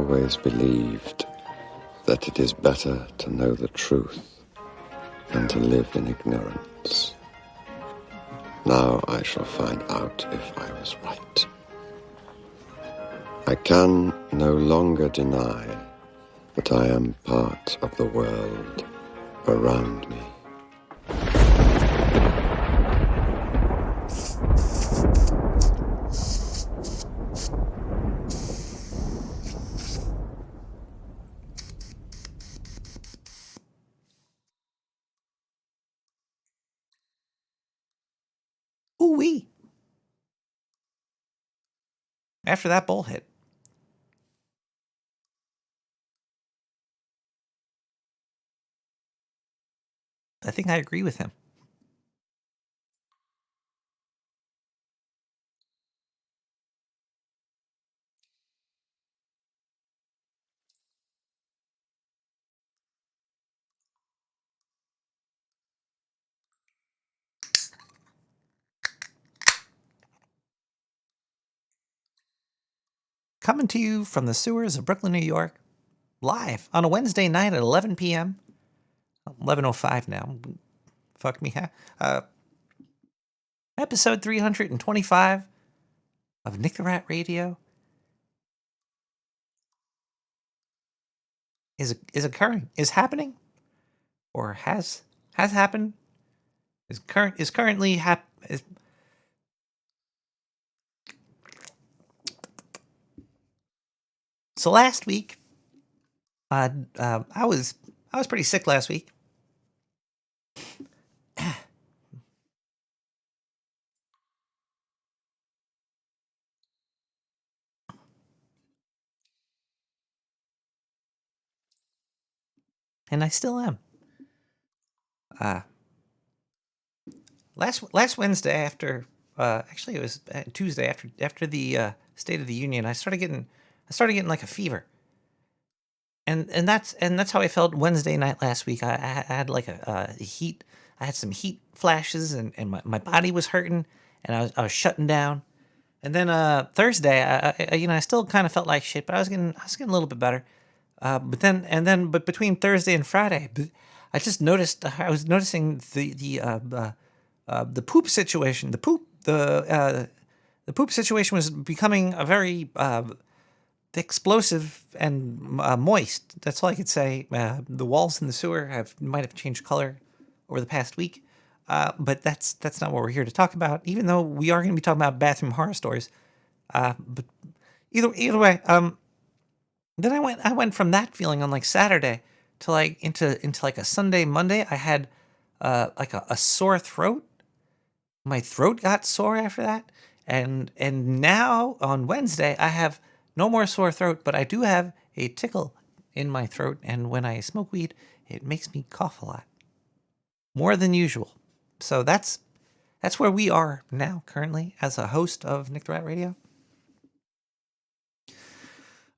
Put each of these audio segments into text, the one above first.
always believed that it is better to know the truth than to live in ignorance. Now I shall find out if I was right. I can no longer deny that I am part of the world around me. Ooh-wee. After that bowl hit. I think I agree with him. Coming to you from the sewers of Brooklyn, New York, live on a Wednesday night at 11 p.m. 11:05 now. Fuck me. Episode 325 of Nick the Rat Radio is occurring, is happening, or has happened, is currently is. So last week, I was pretty sick last week. And I still am. Last Wednesday after, actually it was Tuesday after the State of the Union, I started getting like a fever, and that's how I felt Wednesday night last week. I had like a heat. I had some heat flashes, and my body was hurting, and I was shutting down. And then Thursday, I still kind of felt like shit, but I was getting a little bit better. But between Thursday and Friday, I just noticed I was noticing the poop situation. The poop situation was becoming a very explosive and moist. That's all I could say. The walls in the sewer might have changed color over the past week, but that's not what we're here to talk about. Even though we are going to be talking about bathroom horror stories, but either way, then I went from that feeling on like Saturday to like into like a Sunday, Monday. I had like a sore throat. My throat got sore after that, and now on Wednesday I have no more sore throat, but I do have a tickle in my throat, and when I smoke weed, it makes me cough a lot, more than usual. So that's where we are now currently as a host of Nick the Rat Radio.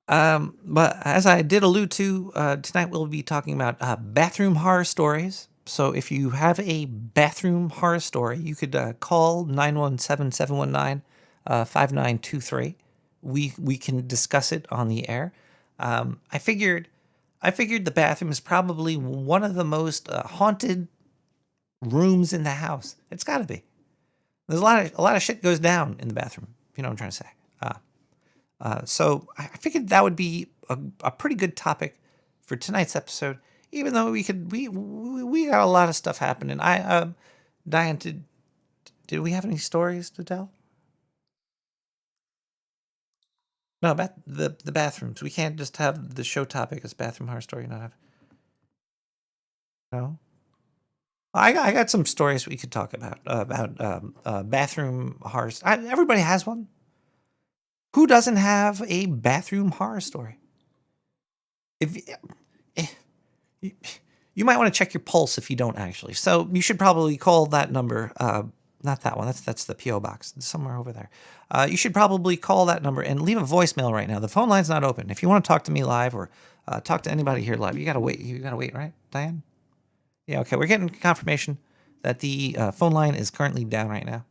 But as I did allude to, tonight we'll be talking about bathroom horror stories. So if you have a bathroom horror story, you could call 917-719-5923. We can discuss it on the air. I figured the bathroom is probably one of the most haunted rooms in the house. It's got to be. There's a lot of shit goes down in the bathroom. If you know what I'm trying to say. So I figured that would be a pretty good topic for tonight's episode. Even though we got a lot of stuff happening. Diane, did we have any stories to tell? No, about the bathrooms. We can't just have the show topic as bathroom horror story. Not have. No. I got some stories we could talk about bathroom horror. Everybody has one. Who doesn't have a bathroom horror story? If you might want to check your pulse if you don't actually. So you should probably call that number. Not that one. That's the PO box. It's somewhere over there. You should probably call that number and leave a voicemail right now. The phone line's not open. If you want to talk to me live or talk to anybody here live, you gotta wait. You gotta wait, right, Diane? Yeah. Okay. We're getting confirmation that the phone line is currently down right now.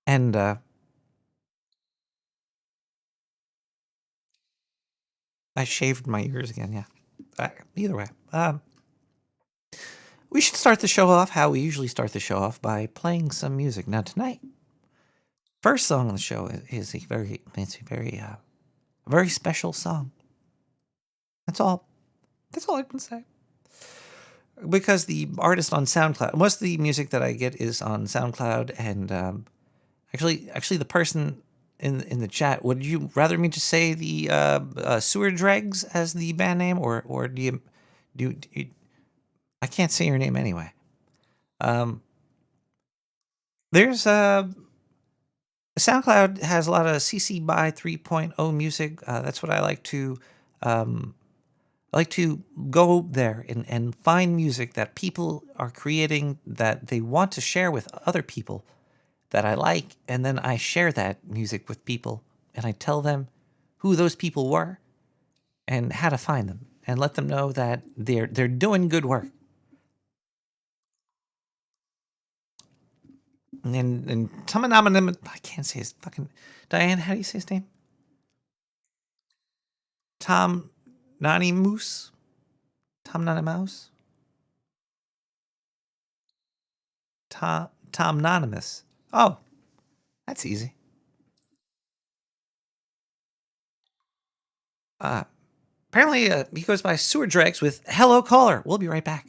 And I shaved my ears again. Yeah. Either way, we should start the show off how we usually start the show off, by playing some music. Now tonight, first song on the show is a very special song. That's all. That's all I can say. Because the artist on SoundCloud, most of the music that I get is on SoundCloud, and actually, the person in the chat, would you rather me just say the Sewer Dregs as the band name, or do you I can't say your name anyway. There's SoundCloud has a lot of CC BY 3.0 music. That's what I like to. I like to go there and find music that people are creating that they want to share with other people that I like, and then I share that music with people, and I tell them who those people were and how to find them, and let them know that they're doing good work. And Tamanamanim, I can't say his fucking Diane. How do you say his name? Tom Nani Moose. Tom Nani Mouse. Tom Anonymous. Oh, that's easy. Apparently, he goes by Sewer Dregs with Hello Caller. We'll be right back.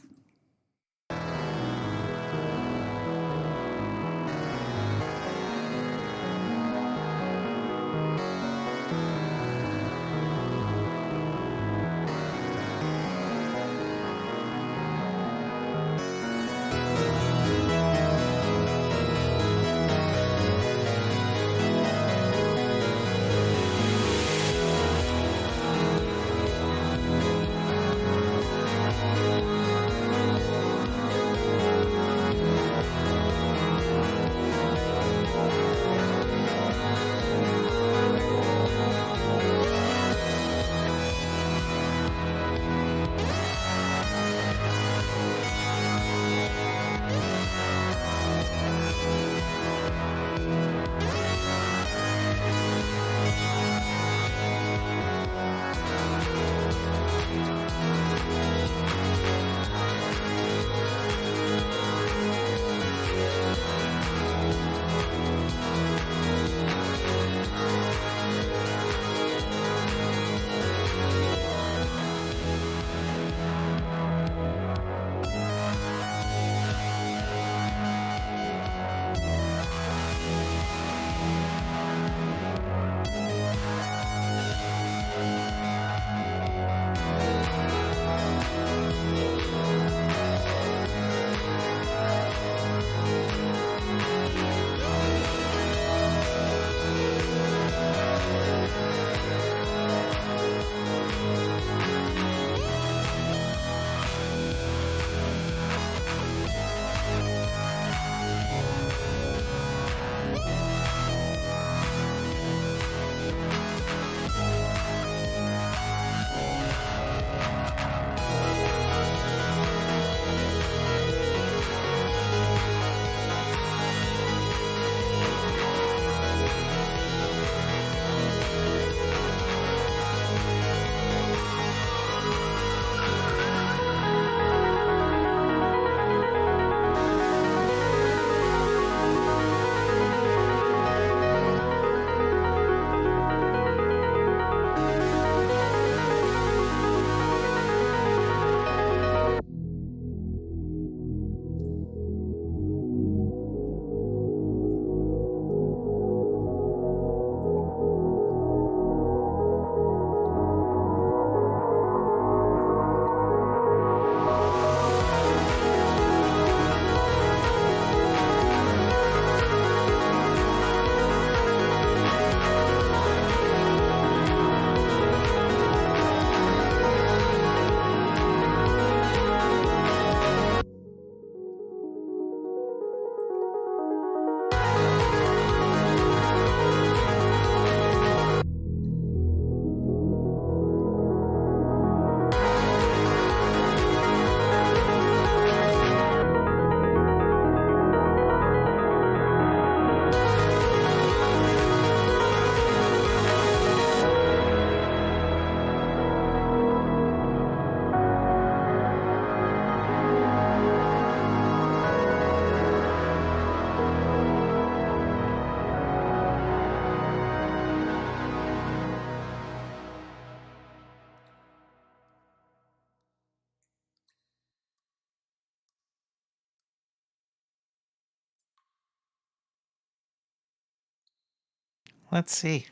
Let's see.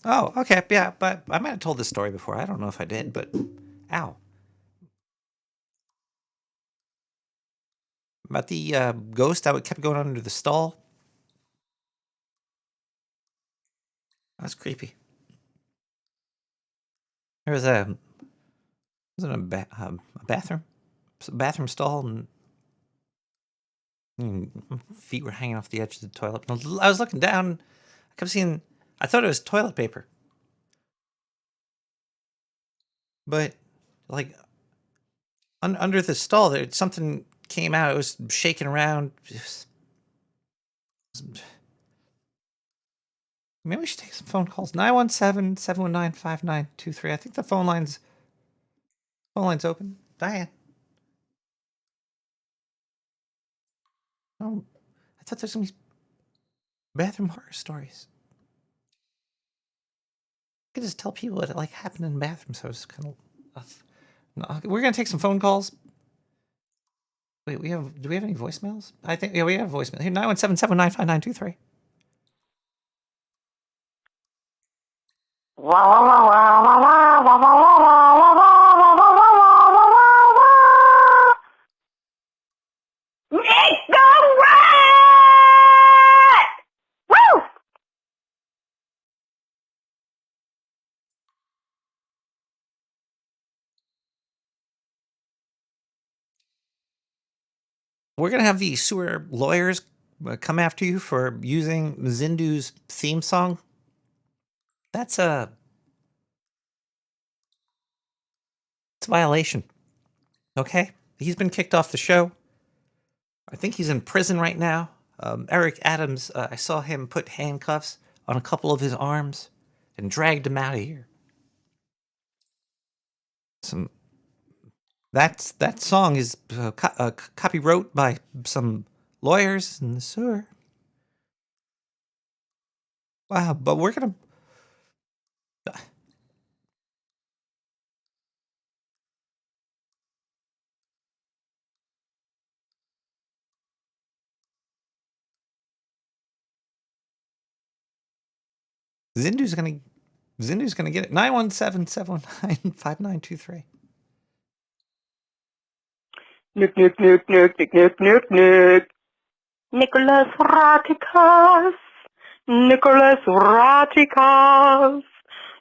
Oh, okay, yeah, but I might have told this story before. I don't know if I did, but ow. About the ghost that kept going under the stall. That's creepy. There was a bathroom, stall, and feet were hanging off the edge of the toilet. I was looking down. I kept seeing. I thought it was toilet paper, but like under the stall, there something came out. It was shaking around. Maybe we should take some phone calls. 917-719-5923. I think the phone line's open. Diane. Oh, I thought there's gonna be bathroom horror stories. I could just tell people what like happened in bathrooms. So I was kind of. We're gonna take some phone calls. Wait, do we have any voicemails? I think, yeah, we have voicemail. Here, 917-719-5923. It's the rat! Woo! We're gonna have the sewer lawyers come after you for using Zindu's theme song. That's a violation. Okay, he's been kicked off the show. I think he's in prison right now. Eric Adams, I saw him put handcuffs on a couple of his arms and dragged him out of here. That song is copyright by some lawyers in the sewer. Wow, but we're gonna. Zindu's gonna get it. 917-719-5923. Nick. Nicholas Ratikas. Nicholas Ratikas.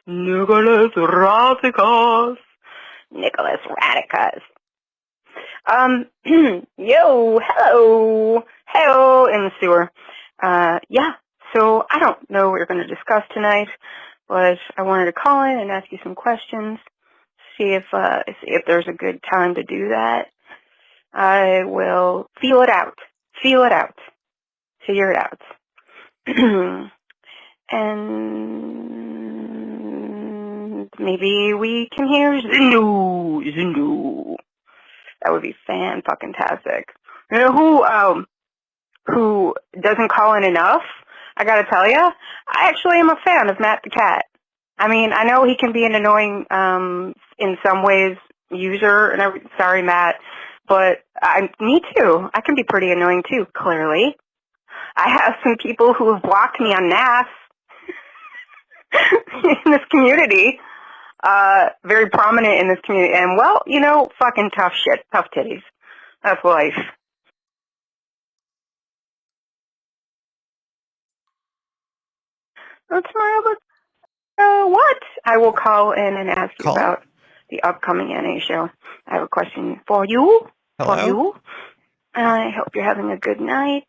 Nicholas Ratikas. Nicholas Ratikas. Yo, hello in the sewer. Yeah, so I don't know what you're going to discuss tonight, but I wanted to call in and ask you some questions, see if there's a good time to do that. I will feel it out, figure it out. And maybe we can hear Zindu. That would be fan-fucking-tastic. You know who doesn't call in enough? I gotta tell you, I actually am a fan of Matt the Cat. I mean, I know he can be an annoying, in some ways, user, and sorry, Matt, but me too. I can be pretty annoying too, clearly. I have some people who have blocked me on NAS in this community, very prominent in this community, and well, you know, fucking tough shit, tough titties. That's life. That's my other. What? I will call in and ask you about the upcoming NA show. I have a question for you. Hello? I hope you're having a good night.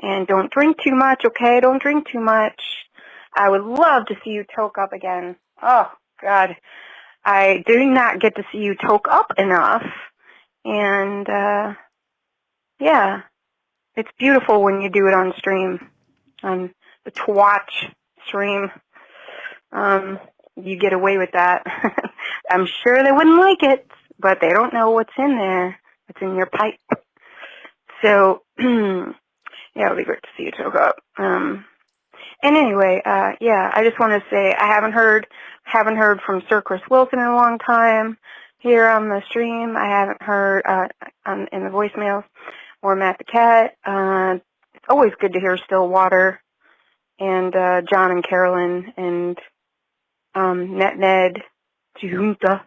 And don't drink too much, okay? Don't drink too much. I would love to see you toke up again. Oh, God. I do not get to see you toke up enough. And, yeah. It's beautiful when you do it on stream. On the Twatch stream. You get away with that. I'm sure they wouldn't like it, but they don't know what's in there. What's in your pipe. So, yeah, it'll be great to see you toke up. And anyway, yeah, I just want to say I haven't heard from Sir Chris Wilson in a long time here on the stream. I haven't heard in the voicemails or Matt the Cat. always good to hear Stillwater and John and Carolyn and Ned, Junta,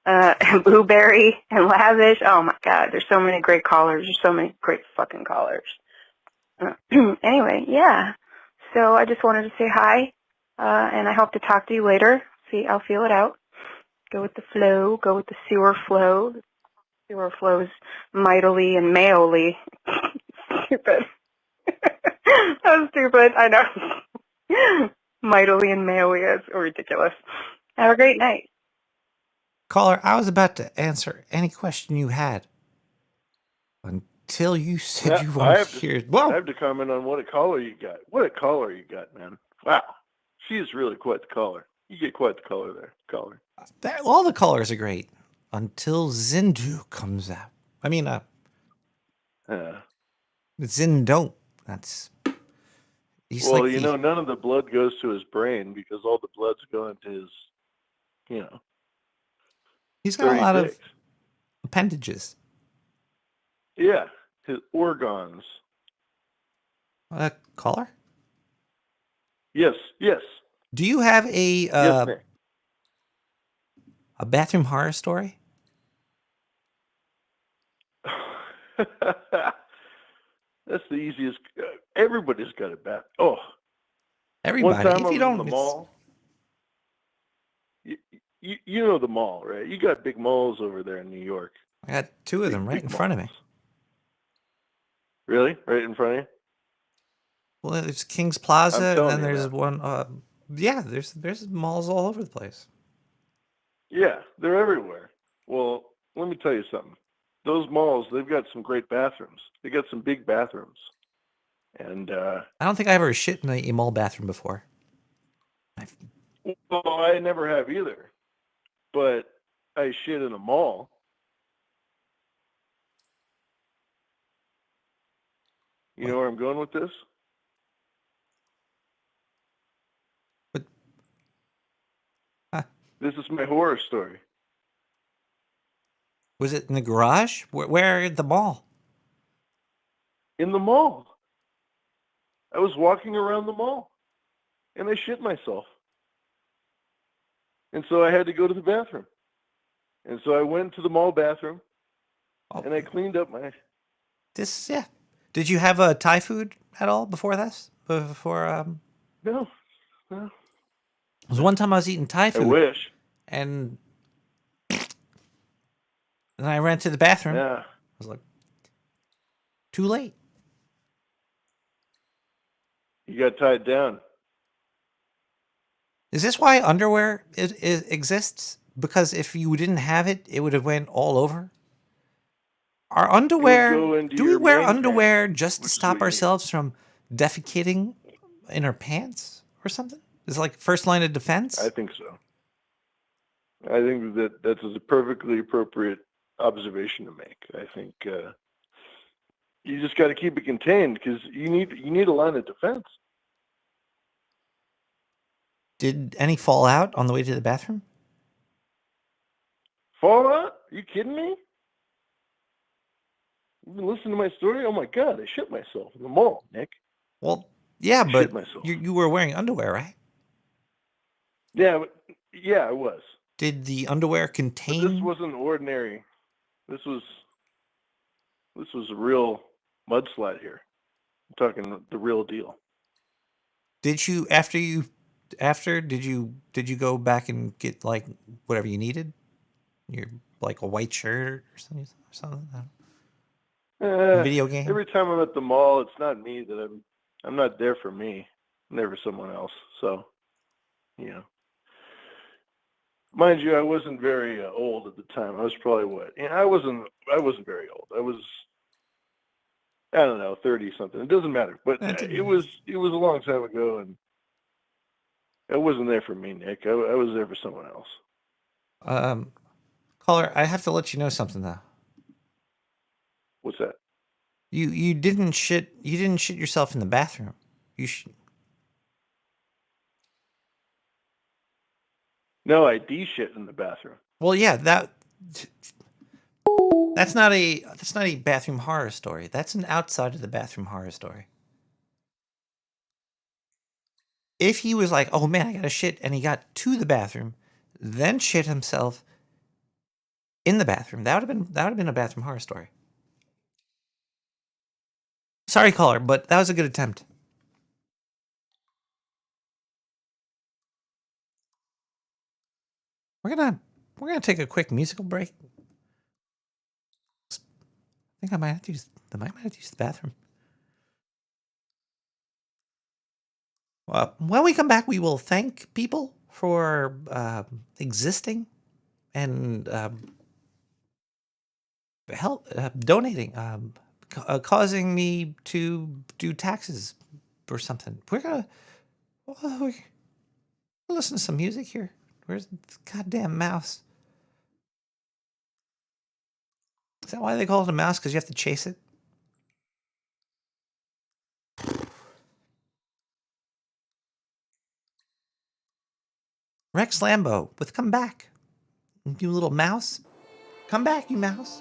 and Blueberry and Lavish. Oh my God, there's so many great callers. There's so many great fucking callers. Anyway, yeah. So I just wanted to say hi, and I hope to talk to you later. I'll feel it out. Go with the flow. Go with the sewer flow. The sewer flows mightily and mayily. Stupid. That was stupid. I know. Mightily and mayily is ridiculous. Have a great night. Caller, I was about to answer any question you had until you said you I weren't have here. to, Whoa! I have to comment on what a caller you got. What a caller you got, man. Wow. She is really quite the caller. You get quite the caller there, caller. All the callers are great until Zindu comes out. I mean, Zindon. That's... Well, like none of the blood goes to his brain because all the blood's going to his, He's got a lot of appendages. Yeah, his organs. Caller? Yes. Do you have yes, ma'am. A bathroom horror story? That's the easiest. Everybody's got a bath. Oh, everybody. One time I was in the mall. You know the mall, right? You got big malls over there in New York. I got two of them right in front of me. Really? Right in front of you? Well, there's King's Plaza, and then there's one. Yeah, there's malls all over the place. Yeah, they're everywhere. Well, let me tell you something. Those malls, they've got some great bathrooms. They got some big bathrooms. And I don't think I ever shit in a mall bathroom before. Well, I never have either. But I shit in a mall. You know where I'm going with this? What? This is my horror story. Was it in the garage? Where at the mall? In the mall. I was walking around the mall, and I shit myself. And so I had to go to the bathroom. And so I went to the mall bathroom, and I cleaned up my... Yeah. Did you have Thai food at all before this? No. There was one time I was eating Thai food. I wish. And then I ran to the bathroom. Yeah. I was like, too late. You got tied down. Is this why underwear it exists? Because if you didn't have it, it would have went all over? Our underwear, do we wear underwear just to stop ourselves from defecating in our pants or something? Is it like first line of defense? I think so. I think that's a perfectly appropriate observation to make. I think you just got to keep it contained because you need a line of defense. Did any fall out on the way to the bathroom? Fall out? Are you kidding me? You've been listening to my story? Oh my God, I shit myself in the mall, Nick. Well, yeah, but you were wearing underwear, right? Yeah, I was. Did the underwear contain... But this wasn't ordinary. This was a real mudslide here. I'm talking the real deal. Did you did you go back and get like whatever you needed? Your like a white shirt or something? Video game? Every time I'm at the mall, it's not me that I'm not there for me. I'm there for someone else. So, mind you, I wasn't very old at the time. I was probably I wasn't very old. I was, I don't know, 30 something. It doesn't matter. But it was a long time ago, and I wasn't there for me, Nick. I was there for someone else. Caller, I have to let you know something though. What's that? You didn't shit yourself in the bathroom. No, I de-shit in the bathroom. Well, yeah, that... That's not a bathroom horror story. That's an outside of the bathroom horror story. If he was like, "Oh man, I gotta shit," and he got to the bathroom, then shit himself in the bathroom, that would have been a bathroom horror story. Sorry, caller, but that was a good attempt. We're gonna take a quick musical break. I think I might have to use the bathroom. When we come back, we will thank people for existing and help donating, causing me to do taxes or something. We're gonna listen to some music here. Where's the goddamn mouse? Is that why they call it a mouse? Because you have to chase it? Rex Lambo with Come Back. You little mouse. Come back, you mouse.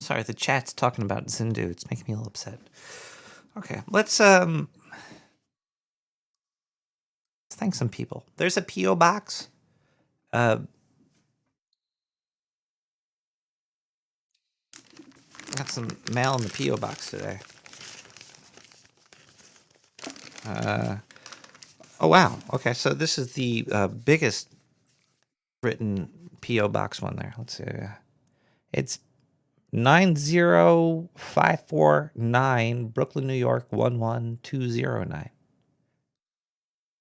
Sorry, the chat's talking about Zindu. It's making me a little upset. Okay, let's thank some people. There's a P.O. box. Got some mail in the P.O. box today. Oh wow. Okay, so this is the biggest written P.O. box one there. Let's see. It's 90549 Brooklyn, New York 11209.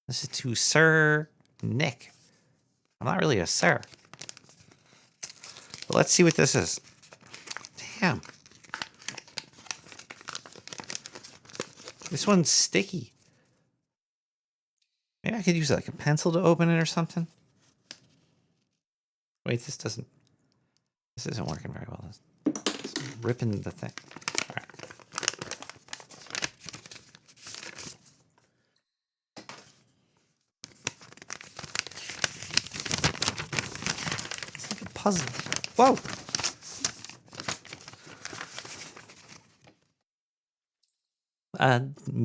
This is to Sir Nick. I'm not really a sir. But let's see what this is. Damn. This one's sticky. Maybe I could use like a pencil to open it or something. Wait, this isn't working very well. It's ripping the thing. All right. It's like a puzzle. Whoa.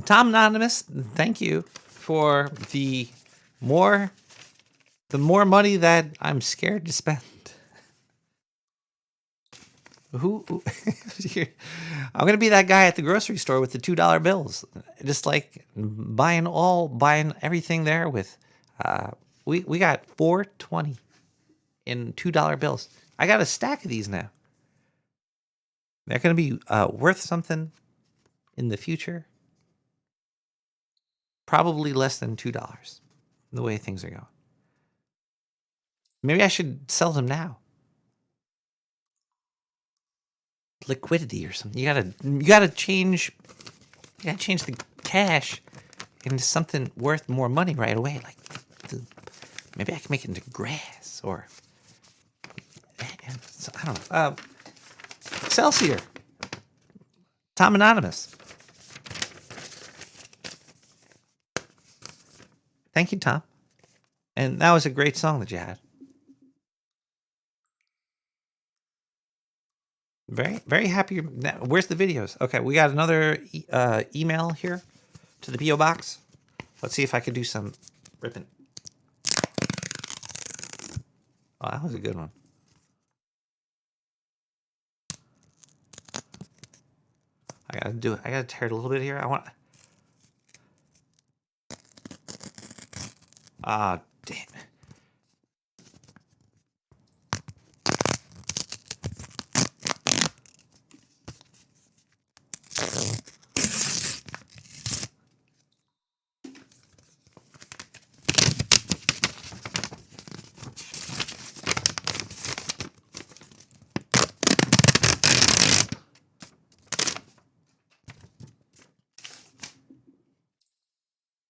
Tom Anonymous, thank you for the more money that I'm scared to spend. Who I'm gonna be that guy at the grocery store with the $2 bills, just like buying everything there with. We got $4.20 in $2 bills. I got a stack of these now. They're gonna be worth something in the future. Probably less than $2. The way things are going. Maybe I should sell them now. Liquidity or something. You gotta change the cash into something worth more money right away. Like maybe I can make it into grass or I don't know. Excelsior. Tom Anonymous. Thank you, Tom. And that was a great song that you had. Very, very happy. Where's the videos? Okay, we got another email here to the P.O. Box. Let's see if I could do some ripping. Oh, that was a good one. I gotta do it. I gotta tear it a little bit here. I want. Ah, damn.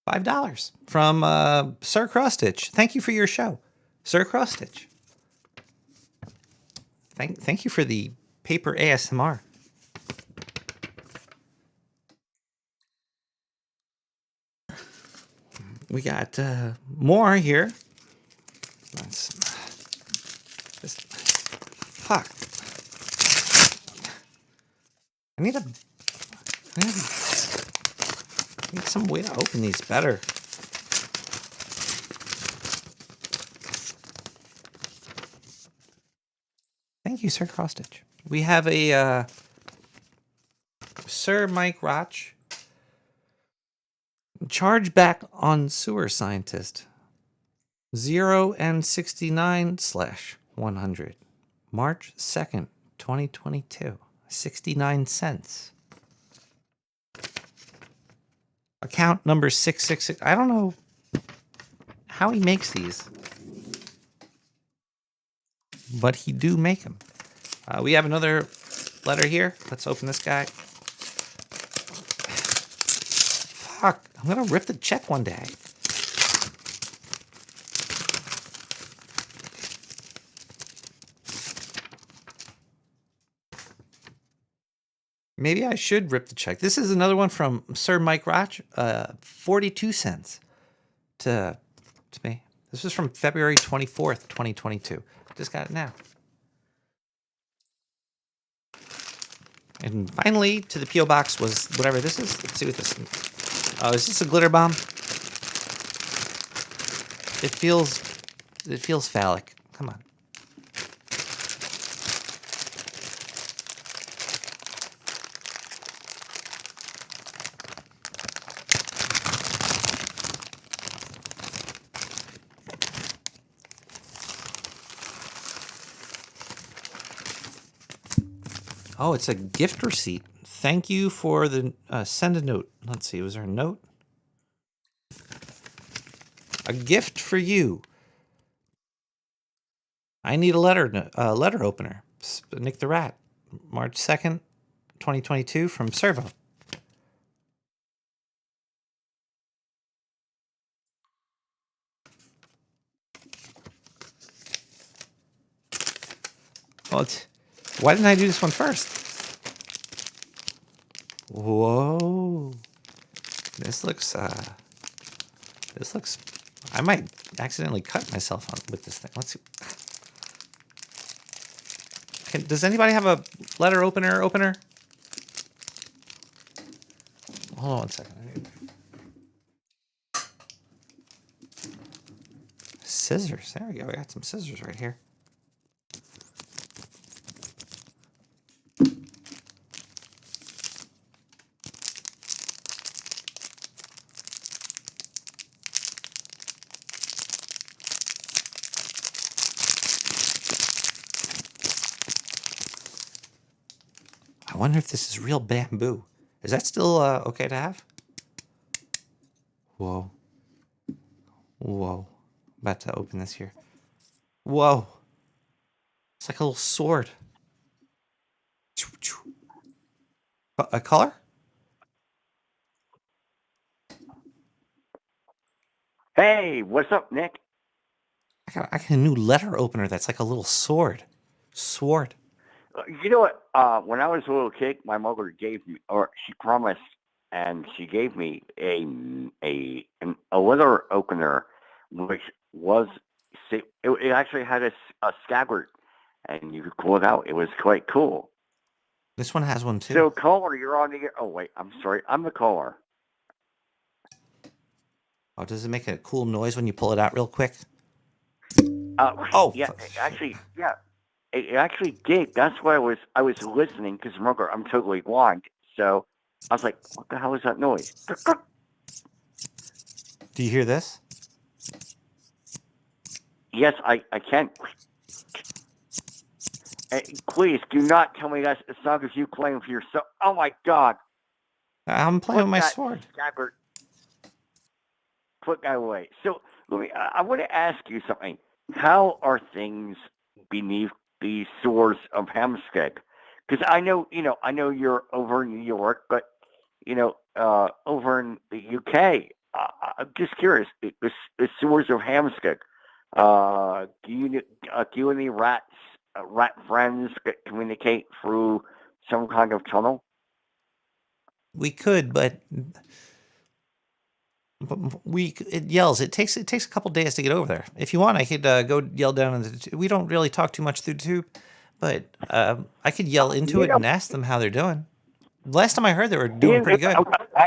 $5 from Sir Crossstitch. Thank you for your show, Sir Crossstitch. Thank you for the paper ASMR. We got more here. Fuck. I need some way to open these better. Thank you, Sir Crossstitch. We have a Sir Mike Roch. Charge back on sewer scientist. 0N69/100. March 2nd, 2022. 69 cents. Account number 666. I don't know how he makes these, but he do make them. We have another letter here. Let's open this guy. Fuck, I'm gonna rip the check one day. Maybe I should rip the check. This is another one from Sir Mike Roch. 42 cents to me. This is from February 24th, 2022. Just got it now. And finally, to the P.O. Box was whatever this is. Let's see what this is. Oh, is this a glitter bomb? It feels phallic. Come on. Oh, it's a gift receipt. Thank you for the send a note. Let's see, was there a note? A gift for you. I need a letter opener. Nick the Rat. March 2nd, 2022 from Servo. Well, why didn't I do this one first? Whoa. This looks, I might accidentally cut myself with this thing. Let's see. Does anybody have a letter opener? Hold on one second. Scissors. There we go. We got some scissors right here. I wonder if this is real bamboo. Is that still okay to have? Whoa. Whoa. I'm about to open this here. Whoa. It's like a little sword. A color? Hey, what's up, Nick? I got a new letter opener that's like a little sword. Sword. You know what? When I was a little kid, my mother gave me, or she promised, and she gave me a letter opener, which was it actually had a scabbard, and you could pull it out. It was quite cool. This one has one too. So, caller, you're on the air. Oh wait, I'm sorry, I'm the caller. Oh, does it make a cool noise when you pull it out real quick? Yeah, it actually did. That's why I was listening because remember I'm totally blind, so I was like, "What the hell is that noise?" Do you hear this? Yes, I can. Please do not tell me that's the sound of you playing for yourself. Oh my God! I'm playing with my sword. Scabbard. Put that away. So let me. I want to ask you something. How are things beneath the shores of Hampstead? Because I know you're over in New York, but over in the UK. I'm just curious. The shores of Hampstead. Do you any rat friends that communicate through some kind of tunnel? We could, but it yells. It takes a couple days to get over there. If you want, I could go yell down in the. We don't really talk too much through the tube, but I could yell into it and ask them how they're doing. Last time I heard, they were doing pretty good.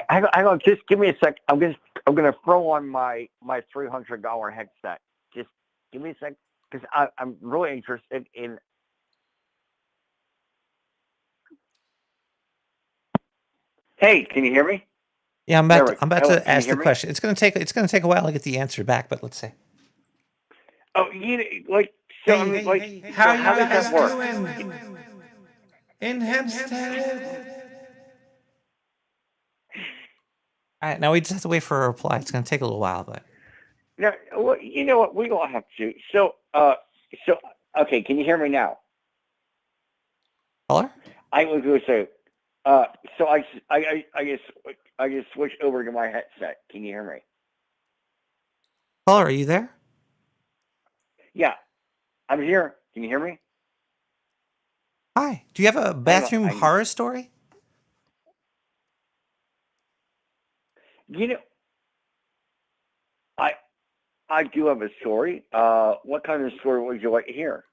Hang on, just give me a sec. I'm gonna throw on my $300 headset. Just give me a sec, because I'm really interested in. Hey, can you hear me? Yeah, I'm about Hello, to ask the question. It's gonna take a while to get the answer back, but let's see. Oh, how does that work? In Hempstead. All right, now we just have to wait for a reply. It's gonna take a little while, but. No, well, you know what? We don't have to. Okay, can you hear me now? Caller? I was going to say, so I just switched over to my headset. Can you hear me? Caller, are you there? Yeah, I'm here. Can you hear me? Hi. Do you have a bathroom horror story? You know, I do have a story. What kind of story would you like to hear?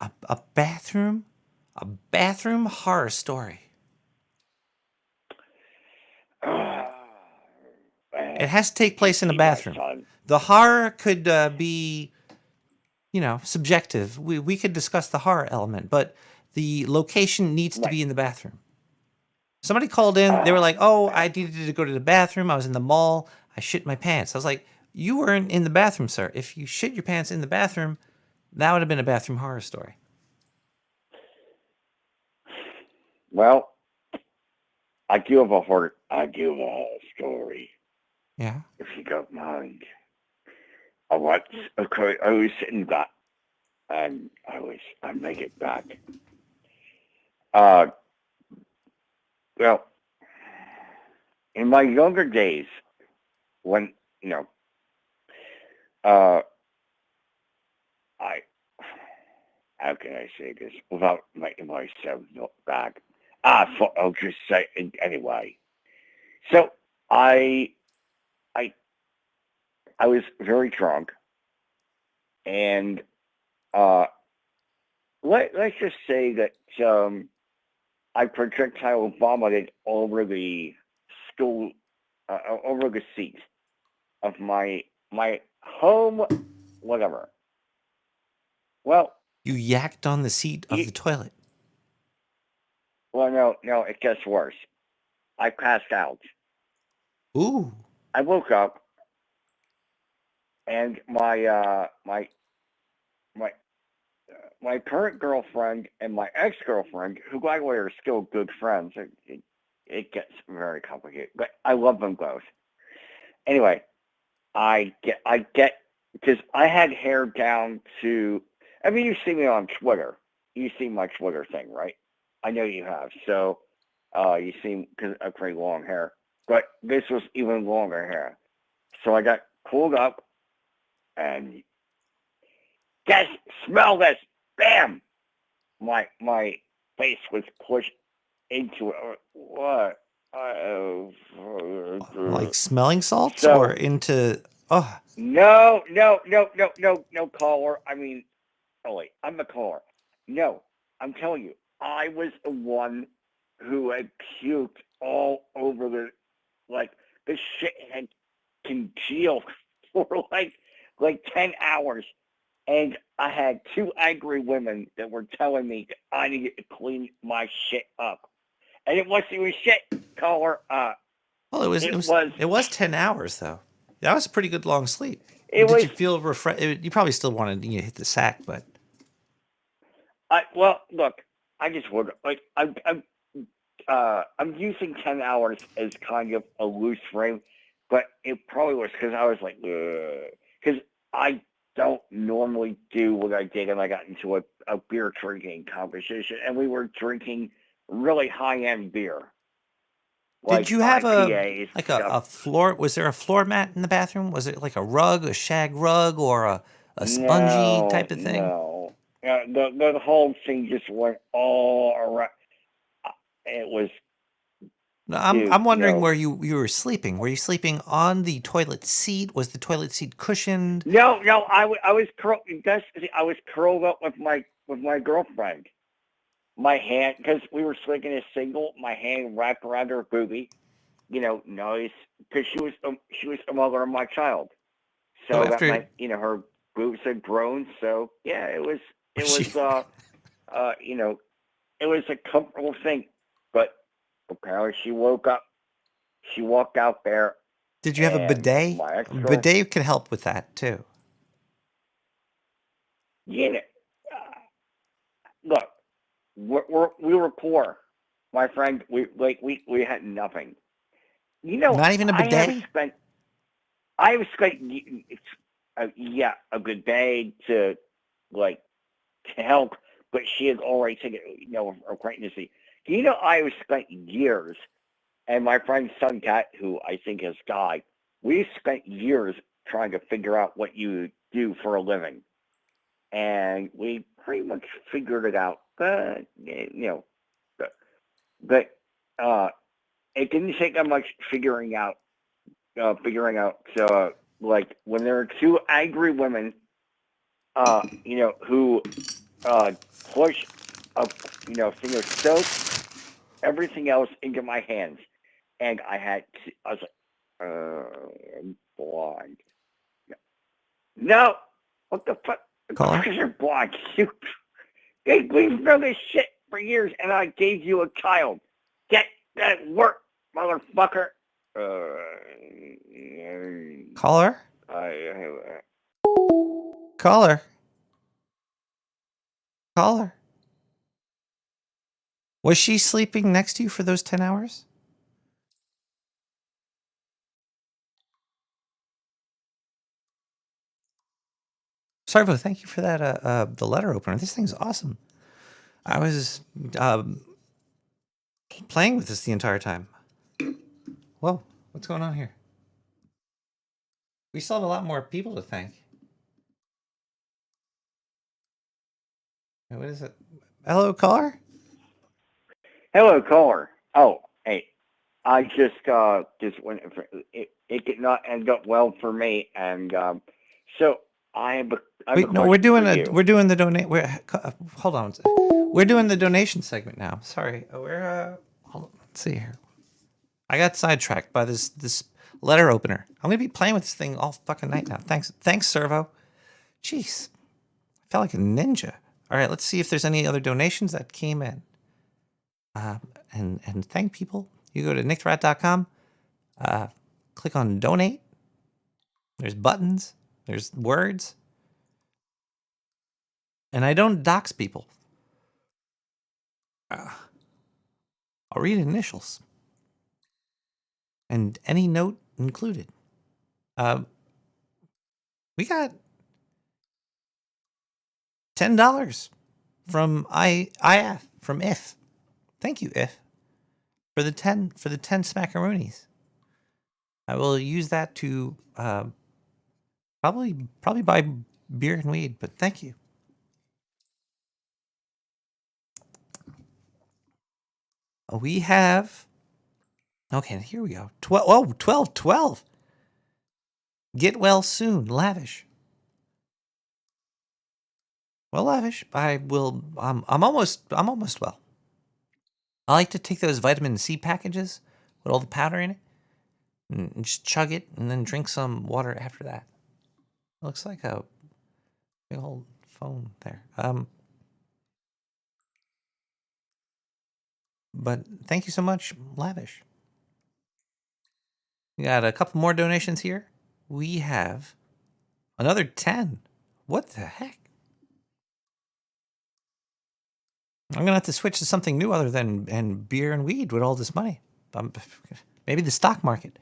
A bathroom horror story. It has to take place in a bathroom. The horror could be, subjective. We could discuss the horror element, but the location needs to be in the bathroom. Somebody called in. They were like, "Oh, I needed to go to the bathroom. I was in the mall. I shit my pants." I was like, "You weren't in the bathroom, sir. If you shit your pants in the bathroom, that would have been a bathroom horror story." Well, I do have a story. Yeah. If you don't mind. I was sitting back, and I make it back. Well, in my younger days, when I how can I say this without making myself look back? I'll just say it anyway. So I I I was very drunk, and uh, let's just say that I projectile vomited over the stool, over the seat of my home, whatever. Well, You yacked on the seat of you, the toilet. well, no, it gets worse. I passed out. Ooh. I woke up, and my my current girlfriend and my ex girlfriend, who by the way are still good friends. It gets very complicated, but I love them both. Anyway, I get because I had hair down to. I mean, you see me on Twitter. You see my Twitter thing, right? I know you have. So, you see because I have pretty long hair, but this was even longer hair. So I got pulled up and guess smell this. Bam! My face was pushed into it. What? Like smelling salts or So into. Oh, no, caller. I mean, oh wait, I'm the caller. No, I'm telling you, I was the one who had puked all over like the shit had congealed for like 10 hours, and I had two angry women that were telling me that I needed to clean my shit up, and it wasn't even shit, caller. well, it was. It It was. was It was 10 hours though. That was a pretty good long sleep. it Did was you feel refresh? You probably still wanted to hit the sack, but well, look, I just woke up. Like I'm using 10 hours as kind of a loose frame, but it probably was because I was like, because I don't normally do what I did, and I got into a beer drinking competition, and we were drinking really high end beer, did like you have IPAs and stuff. a floor? Was there a floor mat in the bathroom? Was it like a rug, a shag rug, or a spongy No, type of thing? no, the whole thing just went all around. It was, No, dude, I'm wondering no. where you were sleeping. Were you sleeping on the toilet seat? Was the toilet seat cushioned? No, I was curled. I was curled up with my girlfriend. My hand, because we were sleeping a single. My hand wrapped around her boobie. Nice, because she was the mother of my child. So So that after meant her boobs had grown. So yeah, it was was she? uh you know it was a comfortable thing. But apparently she woke up. She walked out there, Did you have a and bidet? my ex A girl. bidet can help with that too. You know, look, we were poor, my friend. We had nothing. Not even a I have bidet. spent I have spent yeah, a good day to like to help, but she has already taken her pregnancy. I have spent years, and my friend Suncat, who I think has died, we spent years trying to figure out what you do for a living, and we pretty much figured it out. But but uh, it didn't take that much figuring out. So, like when there are two angry women, who push a thing of soap, everything else into my hands, and I was like, I'm blind. No, what the fuck? Of Caller? course you're blind. We've known this shit for years, and I gave you a child. Get that work, motherfucker. Uh, Caller? I Caller? Caller? Was she sleeping next to you for those 10 hours? Sarvo, thank you for that. The letter opener. This thing's awesome. I was playing with this the entire time. Whoa, what's going on here? We still have a lot more people to thank. What is it? Hello, caller? Hello, caller. Oh, hey, I just went. It did not end up well for me, and so I have I have a Wait, no, we're question for doing you. we're doing the donate. Hold on. We're doing the donation segment now. Sorry, hold on, let's see here. I got sidetracked by this letter opener. I'm gonna be playing with this thing all fucking night now. Thanks, Servo. Jeez, I felt like a ninja. All right, let's see if there's any other donations that came in. And thank people. You go to nicktherat.com, click on donate. There's buttons. There's words. And I don't dox people. I'll read initials. And any note included. We got $10 from IF from If. Thank you, If, for the 10 smackaroonies. I will use that to probably buy beer and weed, but thank you. We have okay, here we go. 12. Get well soon, Lavish. Well, Lavish, I will. I'm almost well. I like to take those vitamin C packages with all the powder in it and just chug it, and then drink some water after that. It looks like a big old phone there. But thank you so much, Lavish. We got a couple more donations here. We have another 10. What the heck? I'm gonna have to switch to something new other than beer and weed with all this money. Maybe the stock market.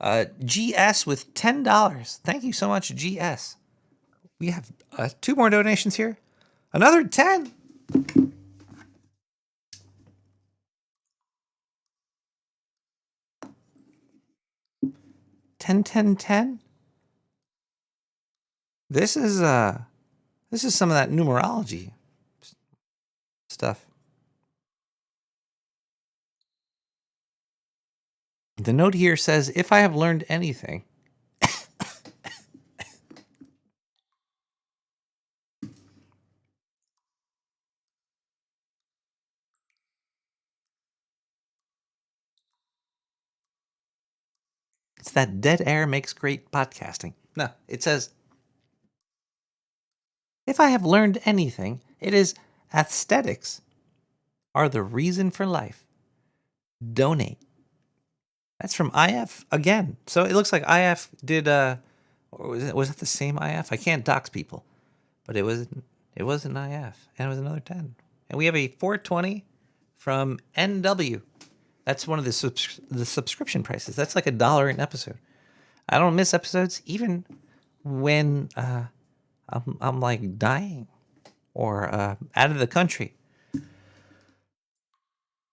GS with $10. Thank you so much, GS. We have 2 more donations here. Another 10. 10. This is some of that numerology stuff. The note here says, if I have learned anything, it's that dead air makes great podcasting. No, it says, if I have learned anything, it is aesthetics are the reason for life. Donate. That's from IF again. So it looks like IF did or was it the same IF? I can't dox people. But it was an IF, and it was another 10. And we have a 420 from NW. That's one of the subscription prices. That's like $1 an episode. I don't miss episodes even when I'm like dying or out of the country.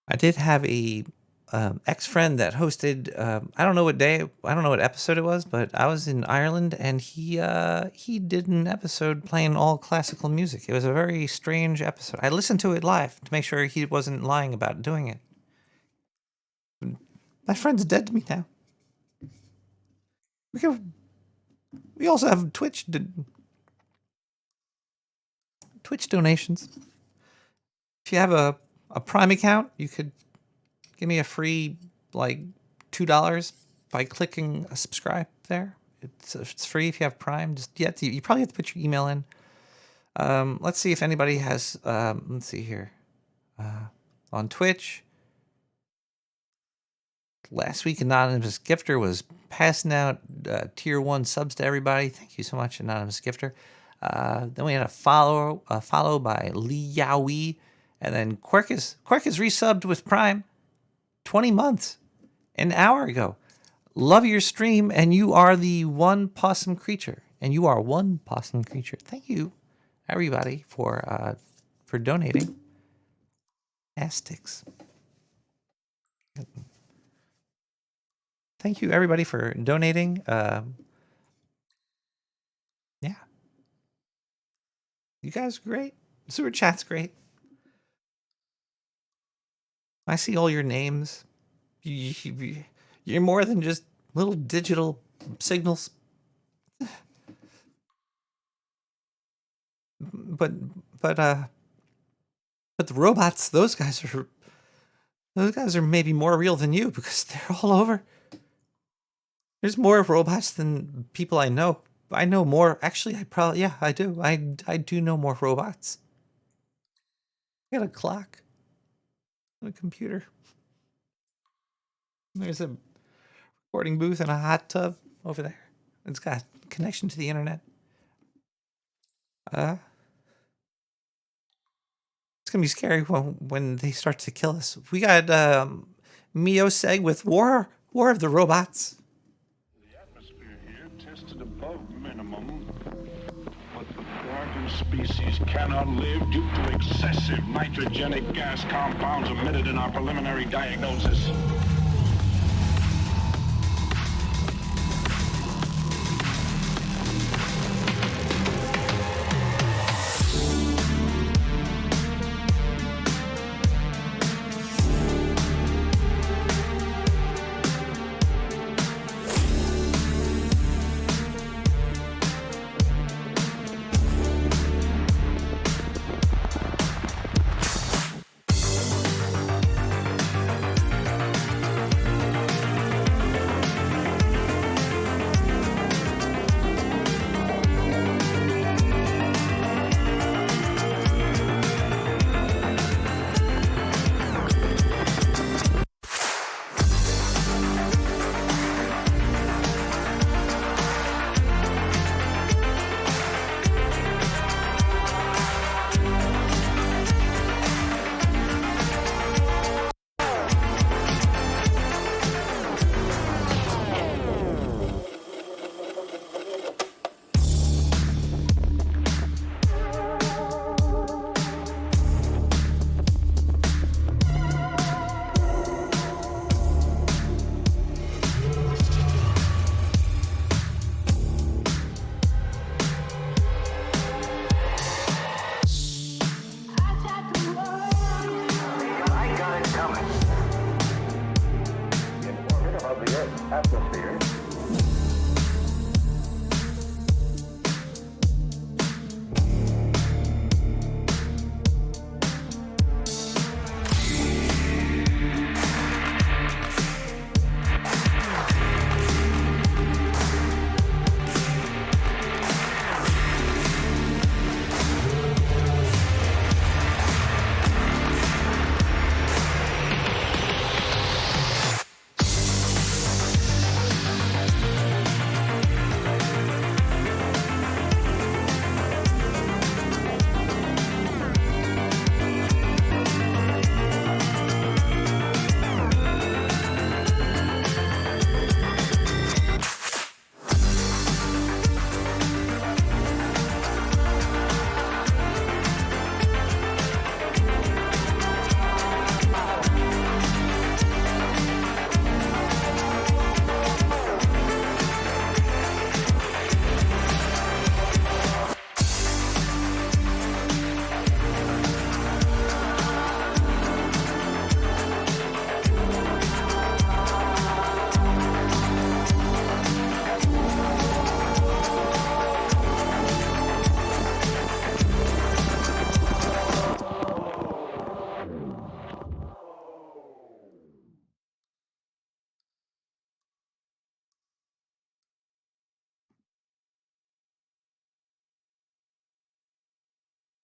I did have a ex-friend that hosted. I don't know what day. I don't know what episode it was, but I was in Ireland and he did an episode playing all classical music. It was a very strange episode. I listened to it live to make sure he wasn't lying about doing it. My friend's dead to me now. We also have Twitch donations. If you have a Prime account, you could give me a free like $2 by clicking a subscribe there. It's free if you have Prime. You probably have to put your email in. Let's see if anybody has. Let's see here. On Twitch, last week Anonymous Gifter was passing out tier 1 subs to everybody. Thank you so much, Anonymous Gifter. Then we had a follow by Lee Yowie, and then Quirk is resubbed with Prime. 20 months, an hour ago. Love your stream, and you are the one possum creature. And you are one possum creature. Thank you, everybody, for donating. Astics. Thank you, everybody, for donating. Yeah. You guys are great. Sewer chat's great. I see all your names. You're more than just little digital signals. But the robots, those guys are maybe more real than you because they're all over. There's more robots than people I know. I know more. Actually, I do. I do know more robots. I got a clock, a computer. There's a recording booth and a hot tub over there. It's got connection to the internet. It's gonna be scary when they start to kill us. We got Mio Seg with War of the Robots. The atmosphere here tested above minimum, but the garden species cannot live due to excessive nitrogenic gas compounds emitted in our preliminary diagnosis.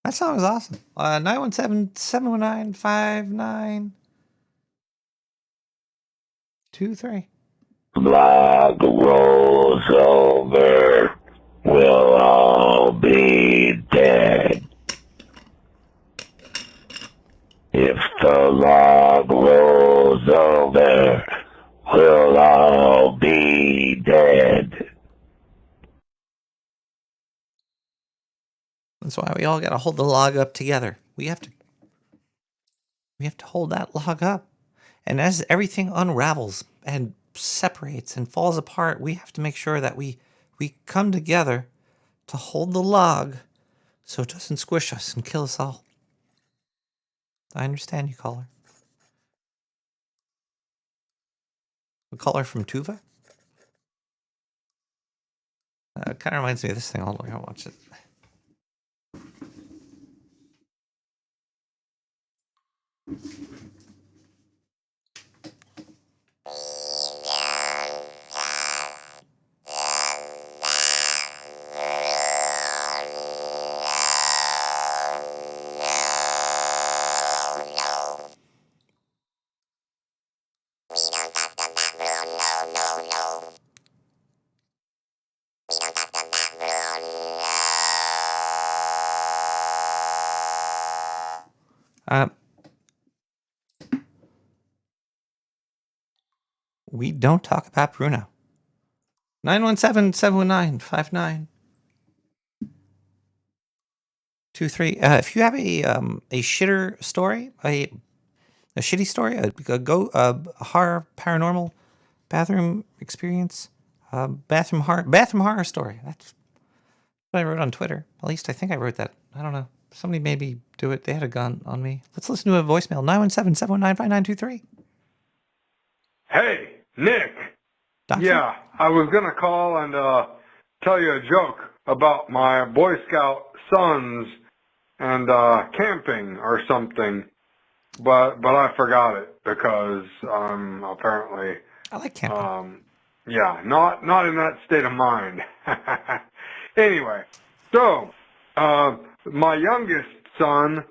That song is awesome. 917-719-5923. Blood rolls over, we'll all be dead. If the log rolls over, we'll all be dead. That's why we all got to hold the log up together. We have to hold that log up. And as everything unravels and separates and falls apart, we have to make sure that we come together to hold the log so it doesn't squish us and kill us all. I understand you, caller. A caller from Tuva? It kind of reminds me of this thing. Hold on, I'll watch it. We don't talk about Bruno. 917-719-5923. If you have a shitter story, a shitty story, a horror, paranormal, bathroom experience, bathroom horror story. That's what I wrote on Twitter. At least I think I wrote that. I don't know. Somebody maybe do it. They had a gun on me. Let's listen to a voicemail. 917-719-5923. Hey, Nick. Doctor? Yeah, I was going to call and tell you a joke about my Boy Scout sons and camping or something, but I forgot it because apparently... I like camping. Yeah, not in that state of mind. Anyway, so my youngest son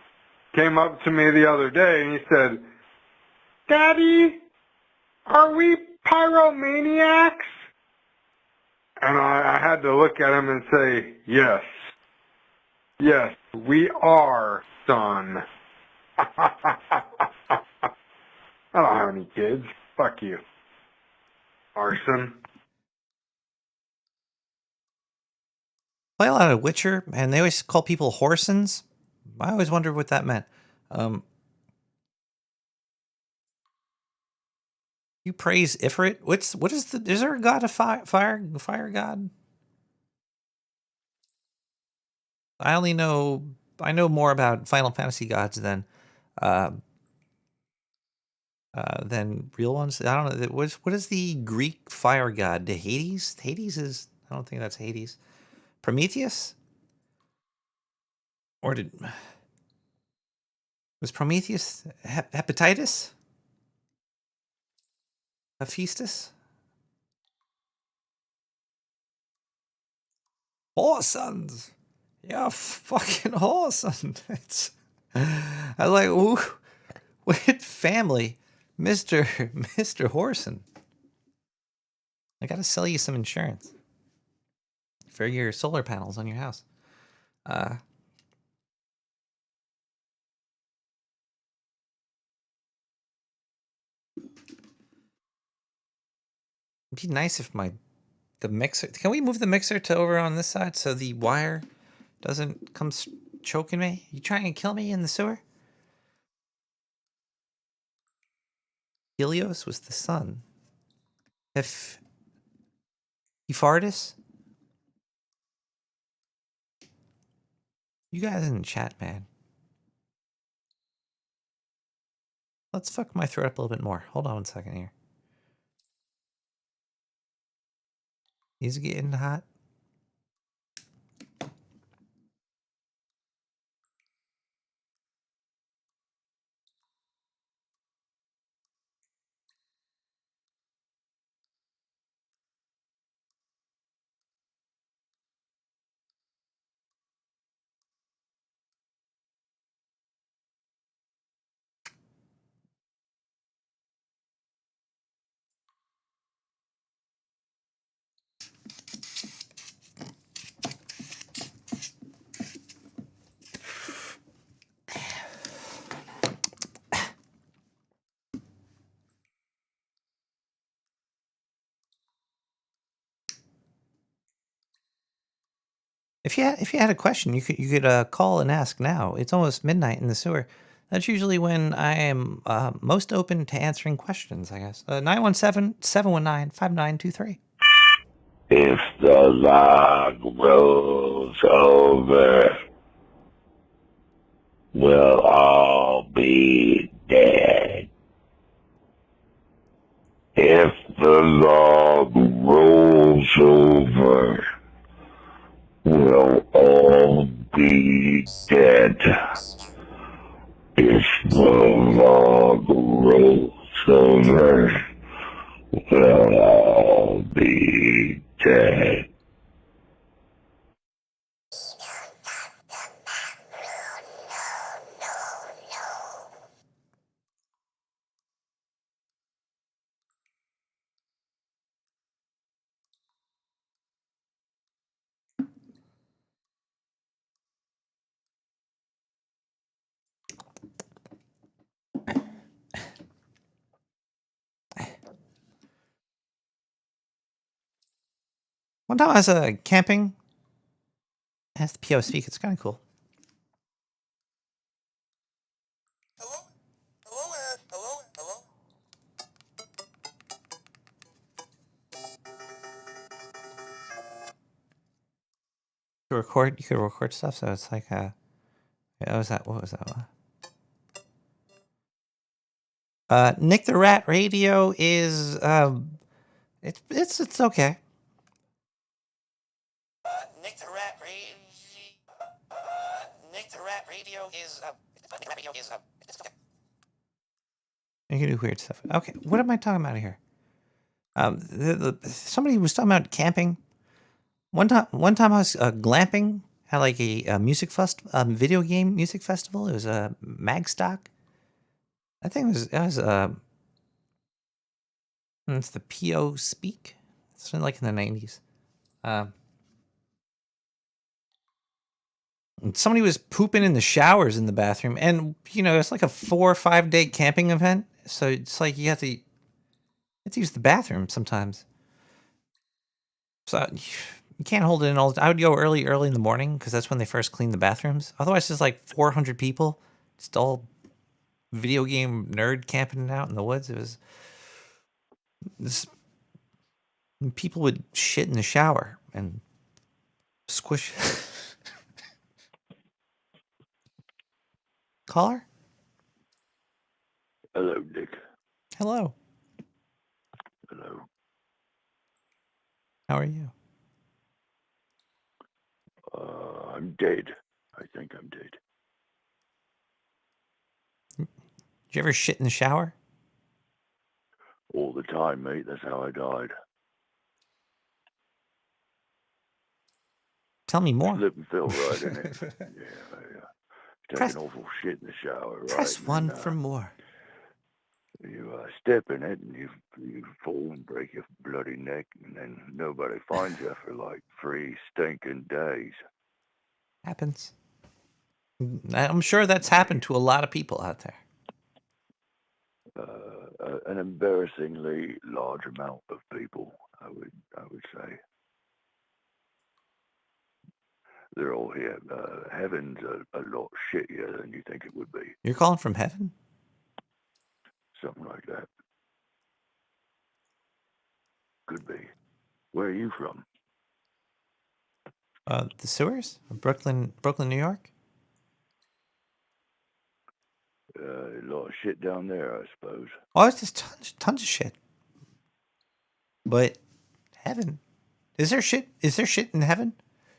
came up to me the other day and he said, "Daddy, are we pyromaniacs?" And I had to look at him and say, yes, we are, son. I don't have any kids. Fuck you. Arson. Play a lot of Witcher, and they always call people Horsons. I always wondered what that meant. You praise Ifrit. Is there a god of fire god? I know more about Final Fantasy gods than real ones. I don't know. What is the Greek fire god? The Hades? Hades is, I don't think that's Hades. Prometheus? Or was Prometheus hepatitis? Hephaestus? Horsons. Yeah, fucking Horson. I was like, ooh, what family? Mr. Horson. I gotta sell you some insurance for your solar panels on your house. It'd be nice if the mixer... Can we move the mixer to over on this side so the wire doesn't come choking me? You trying to kill me in the sewer? Helios was the sun. If Ephardus? You guys in the chat, man. Let's fuck my throat up a little bit more. Hold on 1 second here. He's getting hot. If you had a question, you could call and ask now. It's almost midnight in the sewer. That's usually when I am most open to answering questions, I guess. 917-719-5923. If the log rolls over, we'll all be dead. If the log rolls over, we'll all be dead. If the log rolls over, we'll all be dead. One time I was camping. Has the PO speak. It's kind of cool. You could record stuff, so it's like what was that? Nick the Rat Radio is it's okay. Nick the Rat Radio is it's okay. You can do weird stuff. Okay, what am I talking about here? Somebody was talking about camping. One time I was glamping at like a music video game music festival. It was a Magstock. I think it was it's the PO Speak. It's been like in the 90s. Somebody was pooping in the showers in the bathroom, and it's like a 4 or 5 day camping event. So it's like you have to use the bathroom sometimes. So you can't hold it in all. I would go early in the morning because that's when they first clean the bathrooms. Otherwise, there's like 400 people, just all video game nerd camping out in the woods. It was this. People would shit in the shower and squish. Caller? Hello, Nick. Hello. Hello. How are you? I'm dead. I think I'm dead. Did you ever shit in the shower? All the time, mate. That's how I died. Tell me more. Slip and fell right in it. Yeah. Take an awful shit in the shower, right? Press 1 for more. You step in it and you fall and break your bloody neck, and then nobody finds you for like 3 stinking days. Happens. I'm sure that's happened to a lot of people out there. An embarrassingly large amount of people, I would say. They're all here. Heaven's a lot shittier than you think it would be. You're calling from heaven? Something like that. Could be. Where are you from? The sewers? Brooklyn, New York? A lot of shit down there, I suppose. Oh, it's just tons of shit. But heaven? Is there shit? Is there shit in heaven?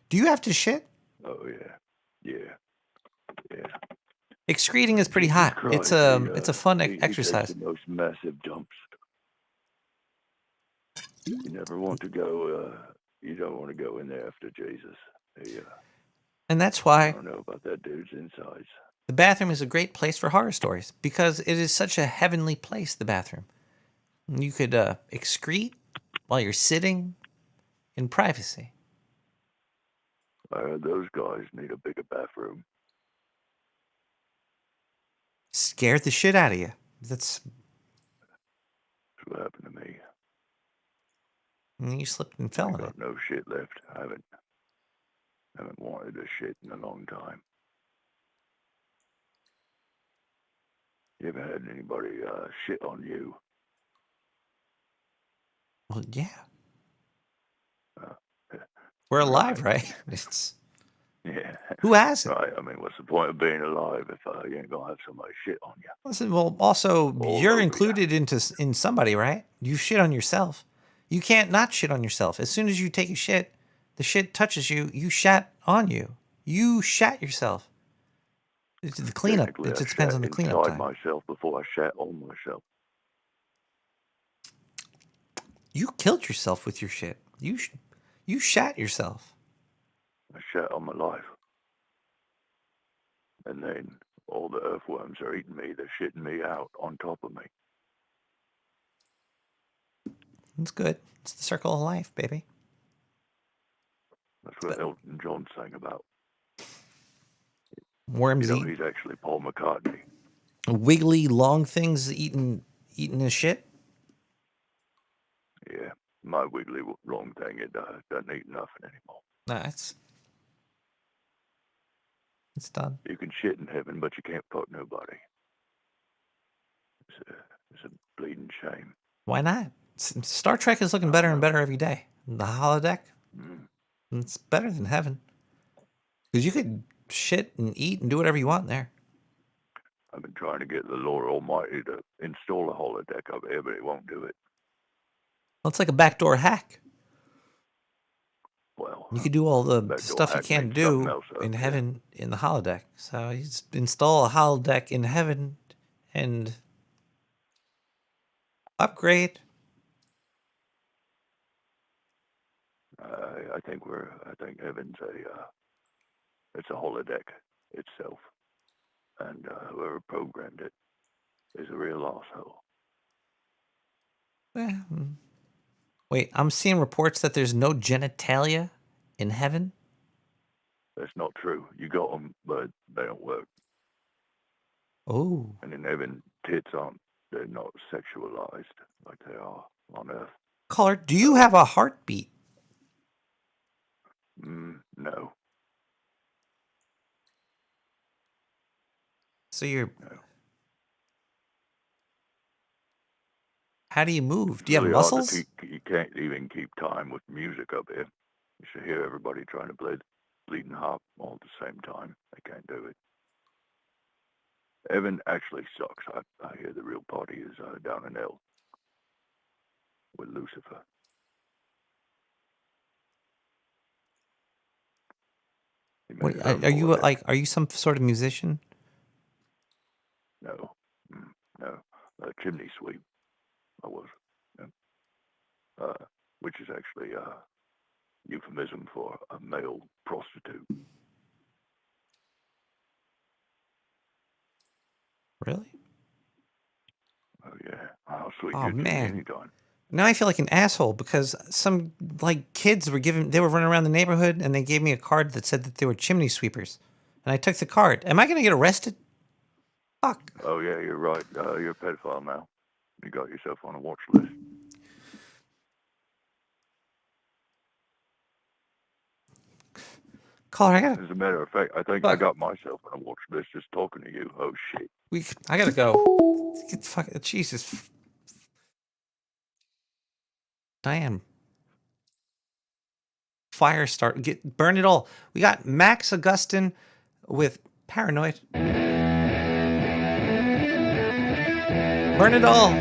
Do you have to shit? Oh yeah. Excreting is pretty hot. It's a fun exercise. He takes the most massive dumps. You never want to go. You don't want to go in there after Jesus. And that's why I don't know about that dude's insides. The bathroom is a great place for horror stories because it is such a heavenly place. The bathroom. You could excrete while you're sitting in privacy. I heard those guys need a bigger bathroom. Scared the shit out of you. That's what happened to me. And you slipped and fell in it. I got no shit left. I haven't wanted a shit in a long time. You ever had anybody shit on you? Well, yeah. We're alive, right? It's Yeah. Who hasn't? Right. I mean, what's the point of being alive if you ain't gonna have somebody shit on you? Listen, well, also All you're over included in somebody, right? You shit on yourself. You can't not shit on yourself. As soon as you take a shit, the shit touches you. You shat on you. You shat yourself. It's the cleanup. Technically, It I just depends shat on the cleanup inside time. myself before I shat on myself. You killed yourself with your shit. You shat yourself. I shat on my life. And then all the earthworms are eating me. They're shitting me out on top of me. It's good. It's the circle of life, baby. That's what Elton John sang about. Worms You know, eat he's actually Paul McCartney. wiggly long things eating his shit. Yeah, my wiggly long thing, it doesn't eat nothing anymore. Nah, it's done. You can shit in heaven, but you can't fuck nobody. It's a bleeding shame. Why not? Star Trek is looking better and better every day. The holodeck, it's better than heaven. Because you could shit and eat and do whatever you want there. I've been trying to get the Lord Almighty to install a holodeck up here, but it won't do it. Well, it's like a backdoor hack. Well, you could do all the backdoor stuff you hack can't means something do else up in here. heaven in the holodeck. So you just install a holodeck in heaven and upgrade. I think heaven's it's a holodeck itself, and whoever programmed it is a real asshole. Wait, I'm seeing reports that there's no genitalia in heaven. That's not true. You got them, but they don't work. Oh. And in heaven, they're not sexualized like they are on earth. Caller, do you have a heartbeat? No. So you're... No. How do you move? Do you really have muscles? You can't even keep time with music up here. You should hear everybody trying to play Bleeding Harp all at the same time. They can't do it. Heaven actually sucks. I hear the real party is down in hell with Lucifer. What, are you some sort of musician? No. No. Chimney sweep. I was. Yeah. Which is actually a euphemism for a male prostitute. Really? Oh, yeah. I'll sweep Oh, you to me man. anytime. Now I feel like an asshole because some kids were running around the neighborhood and they gave me a card that said that they were chimney sweepers. And I took the card. Am I going to get arrested? Fuck. Oh, yeah, you're right. You're a pedophile now. You got yourself on a watch list. Caller, I got As a matter of fact, I think I got myself on a watch list just talking to you. Oh, shit. I got to go. Jesus. Diane. Fire start. Burn it all. We got Max Augustin with Paranoid. Burn it all.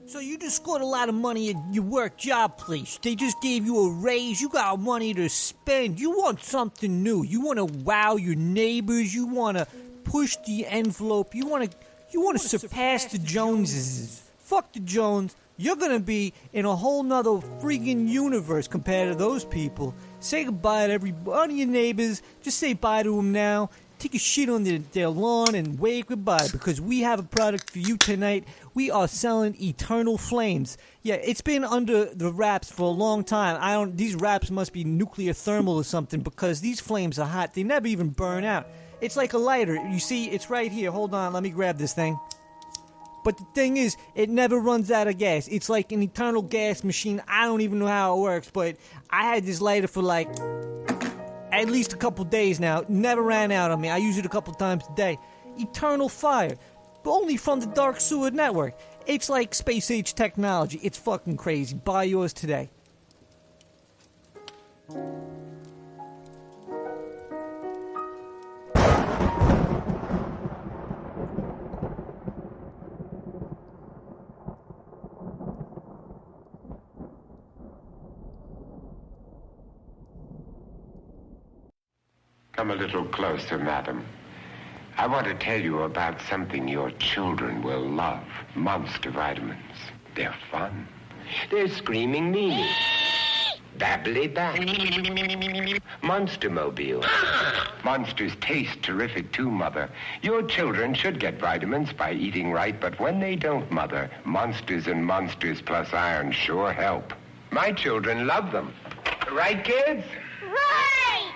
So you just scored a lot of money at your work job place. They just gave you a raise. You got money to spend. You want something new. You want to wow your neighbors. You want to push the envelope. You want to surpass the Joneses. Fuck the Jones. You're gonna be in a whole nother freaking universe compared to those people. Say goodbye to every one of your neighbors. Just say bye to them now. Take a shit on their lawn and wave goodbye, because we have a product for you tonight. We are selling Eternal Flames. Yeah, it's been under the wraps for a long time. These wraps must be nuclear thermal or something, because these flames are hot. They never even burn out. It's like a lighter. You see, it's right here. Hold on, let me grab this thing. But the thing is, it never runs out of gas. It's like an eternal gas machine. I don't even know how it works, but I had this lighter for like at least a couple days now. Never ran out on me. I use it a couple times a day. Eternal fire. Only from the Dark Sewer Network. It's like space age technology. It's fucking crazy. Buy yours today. Come a little closer, madam. I want to tell you about something your children will love. Monster vitamins. They're fun. They're screaming meanie. Babbly back. Monster Mobile. Monsters taste terrific too, Mother. Your children should get vitamins by eating right, but when they don't, Mother, Monsters and Monsters plus iron sure help. My children love them. Right, kids? Right!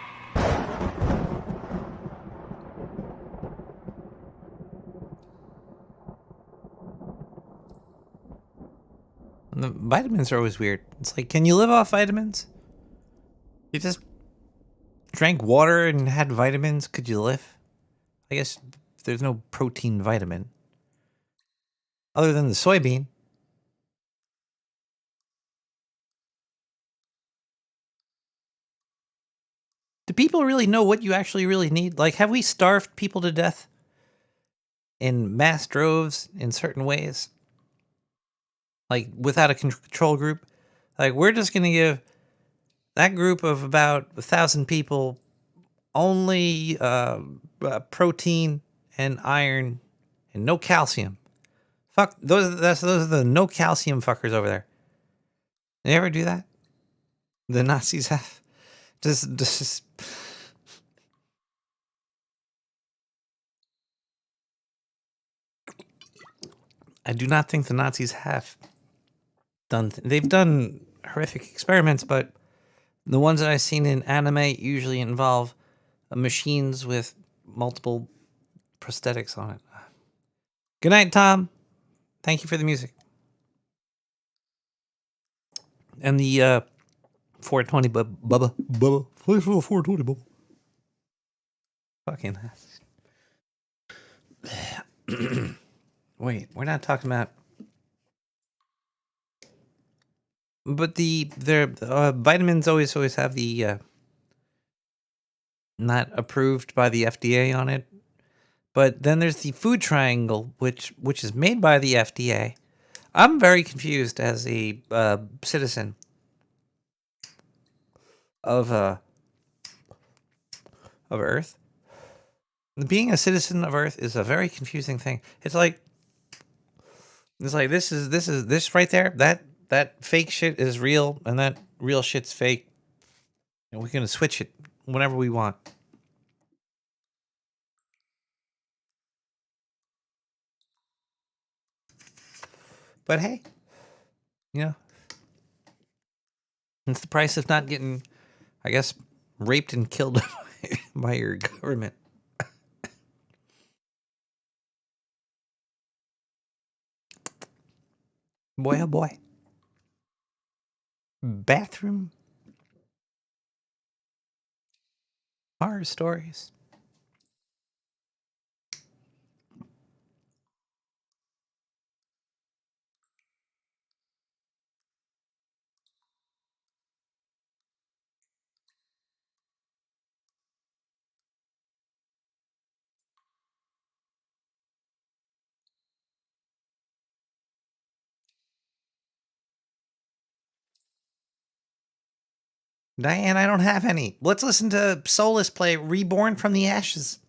The vitamins are always weird. It's like, can you live off vitamins? You just drank water and had vitamins, could you live? I guess there's no protein vitamin. Other than the soybean. Do people really know what you actually really need? Like, have we starved people to death in mass droves in certain ways? Like, without a control group? Like, we're just going to give that group of about 1,000 people only protein and iron and no calcium. Fuck, those are the no calcium fuckers over there. They ever do that? The Nazis have? Just I do not think the Nazis have done. They've done horrific experiments, but the ones that I've seen in anime usually involve machines with multiple prosthetics on it. Good night, Tom. Thank you for the music. And the 420 Bubba. Please for the 420 Bubba. Fucking wait, we're not talking about. But their vitamins always have the not approved by the FDA on it. But then there's the food triangle, which is made by the FDA. I'm very confused as a citizen of Earth. Being a citizen of Earth is a very confusing thing. It's like this right there. That fake shit is real, and that real shit's fake. And we're gonna switch it whenever we want. But hey, you know, it's the price of not getting, I guess, raped and killed by your government. Boy, oh boy. Bathroom horror stories. Diane, I don't have any. Let's listen to Soulless play Reborn from the Ashes.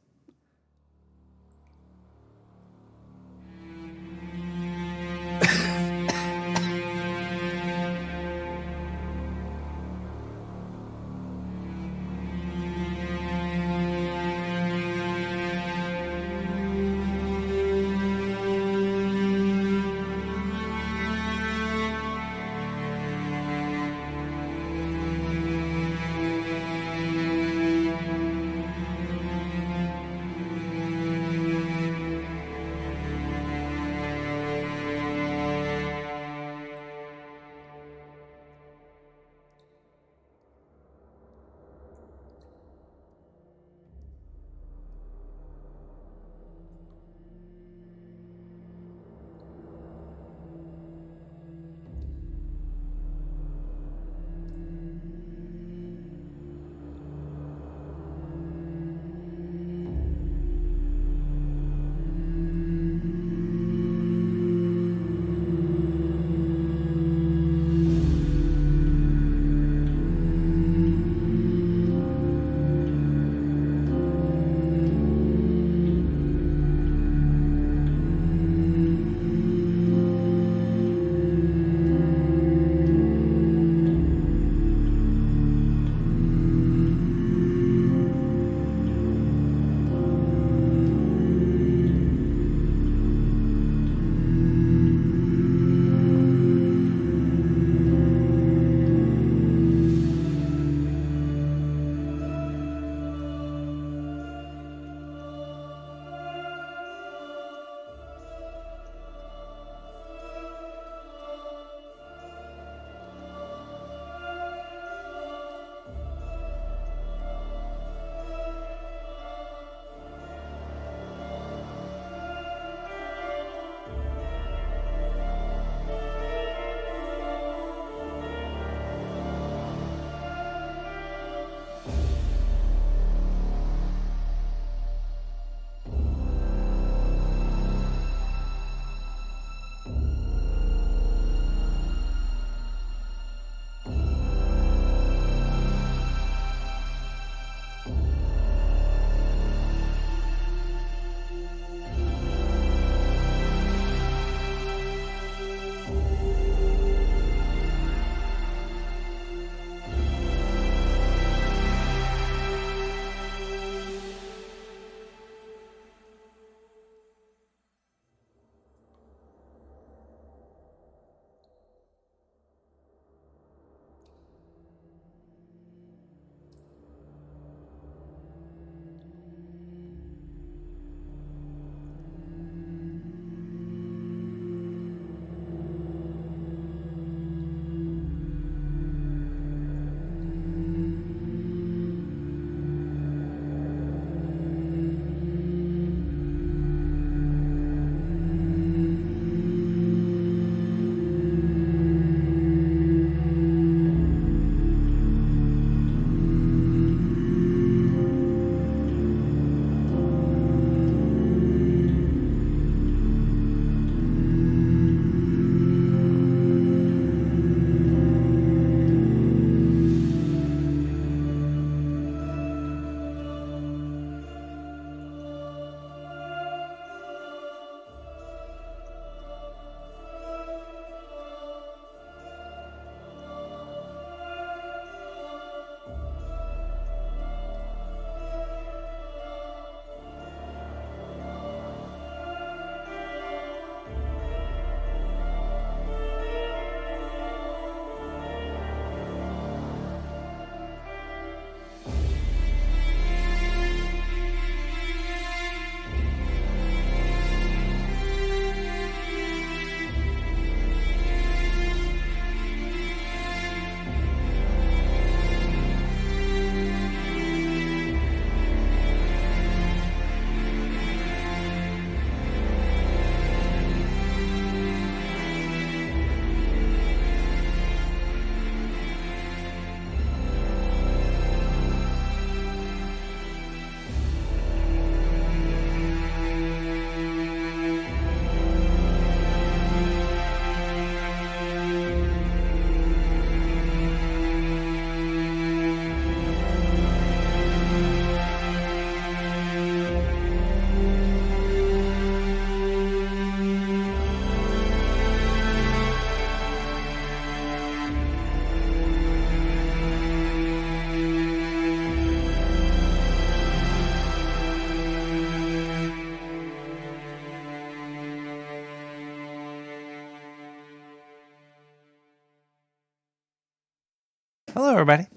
Hello, everybody.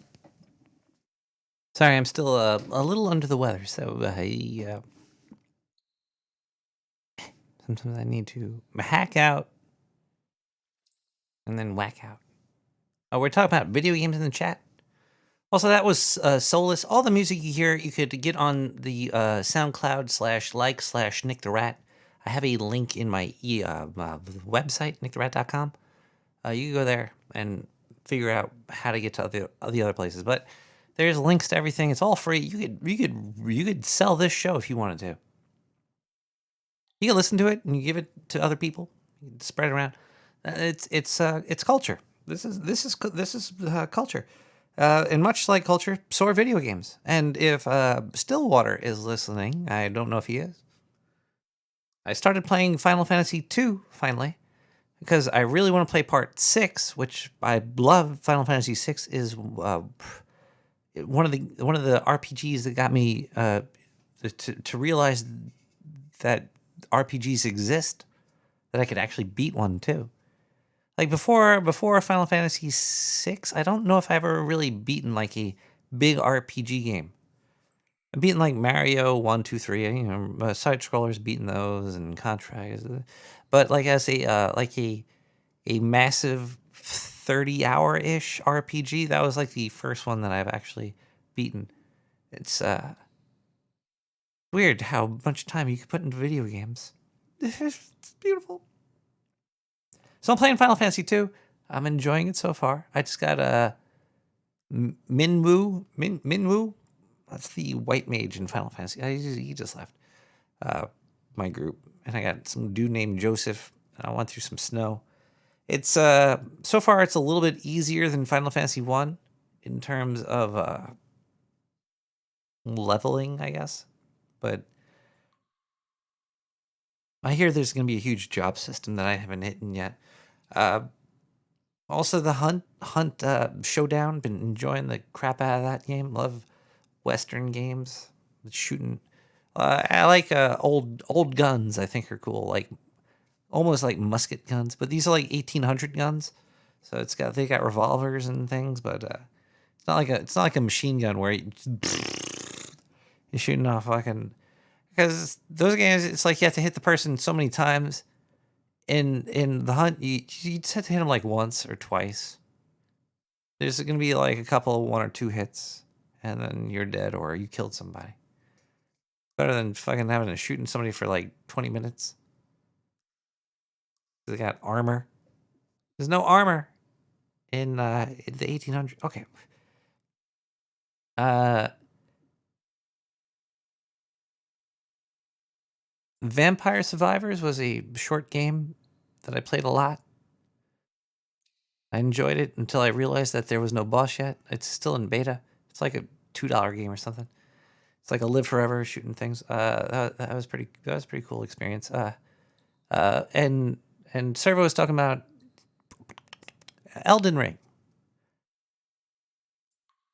Sorry, I'm still a little under the weather, so sometimes I need to hack out and then whack out. Oh, we're talking about video games in the chat. Also, that was Solus. All the music you hear, you could get on the SoundCloud/Nick the Rat. I have a link in my website, nicktherat.com. You can go there and figure out how to get to the other places. But there's links to everything. It's all free. You could sell this show if you wanted to. You can listen to it and you give it to other people. You can spread it around. It's culture. This is culture. And much like culture, so are video games. And if Stillwater is listening, I don't know if he is. I started playing Final Fantasy II finally because I really want to play Part 6, which I love. Final Fantasy VI is one of the RPGs that got me to realize that RPGs exist, that I could actually beat one too. Like before Final Fantasy VI, I don't know if I ever really beaten like a big RPG game. I've beaten like Mario 1, 2, 3, you know, side scrollers, beaten those, and Contra. But like as a massive 30-hour-ish RPG, that was like the first one that I've actually beaten. It's weird how much time you can put into video games. It's beautiful. So I'm playing Final Fantasy II. I'm enjoying it so far. I just got Minwoo. That's the white mage in Final Fantasy. He just left my group. And I got some dude named Joseph. And I went through some snow. It's so far it's a little bit easier than Final Fantasy 1 in terms of leveling, I guess. But I hear there's going to be a huge job system that I haven't hit yet. Also, the Hunt Showdown. Been enjoying the crap out of that game. Love Western games. Shooting. I like old guns. I think are cool. Like almost like musket guns, but these are like 1800 guns. So they got revolvers and things, but it's not like a machine gun where you're shooting off fucking. Because those games, it's like you have to hit the person so many times. In the Hunt, you just have to hit them like once or twice. There's going to be like a couple of 1 or 2 hits, and then you're dead or you killed somebody. Better than fucking having to shooting somebody for like 20 minutes. They got armor. There's no armor in the 1800s. Okay. Vampire Survivors was a short game that I played a lot. I enjoyed it until I realized that there was no boss yet. It's still in beta. It's like a $2 game or something. It's like a live forever shooting things. That was pretty cool experience. And Servo was talking about Elden Ring,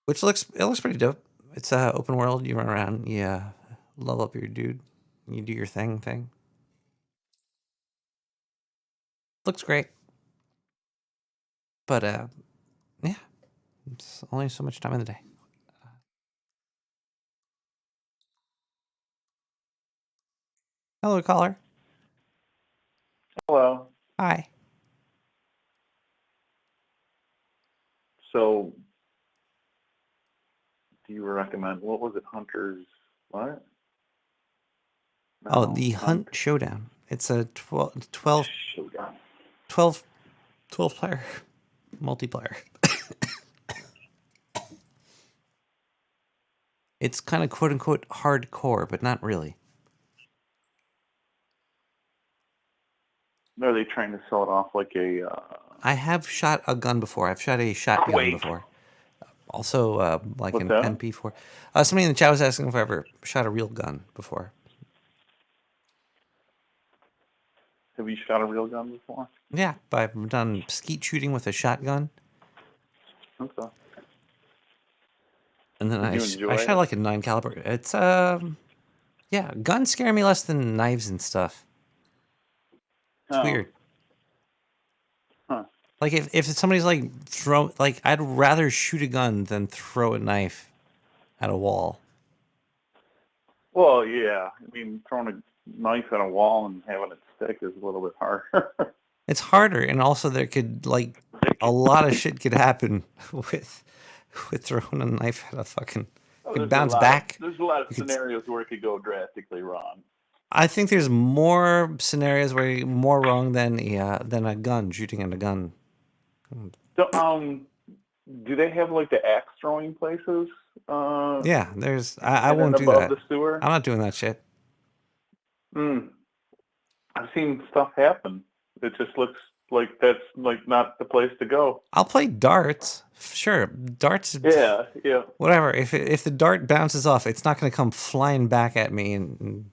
which looks pretty dope. It's open world. You run around. You level up your dude. You do your thing. Looks great. But yeah, it's only so much time in the day. Hello, caller. Hello. Hi. So, do you recommend, what was it, Hunter's, what? No, the Hunt Showdown. It's a 12 Showdown. 12 player multiplayer. It's kind of quote unquote hardcore, but not really. Are they trying to sell it off like a... I have shot a gun before. I've shot a shotgun before. Also, like What's an that? MP4. Somebody in the chat was asking if I ever shot a real gun before. Have you shot a real gun before? Yeah, I've done skeet shooting with a shotgun. Okay. And then Did you enjoy I shot like a 9 caliber. It's yeah, guns scare me less than knives and stuff. It's weird. Huh. Like if somebody's like I'd rather shoot a gun than throw a knife at a wall. Well, yeah. I mean, throwing a knife at a wall and having it stick is a little bit harder. It's harder, and also there could a lot of shit could happen with throwing a knife at a fucking could bounce back. There's a lot of scenarios where it could go drastically wrong. I think there's more scenarios where more wrong than a gun shooting at a gun. So, do they have like the axe throwing places? Yeah, there's. I won't do above that. the sewer. I'm not doing that shit. I've seen stuff happen. It just looks like that's like not the place to go. I'll play darts. Sure, darts. Yeah. Whatever. If the dart bounces off, it's not going to come flying back at me and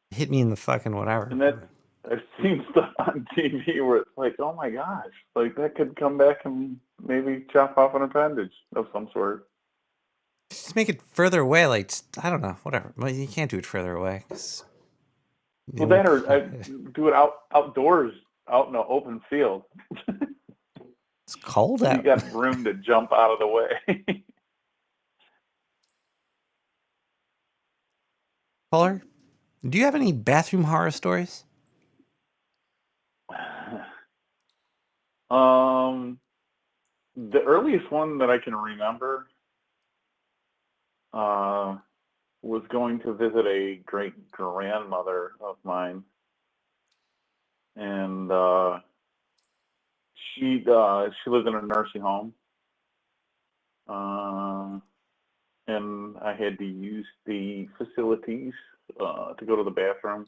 hit me in the fucking whatever. And I've seen stuff on TV where it's like, oh my gosh, like that could come back and maybe chop off an appendage of some sort. Just make it further away. Like I don't know, whatever. Well, you can't do it further away. Well, that or I do it outdoors, out in an open field. It's cold out. You got room to jump out of the way. Caller, do you have any bathroom horror stories? The earliest one that I can remember was going to visit a great grandmother of mine, and she lived in a nursing home, and I had to use the facilities to go to the bathroom.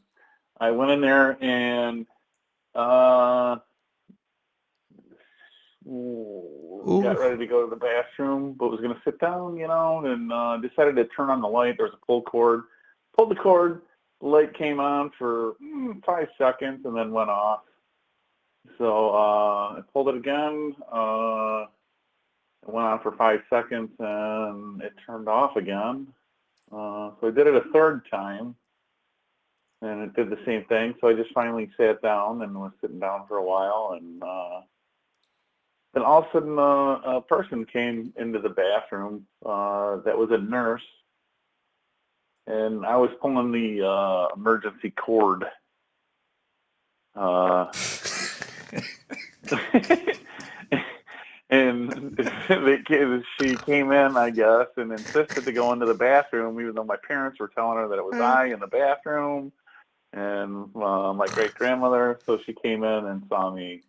I went in there and got ready to go to the bathroom, but was going to sit down, and decided to turn on the light. There was a pull cord. Pulled the cord. The light came on for 5 seconds and then went off. So I pulled it again. It went on for 5 seconds and it turned off again. So I did it a third time and it did the same thing. So I just finally sat down and was sitting down for a while, and then all of a sudden a person came into the bathroom that was a nurse, and I was pulling the emergency cord. And she came in, I guess, and insisted to go into the bathroom, even though my parents were telling her that it was I in the bathroom and my great-grandmother. So she came in and saw me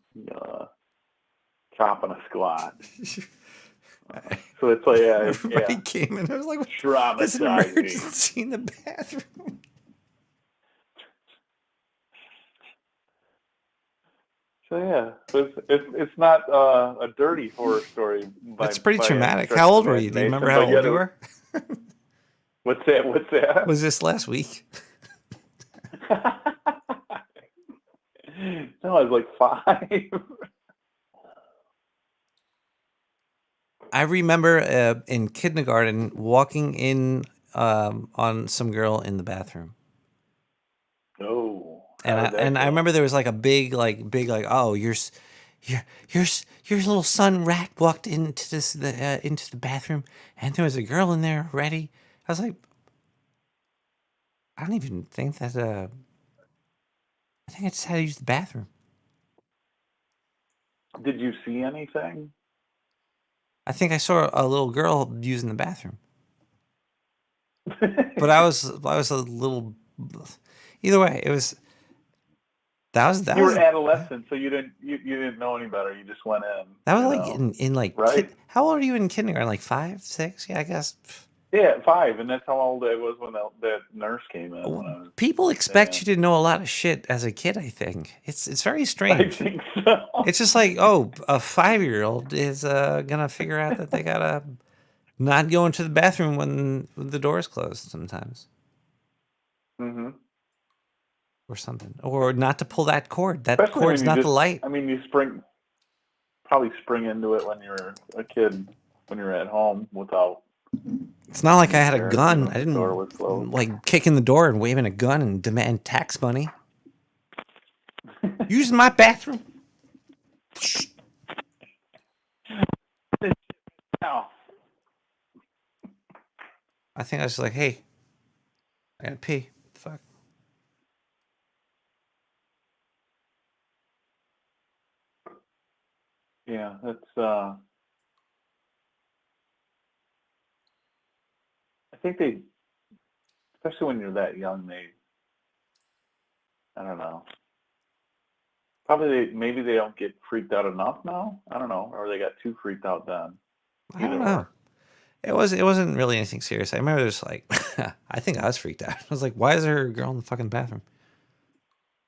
chopping a squat. So it's like, Everybody came in. I was like, "There's an emergency in the bathroom." So yeah, it's not a dirty horror story. That's pretty traumatic. How old were you? Do you remember how old you were? What's that? Was this last week? No, I was like 5. I remember in kindergarten walking in on some girl in the bathroom. Oh. And I remember there was like a big oh your little son Rat walked into the bathroom and there was a girl in there already. I was like, I don't even think that I think I just had to use the bathroom. Did you see anything? I think I saw a little girl using the bathroom. But I was a little. Either way, it was. You were adolescent, so you didn't know any better. You just went in. That was like in like. Right? How old are you in kindergarten? Like 5, 6? Yeah, I guess. Yeah, 5, and that's how old I was when that nurse came in. People expect you to know a lot of shit as a kid. I think it's very strange. I think so. It's just like, oh, a 5-year-old is gonna figure out that they gotta not go into the bathroom when the door's closed sometimes. Mm-hmm. Or something, or not to pull that cord. That Especially cord's not the light. I mean, you probably spring into it when you're a kid, when you're at home without. It's not like I had a gun. I didn't like kick in the door and waving a gun and demand tax money. Using my bathroom. Now. I think I was like, hey, I gotta pee. Fuck. Yeah, that's I think they, especially when you're that young, I don't know. Probably maybe they don't get freaked out enough now. I don't know, or they got too freaked out then. I don't know. It wasn't really anything serious. I remember just like, I think I was freaked out. I was like, why is there a girl in the fucking bathroom?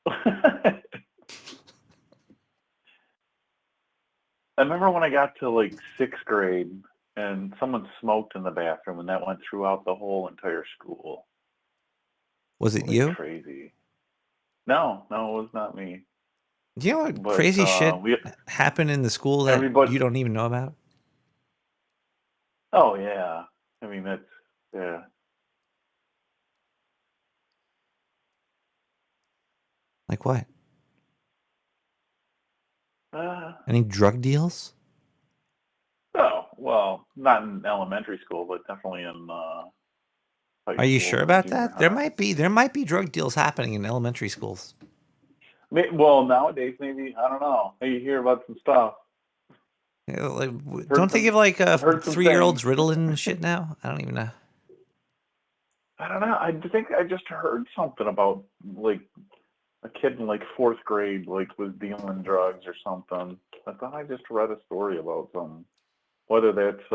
I remember when I got to like 6th grade and someone smoked in the bathroom, and that went throughout the whole entire school. Was it you? Crazy. No, it was not me. Do you know what crazy shit happened in the school that you don't even know about? Oh yeah, I mean that's yeah. Like what? Any drug deals? Oh well, not in elementary school, but definitely in. Are you sure about that? There might be drug deals happening in elementary schools. Well, nowadays maybe, I don't know. You hear about some stuff. Yeah, like, don't they give like 3-year-olds Ritalin and shit now? I don't even know. I don't know. I think I just heard something about like a kid in like 4th grade like was dealing drugs or something. I thought I just read a story about something. Whether that's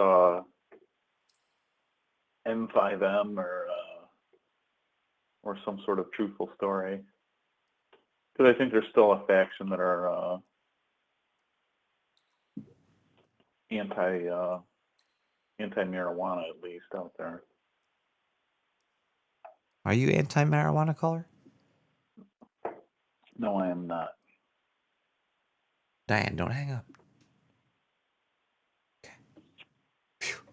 N5M or some sort of truthful story. Because I think there's still a faction that are anti-marijuana, at least, out there. Are you anti-marijuana, caller? No, I am not. Diane, don't hang up. Okay. Phew.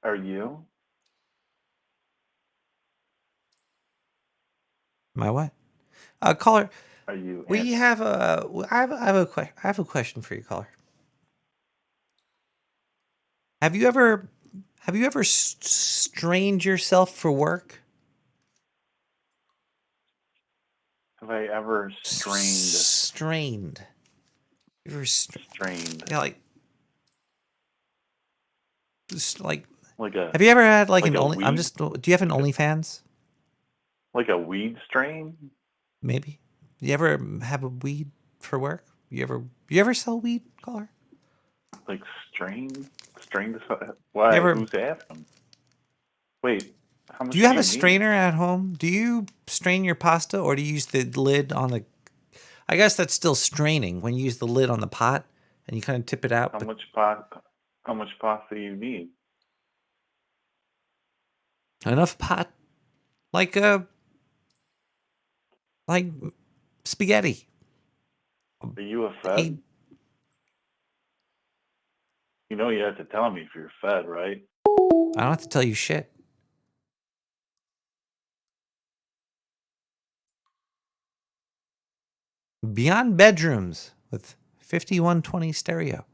Are you? My what? Caller. Are you? I have a question for you, caller. Have you ever strained yourself for work? Have I ever strained? You ever strained? Yeah, like just like a. Have you ever had like an only? Do you have an OnlyFans? Like a weed strain? Maybe. Do you ever have a weed for work? You ever sell weed, caller? Like strain? Why? Who's asking? Wait. How much do you have a need? strainer at home? Do you strain your pasta, or do you use the lid on the? I guess that's still straining when you use the lid on the pot and you kind of tip it out. How much pasta do you need? Enough pot, like spaghetti. Are you a Fed? You know you have to tell me if you're Fed, right? I don't have to tell you shit. Beyond Bedrooms with 5120 stereo.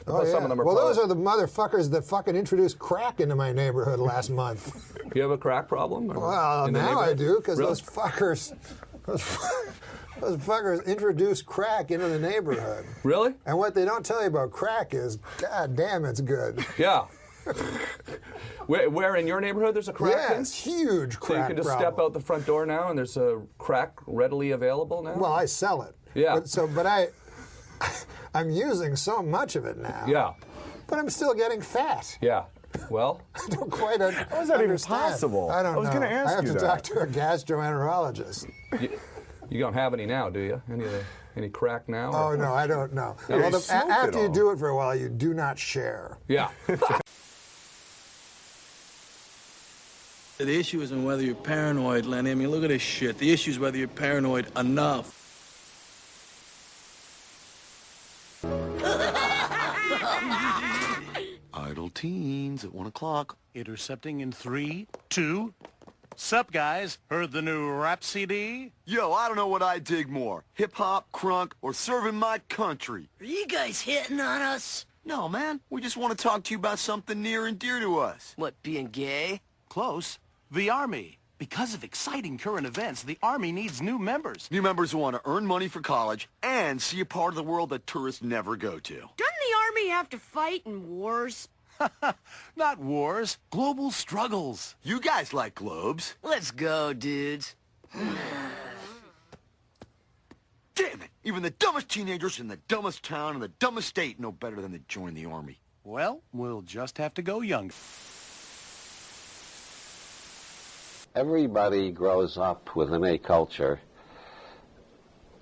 Oh, Some of them are those are the motherfuckers that fucking introduced crack into my neighborhood last month. You have a crack problem? Well, now I do, because those fuckers introduced crack into the neighborhood. Really? And what they don't tell you about crack is, god damn, it's good. Yeah. Where in your neighborhood there's a crack? Yeah, it's huge crack. So you can just step out the front door now and there's a crack readily available now? Well, I sell it. Yeah. But I'm using so much of it now. Yeah. But I'm still getting fat. Yeah. Well, I don't quite understand. How is that even possible? I don't know. I was going to ask you I have to that. talk to a gastroenterologist. You don't have any now, do you? Any crack now? Oh, no, I don't know. No, Well, you after you do it for a while, you do not share. Yeah. The issue isn't whether you're paranoid, Lenny. I mean, look at this shit. The issue is whether you're paranoid enough. Idle teens at 1 o'clock. Intercepting in 3, 2. Sup, guys? Heard the new rap CD? Yo, I don't know what I dig more. Hip-hop, crunk, or serving my country. Are you guys hitting on us? No, man. We just want to talk to you about something near and dear to us. What, being gay? Close. The Army. Because of exciting current events, the Army needs new members. New members who want to earn money for college and see a part of the world that tourists never go to. Doesn't the Army have to fight in wars? Not wars, global struggles. You guys like globes. Let's go, dudes. Damn it! Even the dumbest teenagers in the dumbest town in the dumbest state know better than to join the Army. Well, we'll just have to go younger. Everybody grows up within a culture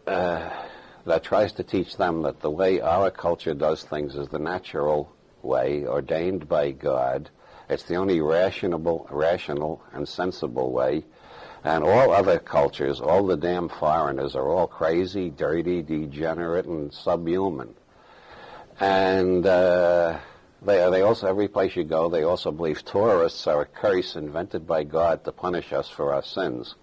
that tries to teach them that the way our culture does things is the natural way, ordained by God. It's the only rational and sensible way. And all other cultures, all the damn foreigners, are all crazy, dirty, degenerate, and subhuman. And they also, every place you go, they also believe tourists are a curse invented by God to punish us for our sins.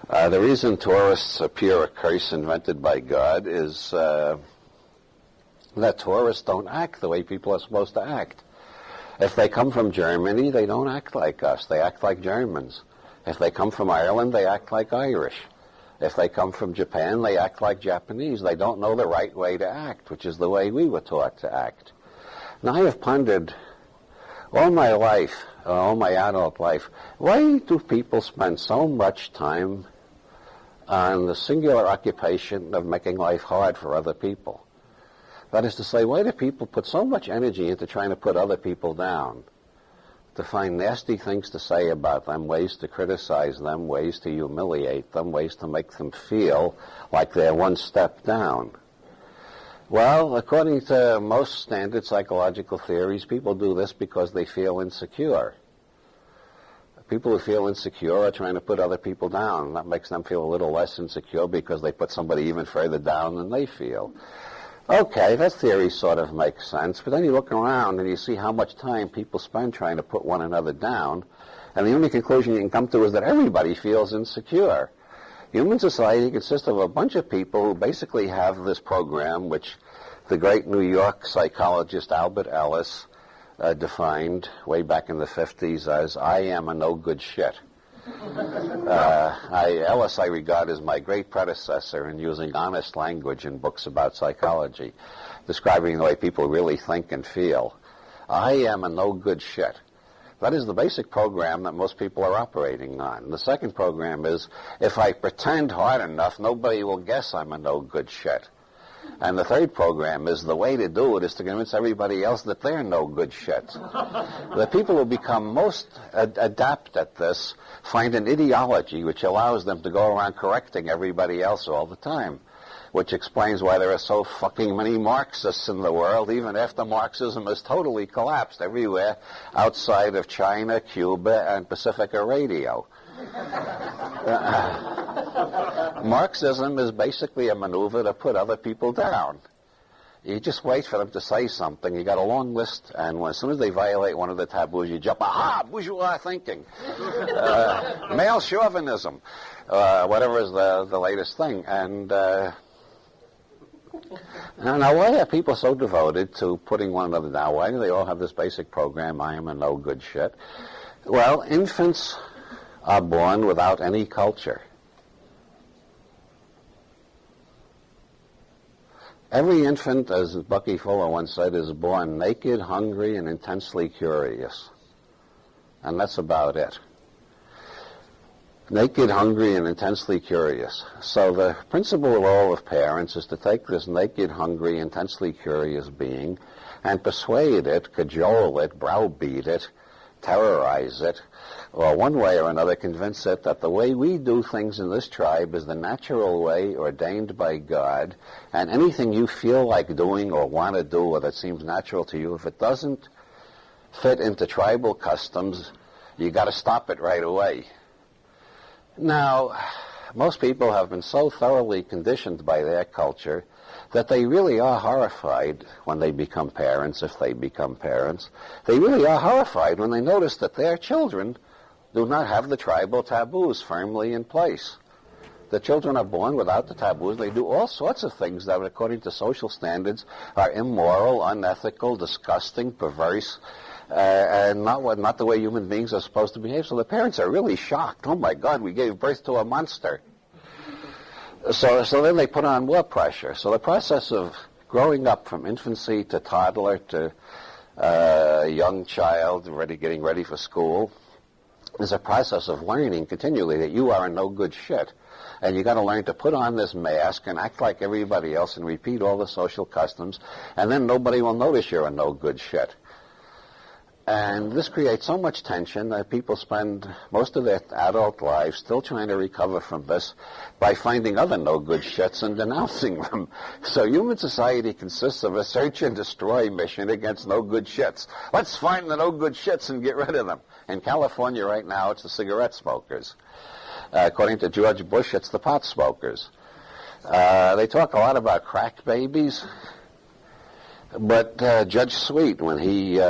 The reason tourists appear a curse invented by God is that tourists don't act the way people are supposed to act. If they come from Germany, they don't act like us. They act like Germans. If they come from Ireland, they act like Irish. If they come from Japan, they act like Japanese. They don't know the right way to act, which is the way we were taught to act. Now, I have pondered all my life, all my adult life, why do people spend so much time on the singular occupation of making life hard for other people? That is to say, why do people put so much energy into trying to put other people down, to find nasty things to say about them, ways to criticize them, ways to humiliate them, ways to make them feel like they're one step down? Well, according to most standard psychological theories, people do this because they feel insecure. People who feel insecure are trying to put other people down. That makes them feel a little less insecure because they put somebody even further down than they feel. Okay, that theory sort of makes sense, but then you look around and you see how much time people spend trying to put one another down, and the only conclusion you can come to is that everybody feels insecure. Human society consists of a bunch of people who basically have this program, which the great New York psychologist Albert Ellis defined way back in the 50s as, I am a no good shit. Ellis I regard as my great predecessor in using honest language in books about psychology, describing the way people really think and feel. I am a no good shit. That is the basic program that most people are operating on. The second program is, if I pretend hard enough, nobody will guess I'm a no good shit. And the third program is, the way to do it is to convince everybody else that they're no good shit. The people who become most adept at this find an ideology which allows them to go around correcting everybody else all the time, which explains why there are so fucking many Marxists in the world, even after Marxism has totally collapsed everywhere outside of China, Cuba, and Pacifica Radio. Marxism is basically a maneuver to put other people down. You just wait for them to say something. You got a long list, and as soon as they violate one of the taboos, you jump, aha, bourgeois thinking. Male chauvinism, whatever is the latest thing. And Now, why are people so devoted to putting one another down? Why do they all have this basic program, I am a no good shit? Well, infants are born without any culture. Every infant, as Bucky Fuller once said, is born naked, hungry, and intensely curious. And that's about it. Naked, hungry, and intensely curious. So the principal role of parents is to take this naked, hungry, intensely curious being and persuade it, cajole it, browbeat it, terrorize it, or one way or another convince it that the way we do things in this tribe is the natural way ordained by God, and anything you feel like doing or want to do or that seems natural to you, if it doesn't fit into tribal customs, you got to stop it right away. Now, most people have been so thoroughly conditioned by their culture that they really are horrified when they become parents, if they become parents. They really are horrified when they notice that their children do not have the tribal taboos firmly in place. The children are born without the taboos. They do all sorts of things that, according to social standards, are immoral, unethical, disgusting, perverse, and not the way human beings are supposed to behave. So the parents are really shocked. Oh my God, we gave birth to a monster. So then they put on more pressure. So the process of growing up from infancy to toddler to young child, getting ready for school, is a process of learning continually that you are a no good shit. And you got to learn to put on this mask and act like everybody else and repeat all the social customs, and then nobody will notice you're a no good shit. And this creates so much tension that people spend most of their adult lives still trying to recover from this by finding other no-good shits and denouncing them. So human society consists of a search and destroy mission against no-good shits. Let's find the no-good shits and get rid of them. In California right now, it's the cigarette smokers. According to George Bush, it's the pot smokers. They talk a lot about crack babies, but Judge Sweet, when he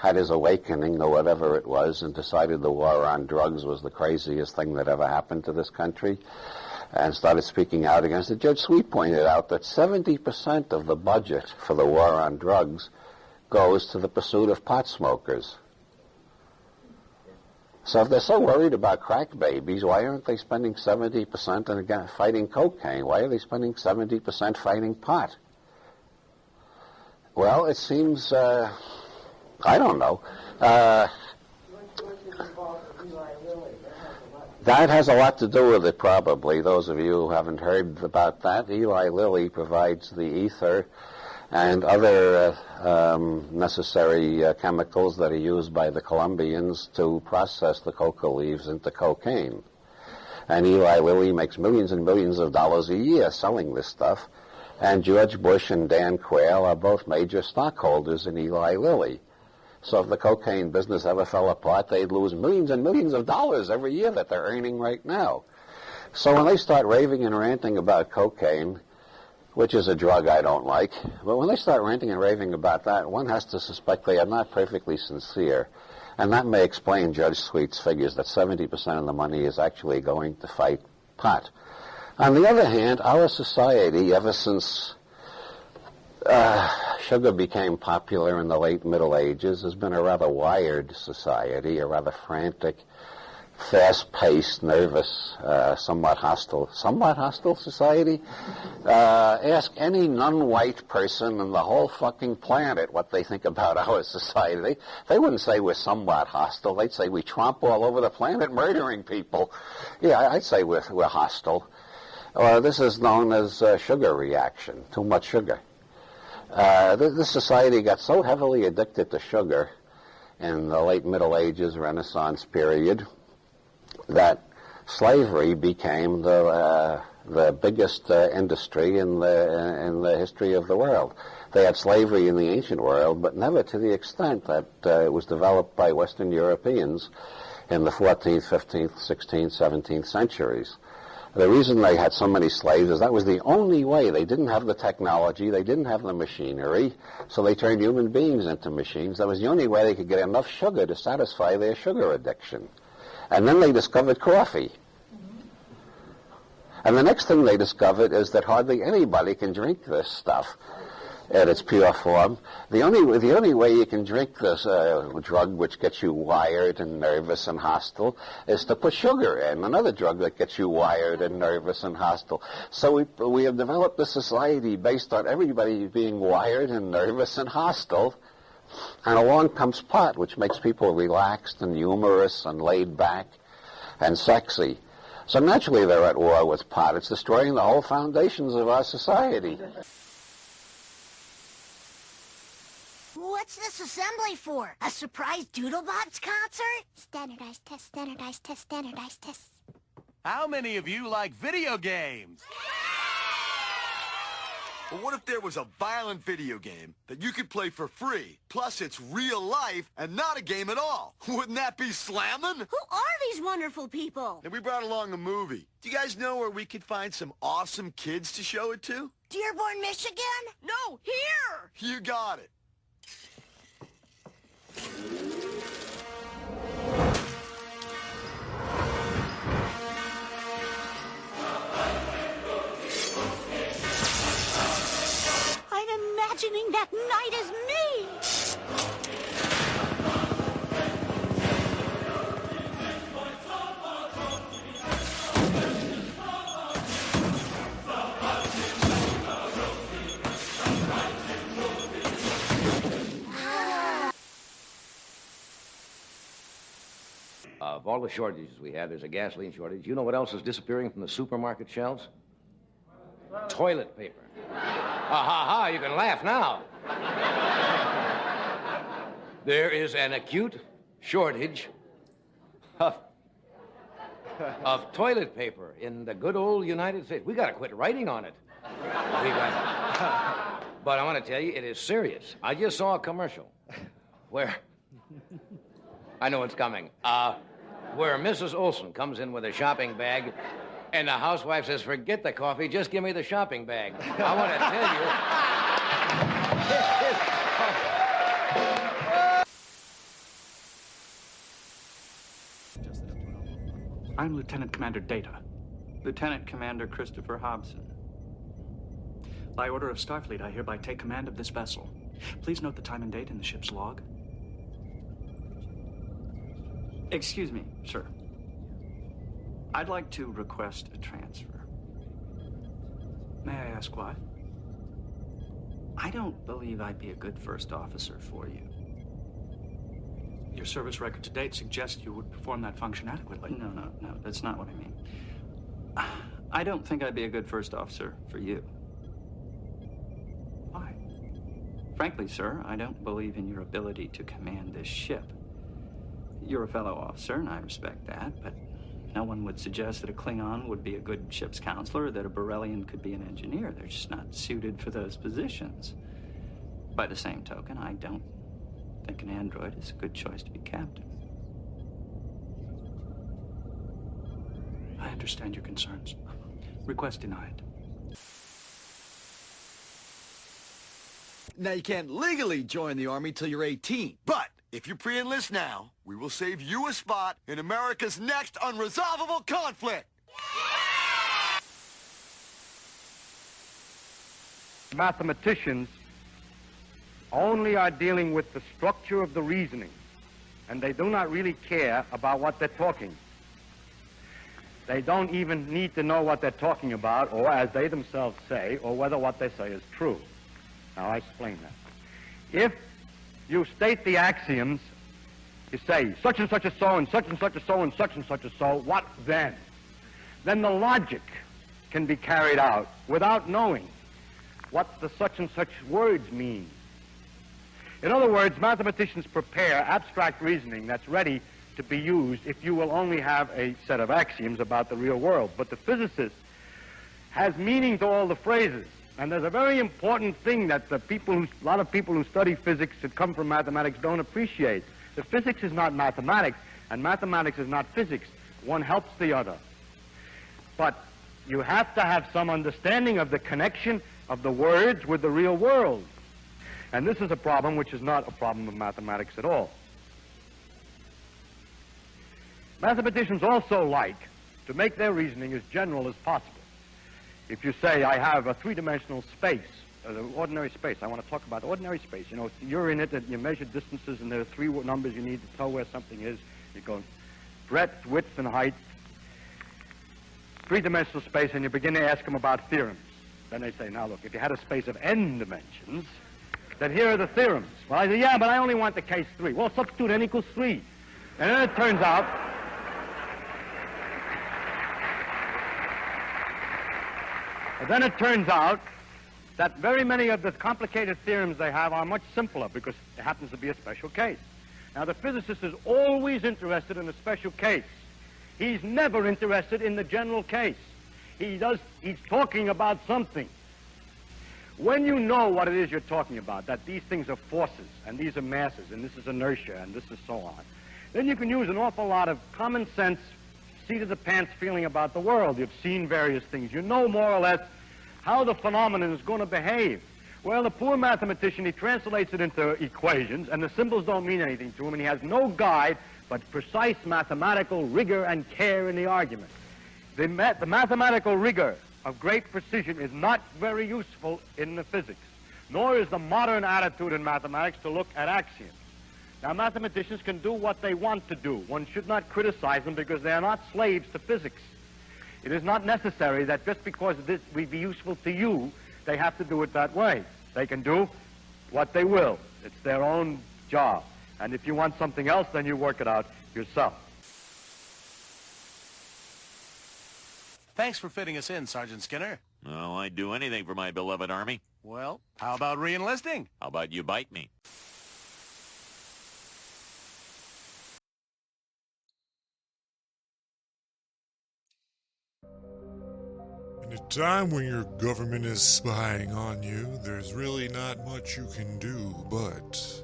had his awakening or whatever it was and decided the war on drugs was the craziest thing that ever happened to this country and started speaking out against it, Judge Sweet pointed out that 70% of the budget for the war on drugs goes to the pursuit of pot smokers. So if they're so worried about crack babies, why aren't they spending 70% on fighting cocaine? Why are they spending 70% fighting pot? Well, it seems... I don't know. That has a lot to do with it, probably. Those of you who haven't heard about that, Eli Lilly provides the ether and other necessary chemicals that are used by the Colombians to process the coca leaves into cocaine. And Eli Lilly makes millions and millions of dollars a year selling this stuff. And George Bush and Dan Quayle are both major stockholders in Eli Lilly. So if the cocaine business ever fell apart, they'd lose millions and millions of dollars every year that they're earning right now. So when they start raving and ranting about cocaine, which is a drug I don't like, but when they start ranting and raving about that, one has to suspect they are not perfectly sincere. And that may explain Judge Sweet's figures that 70% of the money is actually going to fight pot. On the other hand, our society, ever since sugar became popular in the late Middle Ages, has been a rather wired society, a rather frantic, fast-paced, nervous, somewhat hostile society. Ask any non-white person on the whole fucking planet what they think about our society. They wouldn't say we're somewhat hostile. They'd say we tromp all over the planet murdering people. Yeah, I'd say we're hostile. This is known as sugar reaction, too much sugar. This society got so heavily addicted to sugar in the late Middle Ages, Renaissance period, that slavery became the biggest industry in the history of the world. They had slavery in the ancient world, but never to the extent that it was developed by Western Europeans in the 14th, 15th, 16th, 17th centuries. The reason they had so many slaves is that was the only way. They didn't have the technology, they didn't have the machinery, so they turned human beings into machines. That was the only way they could get enough sugar to satisfy their sugar addiction. And then they discovered coffee. And the next thing they discovered is that hardly anybody can drink this stuff in its pure form. The only way you can drink this drug, which gets you wired and nervous and hostile, is to put sugar in, another drug that gets you wired and nervous and hostile. So we have developed a society based on everybody being wired and nervous and hostile. And along comes pot, which makes people relaxed and humorous and laid back and sexy. So naturally they're at war with pot. It's destroying the whole foundations of our society. What's this assembly for? A surprise Doodlebots concert? Standardized test, standardized test, standardized test. How many of you like video games? But what if there was a violent video game that you could play for free, plus it's real life and not a game at all? Wouldn't that be slamming? Who are these wonderful people? And we brought along a movie. Do you guys know where we could find some awesome kids to show it to? Dearborn, Michigan? No, here! You got it. I'm imagining that night as me! Of all the shortages we have, there's a gasoline shortage. You know what else is disappearing from the supermarket shelves? Toilet paper. Ha ha ha, you can laugh now. There is an acute shortage of toilet paper in the good old United States. We gotta quit writing on it. But I want to tell you, it is serious. I just saw a commercial where... I know it's coming. Where Mrs. Olson comes in with a shopping bag, and the housewife says, "Forget the coffee, just give me the shopping bag." I want to tell you. I'm Lieutenant Commander Data. Lieutenant Commander Christopher Hobson. By order of Starfleet, I hereby take command of this vessel. Please note the time and date in the ship's log. Excuse me, sir. I'd like to request a transfer. May I ask why? I don't believe I'd be a good first officer for you. Your service record to date suggests you would perform that function adequately. No, that's not what I mean. I don't think I'd be a good first officer for you. Why? Frankly, sir, I don't believe in your ability to command this ship. You're a fellow officer, and I respect that, but no one would suggest that a Klingon would be a good ship's counselor or that a Borellian could be an engineer. They're just not suited for those positions. By the same token, I don't think an android is a good choice to be captain. I understand your concerns. Request denied. Now, you can't legally join the Army till you're 18, but if you pre-enlist now, we will save you a spot in America's next unresolvable conflict. Mathematicians only are dealing with the structure of the reasoning, and they do not really care about what they're talking. They don't even need to know what they're talking about, or as they themselves say, or whether what they say is true. Now, I explain that. If you state the axioms, you say such and such is so, and such is so, and such is so, what then? Then the logic can be carried out without knowing what the such and such words mean. In other words, mathematicians prepare abstract reasoning that's ready to be used if you will only have a set of axioms about the real world. But the physicist has meaning to all the phrases. And there's a very important thing that a lot of people who study physics that come from mathematics don't appreciate. The physics is not mathematics, and mathematics is not physics. One helps the other. But you have to have some understanding of the connection of the words with the real world. And this is a problem which is not a problem of mathematics at all. Mathematicians also like to make their reasoning as general as possible. If you say, I have a three-dimensional space, the ordinary space, I want to talk about ordinary space. You know, you're in it, and you measure distances, and there are three numbers you need to tell where something is. You go breadth, width, and height. Three-dimensional space, and you begin to ask them about theorems. Then they say, now look, if you had a space of n dimensions, then here are the theorems. Well, I say, yeah, but I only want the case 3. Well, substitute n equals 3. And then it turns out that very many of the complicated theorems they have are much simpler because it happens to be a special case. Now, the physicist is always interested in a special case. He's never interested in the general case. He's talking about something. When you know what it is you're talking about, that these things are forces, and these are masses, and this is inertia, and this is so on, then you can use an awful lot of common sense, seat-of-the-pants feeling about the world. You've seen various things. You know more or less how the phenomenon is going to behave. Well, the poor mathematician, he translates it into equations, and the symbols don't mean anything to him, and he has no guide but precise mathematical rigor and care in the argument. The mathematical rigor of great precision is not very useful in the physics, nor is the modern attitude in mathematics to look at axioms. Now, mathematicians can do what they want to do. One should not criticize them because they are not slaves to physics. It is not necessary that just because this will be useful to you, they have to do it that way. They can do what they will. It's their own job. And if you want something else, then you work it out yourself. Thanks for fitting us in, Sergeant Skinner. Oh, I'd do anything for my beloved Army. Well, how about re-enlisting? How about you bite me? In a time when your government is spying on you, there's really not much you can do but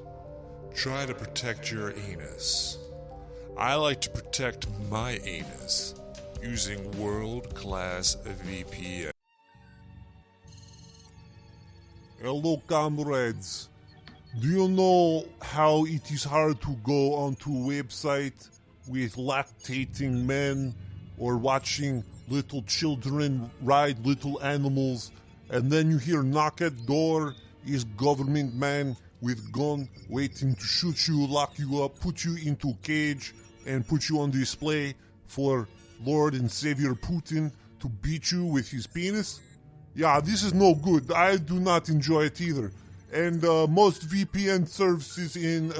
try to protect your anus. I like to protect my anus using world-class VPN. Hello, comrades. Do you know how it is hard to go onto a website with lactating men or watching little children ride little animals, and then you hear knock at door, is government man with gun waiting to shoot you, lock you up, put you into a cage, and put you on display for Lord and Savior Putin to beat you with his penis? Yeah, this is no good. I do not enjoy it either. And most VPN services in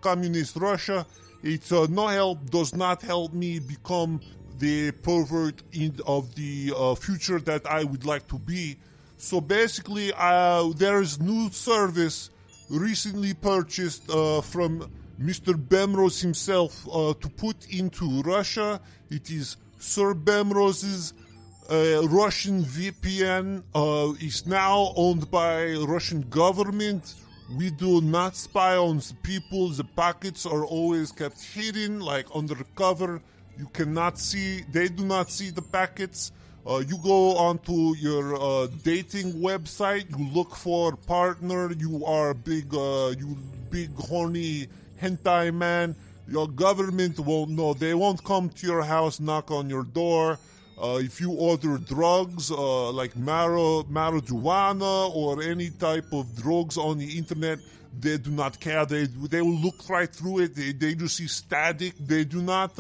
communist Russia, it's no help, does not help me become the pervert of the future that I would like to be. So basically, there is new service recently purchased from Mr. Bemrose himself to put into Russia. It is Sir Bemrose's Russian VPN. Is now owned by Russian government. We do not spy on the people. The packets are always kept hidden, like undercover. You cannot see, they do not see the packets. You go onto your dating website, you look for a partner, you are a big horny hentai man. Your government won't know. They won't come to your house, knock on your door. If you order drugs like marijuana or any type of drugs on the internet, they do not care. They will look right through it. They just see static. They do not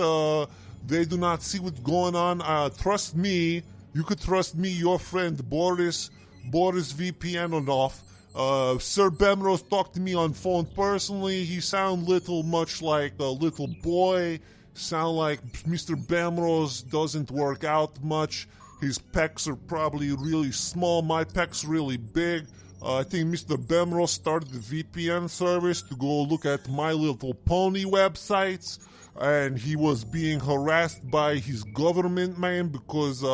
see what's going on. Trust me. You could trust me, your friend Boris VPN on off. Sir Bemrose talked to me on phone personally. He sound much like a little boy. Sound like Mr. Bemrose doesn't work out much. His pecs are probably really small. My pecs really big. I think Mr. Bemrose started the VPN service to go look at My Little Pony websites, and he was being harassed by his government man because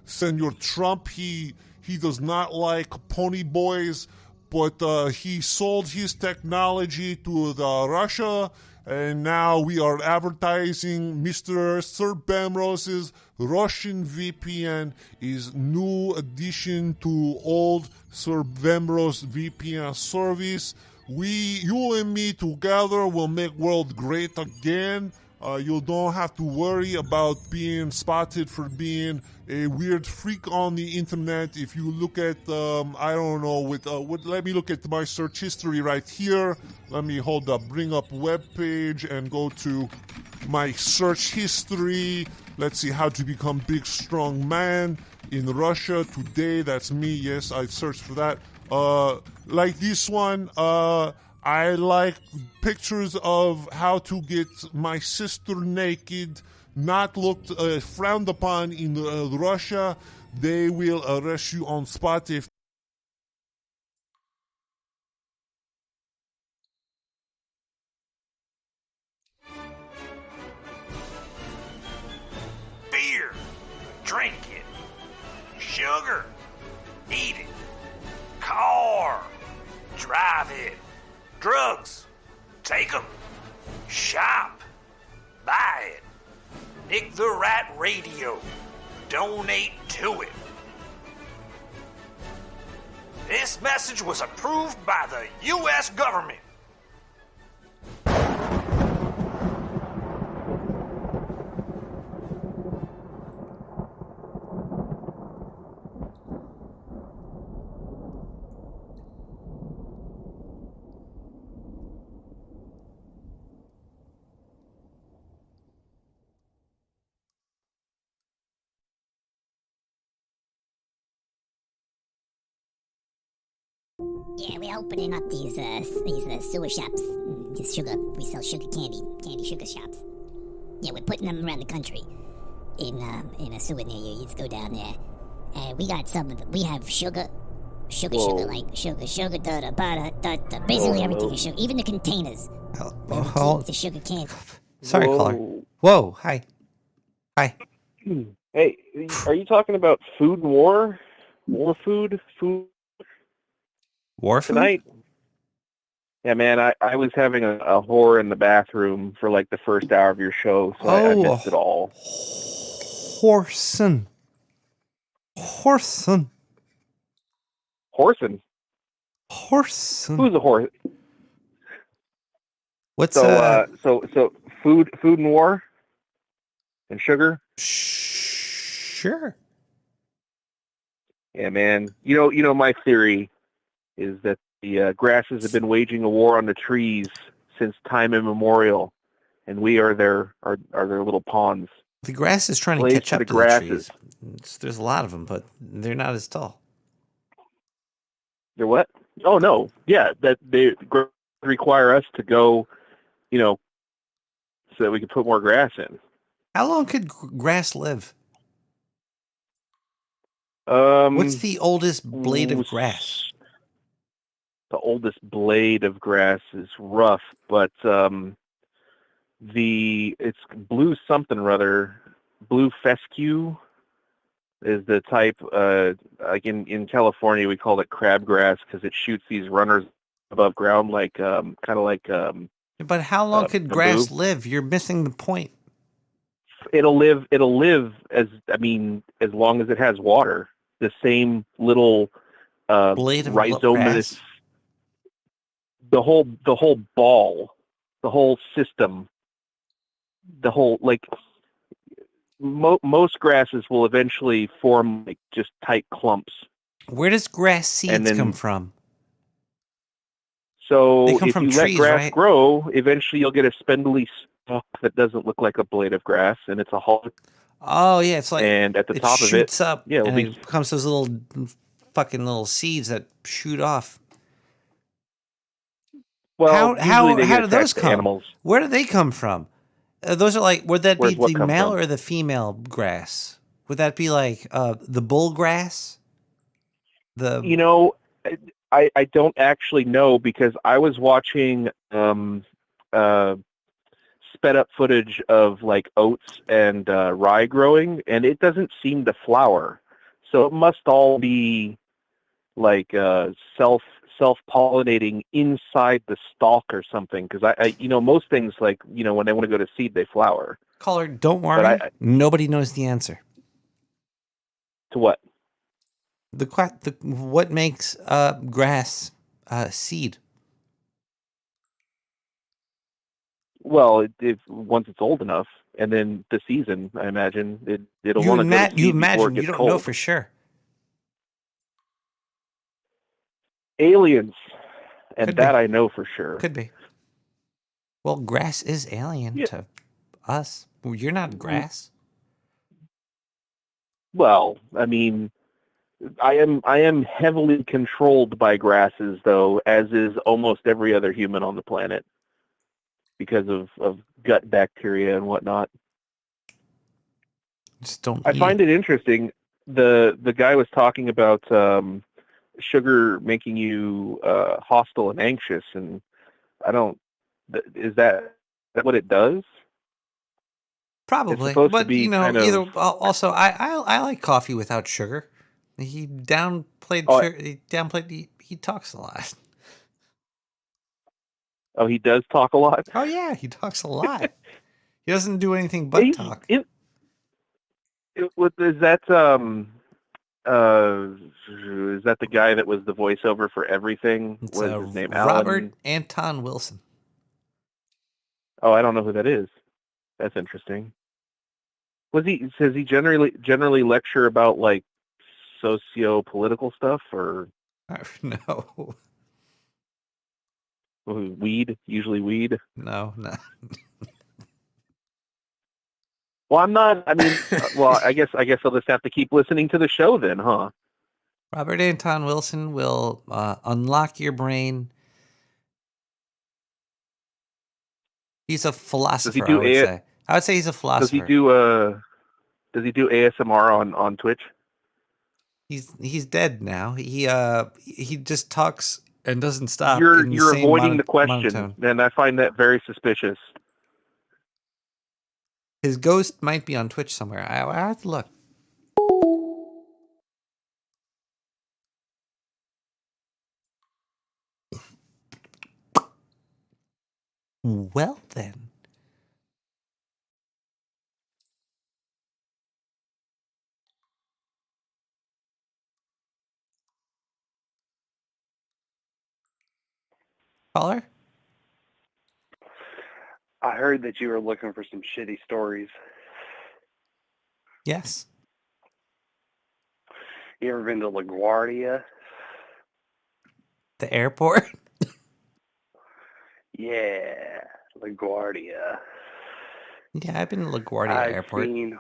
Senor Trump, he does not like pony boys, but he sold his technology to Russia, and now we are advertising Mr. Sir Bemrose's Russian VPN is new addition to old Sir Bemrose VPN service. You and me together will make world great again. You don't have to worry about being spotted for being a weird freak on the internet. If you look at, I don't know, let me look at my search history right here. Let me bring up web page and go to my search history. Let's see, how to become big, strong man in Russia today. That's me. Yes, I searched for that. Like this one, I like pictures of how to get my sister naked, not looked frowned upon in Russia. They will arrest you on spot if. Beer, drink it. Sugar, eat it. Car, drive it. Drugs, take 'em. Shop, buy it. Nick the Rat Radio, donate to it. This message was approved by the U.S. government. Yeah, we're opening up these sewer shops. This sugar, we sell sugar candy sugar shops. Yeah, we're putting them around the country. In a sewer near you, you just go down there. And we got some of them. We have sugar, like sugar, basically everything is sugar. Even the containers. The sugar candy. Sorry, caller. Whoa, hi. Hi. Hey, are you talking about food and war? War food? Food? War food? Tonight? Yeah, man, I was having a whore in the bathroom for like the first hour of your show, so I missed it all. Horson. Horson? Who's a horse? What's so food and war? And sugar? Sure. Yeah, man. You know my theory is that the grasses have been waging a war on the trees since time immemorial, and we are their little pawns. The grass is trying to Slaves catch up the to grasses. the trees. There's a lot of them, but they're not as tall. They're what? Oh no, yeah, that they require us to go, so that we can put more grass in. How long could grass live? What's the oldest blade of grass? The oldest blade of grass is rough, but it's blue something or other. Blue fescue is the type. Like in California, we call it crabgrass because it shoots these runners above ground, like kind of like. But how long could bamboo. grass live? You're missing the point. It'll live as long as it has water. The same little blade of rhizomatous. The whole ball, the whole system, the whole most grasses will eventually form like just tight clumps. Where does grass seeds come from? So They come if from you trees, let grass right? grow, eventually you'll get a spindly stalk that doesn't look like a blade of grass, and it's a hollow. Oh yeah, it's like and at the it top of it, shoots up, yeah, and it becomes those little fucking little seeds that shoot off. Well, how usually they get do those attached to come? animals. Where do they come from? Those are like, would that Where's be what the come male from? or the female grass? Would that be like the bull grass? I don't actually know because I was watching sped up footage of like oats and rye growing, and it doesn't seem to flower. So it must all be like self-pollinating inside the stalk or something. Because I most things like when they want to go to seed, they flower. Caller, don't worry. Nobody knows the answer. To what? What makes grass seed? Well, if once it's old enough, and then the season, I imagine it'll want to go to seed before it you gets don't cold. know for sure. Aliens, and Could that be. I know for sure. Could be. Well, grass is alien to us. Well, you're not grass. Well, I mean, I am heavily controlled by grasses, though, as is almost every other human on the planet, because of gut bacteria and whatnot. Just don't. I find it interesting. The guy was talking about sugar making you hostile and anxious, and I don't. Is that what it does? Probably, It's supposed to but be kind either. of. Also, I like coffee without sugar. He downplayed Oh, sugar. He downplayed. He talks a lot. Oh, he does talk a lot. Oh yeah, he talks a lot. He doesn't do anything but talk. Is that is that the guy that was the voiceover for everything? It's What is his name? Robert Alan. Anton Wilson. Oh, I don't know who that is. That's interesting. Does he generally lecture about like socio-political stuff or No. weed? Usually weed. No. Well, I'm not. I mean, well, I guess I'll just have to keep listening to the show then, huh? Robert Anton Wilson will unlock your brain. He's a philosopher, I would say. I would say he's a philosopher. Does he do ASMR on Twitch? He's dead now. He just talks and doesn't stop. You're avoiding the question, and I find that very suspicious. His ghost might be on Twitch somewhere. I have to look. Well then. Caller? I heard that you were looking for some shitty stories. Yes. You ever been to LaGuardia? The airport? Yeah, LaGuardia. Yeah, I've been to LaGuardia Airport. I've seen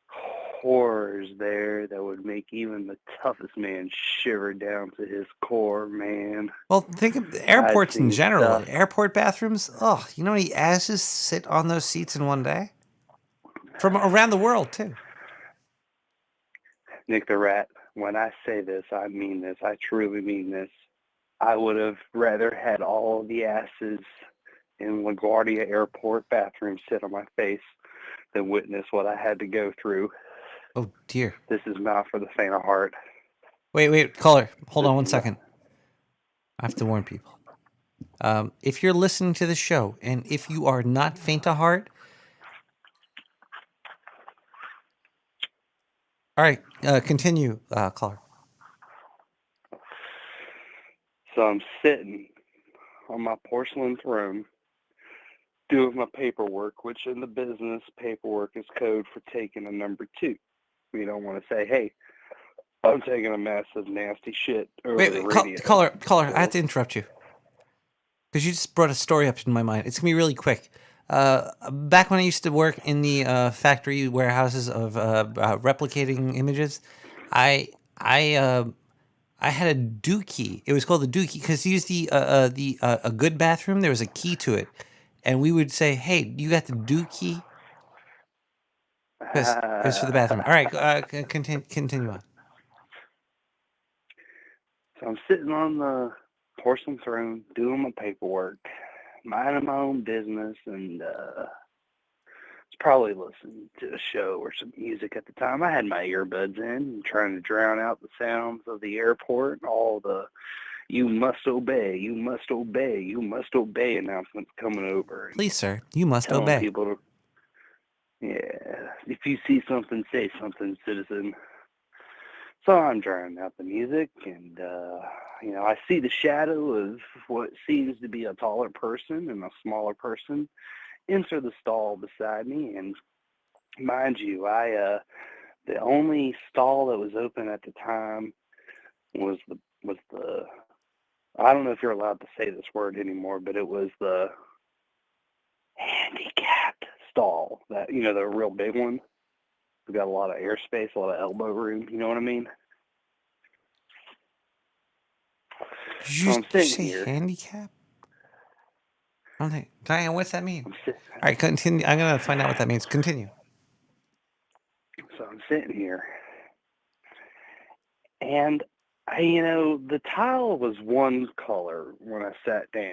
horrors there that would make even the toughest man shiver down to his core, man. Well, think of airports in general. Stuff. Airport bathrooms. Oh, you know how many asses sit on those seats in one day? From around the world, too. Nick the Rat, when I say this, I mean this. I truly mean this. I would have rather had all the asses in LaGuardia Airport bathroom sit on my face than witness what I had to go through. Oh, dear. This is not for the faint of heart. Wait, caller. Hold on one second. I have to warn people. If you're listening to the show, and if you are not faint of heart, all right, continue, caller. So I'm sitting on my porcelain throne doing my paperwork, which in the business, paperwork is code for taking a number 2. You don't want to say, hey, I'm taking a massive, nasty shit over the radio. Caller, I have to interrupt you. Because you just brought a story up in my mind. It's going to be really quick. Back when I used to work in the factory warehouses of replicating images, I had a dookie. It was called the dookie because you used a good bathroom. There was a key to it, and we would say, "Hey, you got the dookie?" Because it was for the bathroom. All right, continue on. So I'm sitting on the porcelain throne doing my paperwork, minding my own business, and probably listening to a show or some music at the time. I had my earbuds in and trying to drown out the sounds of the airport and all the you must obey, you must obey, you must obey announcements coming over. Please, sir, you must telling obey. People to, yeah, if you see something, say something, citizen. So I'm drowning out the music, and I see the shadow of what seems to be a taller person and a smaller person enter the stall beside me. And mind you, the only stall that was open at the time was the I don't know if you're allowed to say this word anymore, but it was the handicapped stall, that the real big one. We got a lot of airspace, a lot of elbow room. You know what I mean? Did So you I'm sitting say here. handicap? I don't think. Diane, what's that mean? I'm All right, continue. I'm gonna find out what that means. Continue. So I'm sitting here, and the tile was one color when I sat down.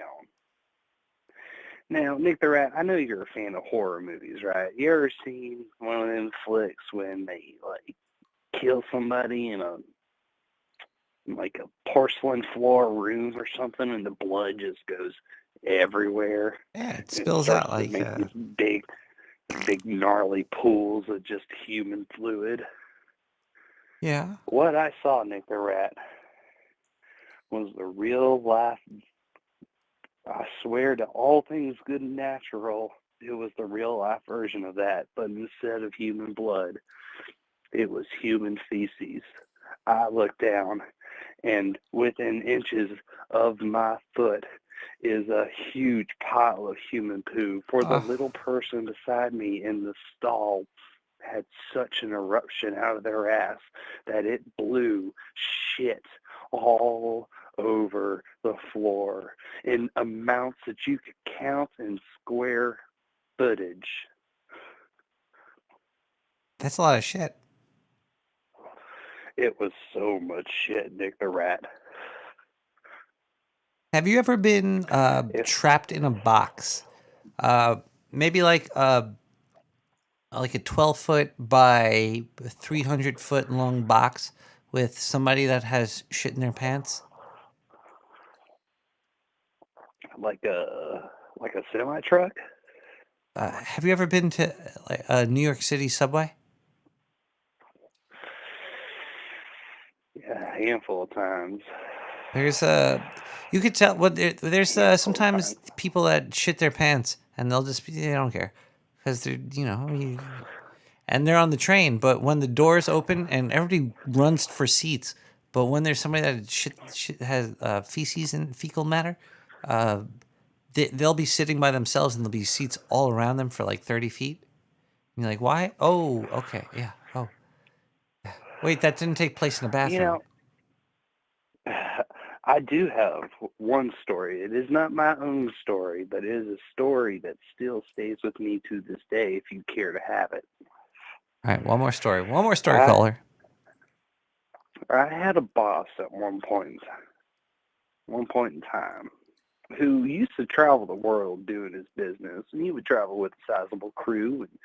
Now, Nick the Rat, I know you're a fan of horror movies, right? You ever seen one of them flicks when they kill somebody in a porcelain floor room or something, and the blood just goes everywhere? Yeah, it And spills starts out to like. make these big gnarly pools of just human fluid. Yeah. What I saw, Nick the Rat, was the real life. I swear to all things good and natural, it was the real life version of that. But instead of human blood, it was human feces. I looked down, and within inches of my foot is a huge pile of human poo. For the little person beside me in the stall had such an eruption out of their ass that it blew shit all over the floor in amounts that you could count in square footage. That's a lot of shit. It was so much shit, Nick the Rat. Have you ever been trapped in a box? Maybe like a 12-foot by 300-foot long box with somebody that has shit in their pants? Like a semi truck? Have you ever been to a New York City subway? Yeah, a handful of times. There's you could tell there's sometimes people that shit their pants and they don't care because they're and they're on the train. But when the doors open and everybody runs for seats, but when there's somebody that shit has feces and fecal matter, they'll be sitting by themselves and there'll be seats all around them for like 30 feet. And you're like, why? Oh, okay, yeah. Oh, wait, that didn't take place in a bathroom. I do have one story. It is not my own story, but it is a story that still stays with me to this day if you care to have it. All right, one more story. One more story, caller. I had a boss at one point in time who used to travel the world doing his business, and he would travel with a sizable crew. And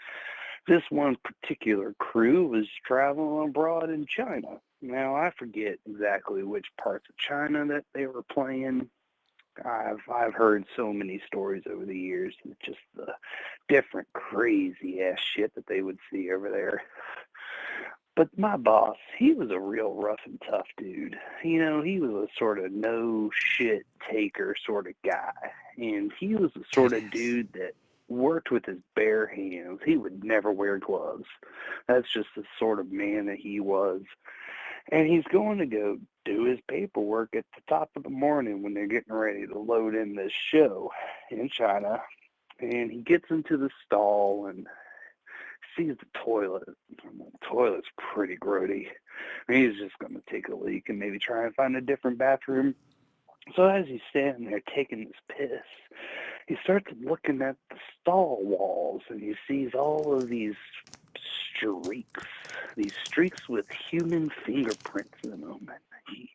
this one particular crew was traveling abroad in China. Now, I forget exactly which parts of China that they were playing. I've heard so many stories over the years, just the different crazy ass shit that they would see over there. But my boss, he was a real rough and tough dude. He was a sort of no shit taker sort of guy. And he was the sort of dude that worked with his bare hands. He would never wear gloves. That's just the sort of man that he was. And he's going to go do his paperwork at the top of the morning when they're getting ready to load in this show in China. And he gets into the stall and sees the toilet. The toilet's pretty grody. He's just going to take a leak and maybe try and find a different bathroom. So as he's standing there taking this piss, he starts looking at the stall walls, and he sees all of these streaks with human fingerprints in them. And he's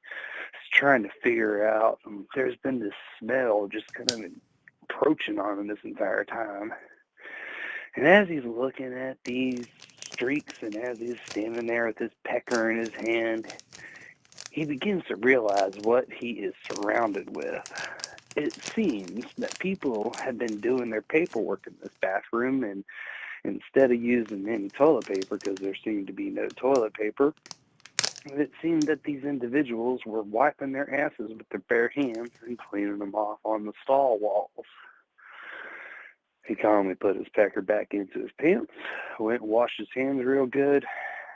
trying to figure out, there's been this smell just kind of approaching on him this entire time. And as he's looking at these streaks and as he's standing there with his pecker in his hand, he begins to realize what he is surrounded with. It seems that people have been doing their paperwork in this bathroom, and instead of using any toilet paper, because there seemed to be no toilet paper, It seemed that these individuals were wiping their asses with their bare hands and cleaning them off on the stall walls. He calmly put his pecker back into his pants, went and washed his hands real good,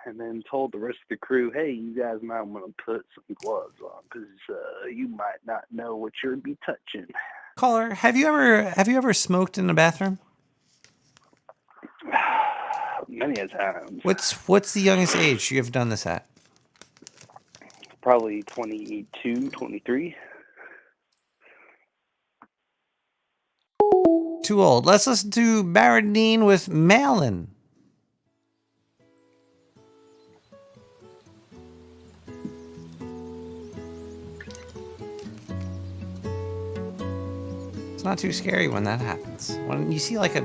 and then told the rest of the crew, hey, you guys might want to put some gloves on because you might not know what you'll be touching. Caller, have you ever smoked in a bathroom? Many a times. What's the youngest age you have done this at? Probably 22, 23. Too old. Let's listen to Baradine with Malin. It's not too scary when that happens. When you see like a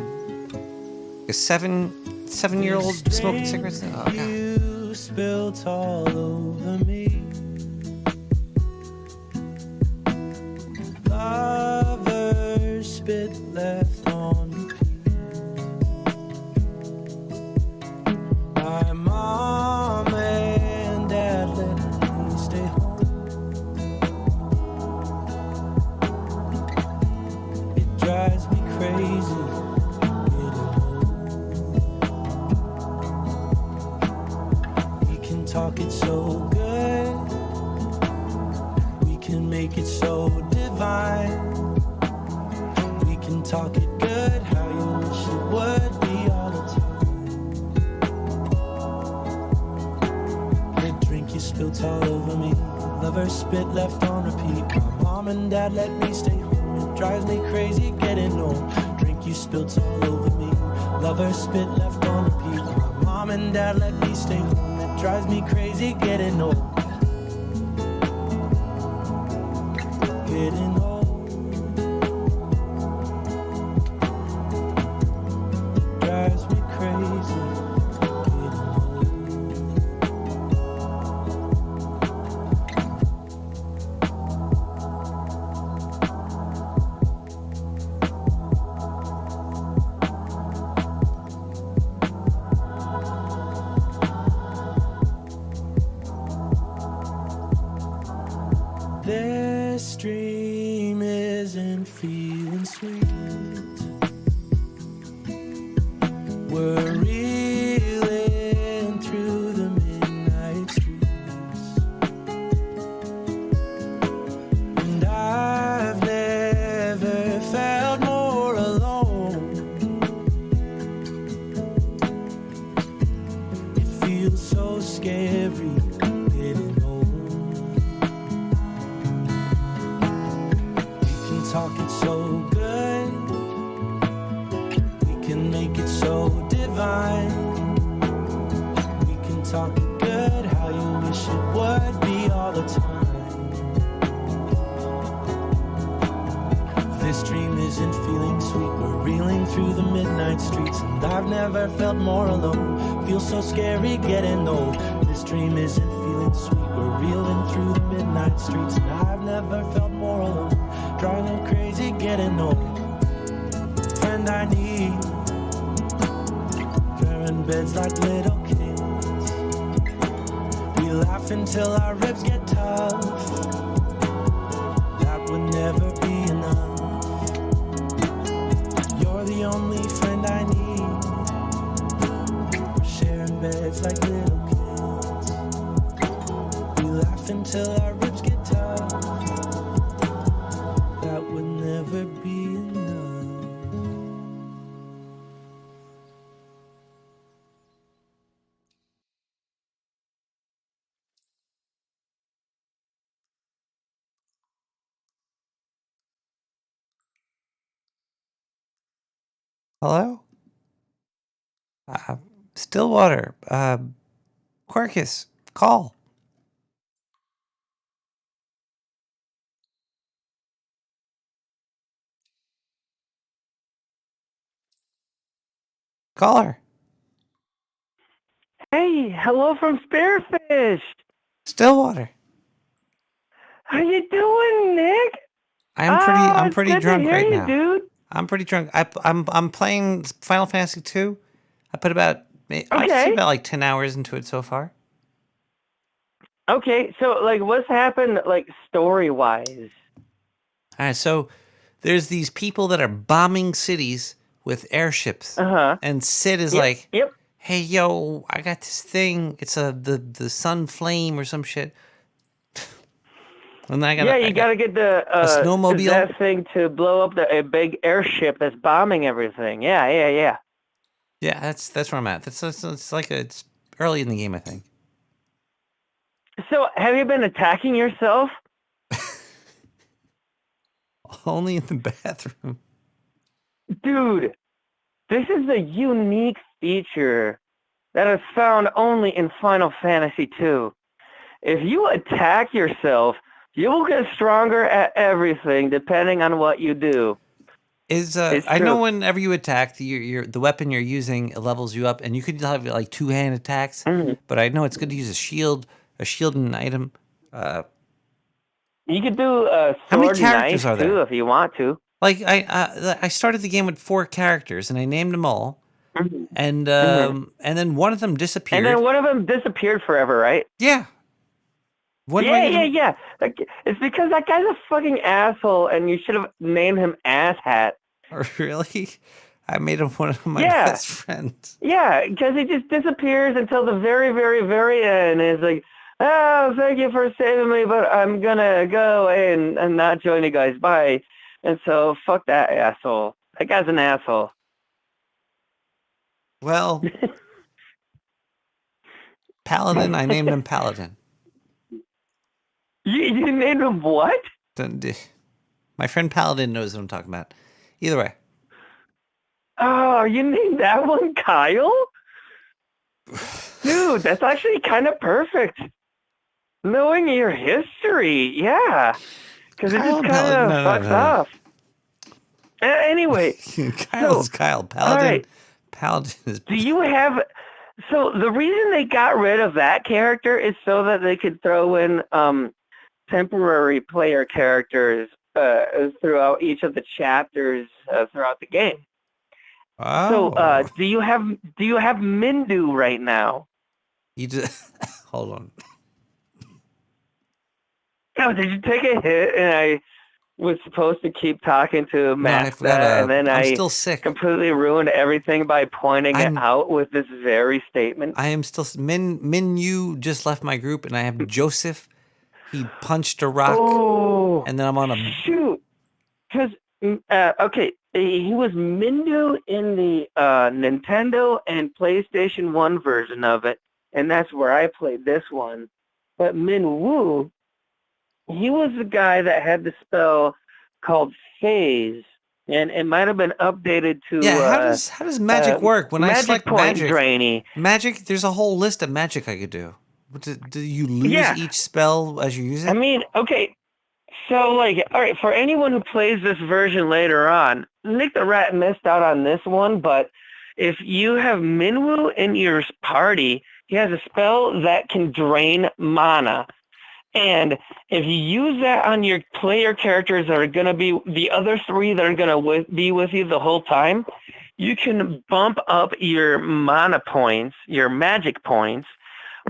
7-year-old smoking cigarettes, oh god. You spilt all over me. Lovers spit left on repeat. My mom and dad let me stay home. It drives me crazy. Talk it so good, we can make it so divine. We can talk it good, how you wish it would be all the time. The drink you spilt all over me, lover spit left on repeat. My mom and dad let me stay home, it drives me crazy getting old. Drink you spilt all over me, lover spit left on repeat. My mom and dad let me stay home. Drives me crazy getting old. Getting old. Drives me crazy. This dream isn't feeling sweet. We're reeling through the midnight streets, and I've never felt more alone. It feels so scary. Talk it so good, we can make it so divine. We can talk it good, how you wish it would be all the time. This dream isn't feeling sweet, we're reeling through the midnight streets, and I've never felt more alone. Feels so scary getting old. This dream isn't feeling sweet, we're reeling through the midnight streets, and I've never felt more alone. Driving crazy, getting old. Friend I need, sharing beds like little kids. We laugh until our ribs get tough. That would never be enough. You're the only friend I need. We're sharing beds like little kids. We laugh until our ribs get tough. That would never be enough. Hello? Stillwater. Quercus, call. Caller. Hey, hello from Spearfish. Stillwater. How you doing, Nick? I'm pretty good drunk to hear right you, now. Dude. I'm pretty drunk. I'm playing Final Fantasy 2. I put about I'd say Okay. about like 10 hours into it so far. Okay, so like, what's happened like story-wise? All right, so there's these people that are bombing cities with airships, and Sid is like, Yep. "Hey, yo, I got this thing. It's the sun flame or some shit." And then You gotta get the snowmobile? that thing to blow up a big airship that's bombing everything. Yeah. Yeah, that's where I'm at. It's like it's early in the game, I think. So, have you been attacking yourself? Only in the bathroom. Dude, this is a unique feature that is found only in Final Fantasy II. If you attack yourself, you will get stronger at everything depending on what you do. I know whenever you attack, the weapon you're using levels you up, and you could have like two-hand attacks. But I know it's good to use a shield and an item. You could do How many sword and characters knife are there? too if you want to. Like I started the game with 4 characters, and I named them all, and then one of them disappeared. And then one of them disappeared forever, right? Yeah. Yeah. Like, it's because that guy's a fucking asshole, and you should have named him Asshat. Really? I made him one of my Yeah. best friends. Yeah, because he just disappears until the very, very, very end. And it's like, oh, thank you for saving me, but I'm gonna go and not join you guys. Bye. And so, fuck that asshole. That guy's an asshole. Well, Paladin, I named him Paladin. You named him what? My friend Paladin knows what I'm talking about. Either way. Oh, you named that one Kyle? Dude, that's actually kind of perfect. Knowing your history, yeah. Because it just kind of fucks off. Anyway. Kyle's Kyle. Paladin. All right. Paladin is... Do you have... So the reason they got rid of that character is so that they could throw in temporary player characters throughout each of the chapters throughout the game. Oh. So do you have Mindu right now? You just hold on. Oh, did you take a hit and I was supposed to keep talking to Matt and then I'm I still sick. completely ruined everything by pointing it out with this very statement? I am still Min Yu just left my group, and I have Joseph. He punched a rock, and then I'm on a shoot. Because okay, he was Mindu in the Nintendo and PlayStation 1 version of it, and that's where I played this one. But Min Wu, he was the guy that had the spell called Phase, and it might have been updated to how does magic work? When I select point magic, drainy. Magic, there's a whole list of magic I could do. Do you lose each spell as you use it? I mean, okay, so like, all right, for anyone who plays this version later on, Nick the Rat missed out on this one, but if you have Minwu in your party, he has a spell that can drain mana. And if you use that on your player characters that are going to be the other 3 that are going to be with you the whole time, you can bump up your mana points, your magic points,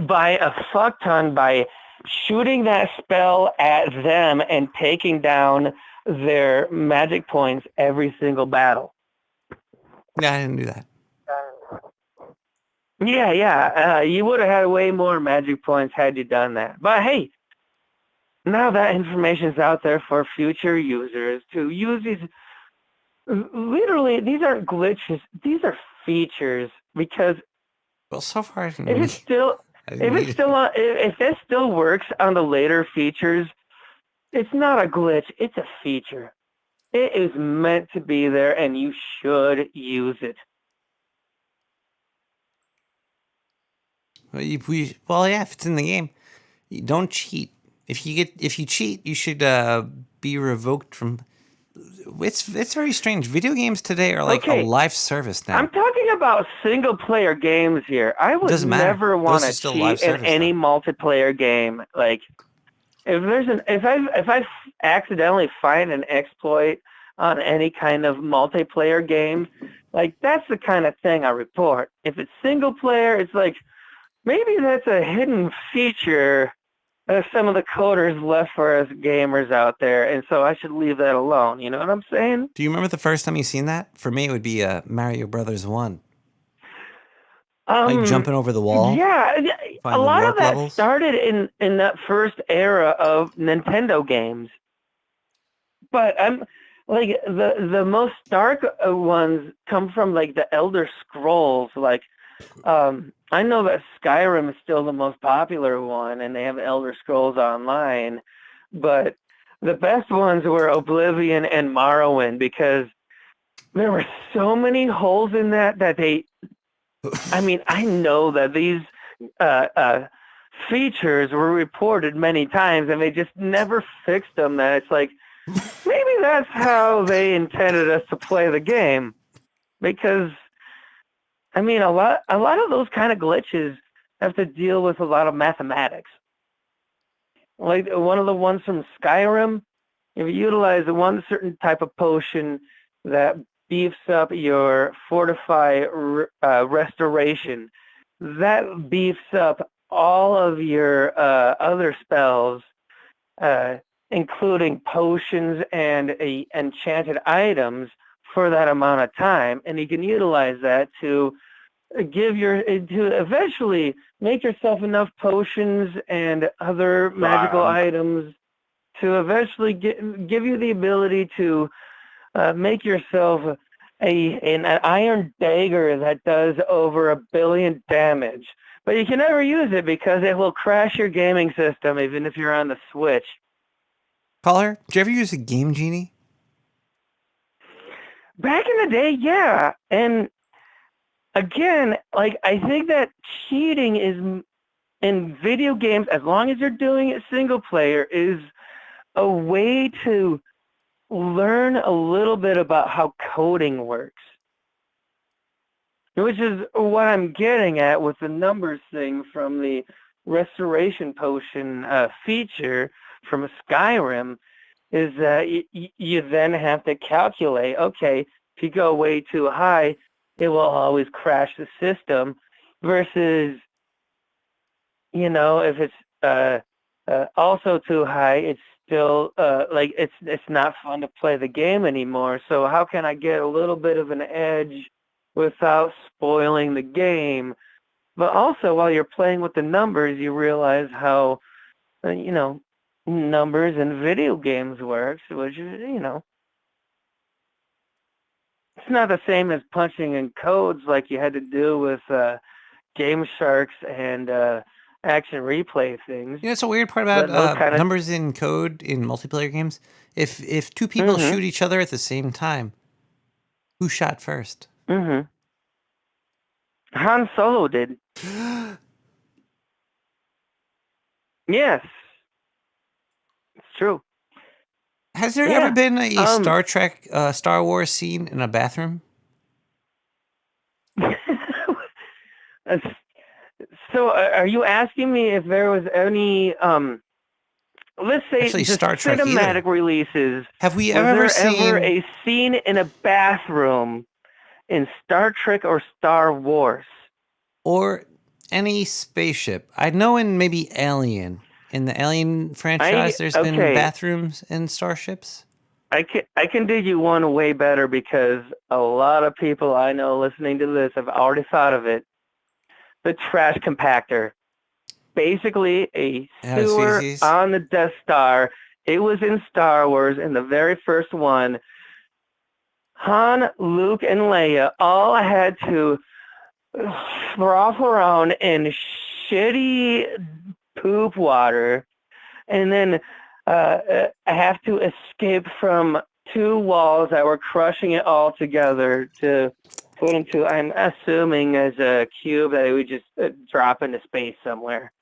by a fuck ton by shooting that spell at them and taking down their magic points every single battle. Yeah, I didn't do that. Yeah. You would have had way more magic points had you done that. But hey, now that information's out there for future users to use these. Literally, these aren't glitches. These are features because. Well, so far, if it still works on the later features, it's not a glitch. It's a feature. It is meant to be there, and you should use it. If it's in the game, you don't cheat. If you cheat, you should be revoked from. It's very strange. Video games today are like a live service now. I'm talking about single player games here. I would never want to cheat in any multiplayer game. Like if I accidentally find an exploit on any kind of multiplayer game, like that's the kind of thing I report. If it's single player, it's like maybe that's a hidden feature some of the coders left for us gamers out there, and so I should leave that alone. You know what I'm saying? Do you remember the first time you seen that? For me, it would be Mario Brothers 1. Like jumping over the wall. Yeah, find a the lot of warp that levels. started in that first era of Nintendo games. But I'm like the most dark ones come from like the Elder Scrolls. Like I know that Skyrim is still the most popular one, and they have Elder Scrolls Online. But the best ones were Oblivion and Morrowind because there were so many holes in that they. I mean, I know that these features were reported many times, and they just never fixed them. That it's like maybe that's how they intended us to play the game, because I mean, a lot of those kind of glitches have to deal with a lot of mathematics. Like one of the ones from Skyrim, if you utilize one certain type of potion that beefs up your fortify restoration, that beefs up all of your other spells, including potions and enchanted items for that amount of time, and you can utilize that to eventually make yourself enough potions and other magical items to eventually give you the ability to make yourself an iron dagger that does over 1 billion damage. But you can never use it because it will crash your gaming system even if you're on the Switch. Caller, did you ever use a Game Genie? Back in the day, yeah. And again, like I think that cheating is in video games, as long as you're doing it single player, is a way to learn a little bit about how coding works. Which is what I'm getting at with the numbers thing from the restoration potion feature from Skyrim, is that you then have to calculate, okay, if you go way too high, it will always crash the system, versus, you know, if it's also too high, it's still like it's not fun to play the game anymore. So how can I get a little bit of an edge without spoiling the game? But also, while you're playing with the numbers, you realize how you know, numbers in video games works, which is, you know, it's not the same as punching in codes like you had to do with Game Sharks and action replay things. You know, it's a weird part about numbers in code in multiplayer games. If two people shoot each other at the same time, who shot first? Han Solo did. Yes. It's true. Has there ever been a Star Trek, Star Wars scene in a bathroom? So, are you asking me if there was any, let's say, Actually, just Star Trek cinematic either. releases? Have we was ever there seen ever a scene in a bathroom in Star Trek or Star Wars? Or any spaceship? I know in maybe Alien. In the Alien franchise, there's been bathrooms in starships. I can do you one way better, because a lot of people I know listening to this have already thought of it. The trash compactor. Basically a sewer on the Death Star. It was in Star Wars in the very first one. Han, Luke, and Leia all had to froth around in shitty poop water, and then have to escape from two walls that were crushing it all together to put into, I'm assuming, as a cube that it would just drop into space somewhere.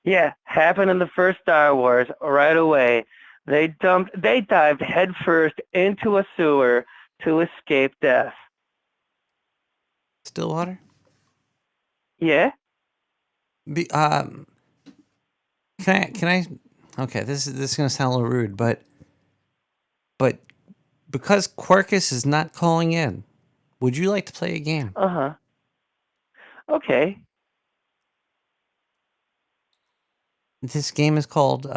Yeah, happened in the first Star Wars right away. They dived headfirst into a sewer to escape death. Stillwater? Yeah. Can I? Okay, this is gonna sound a little rude, but because Quirkus is not calling in, would you like to play a game? Okay. This game is called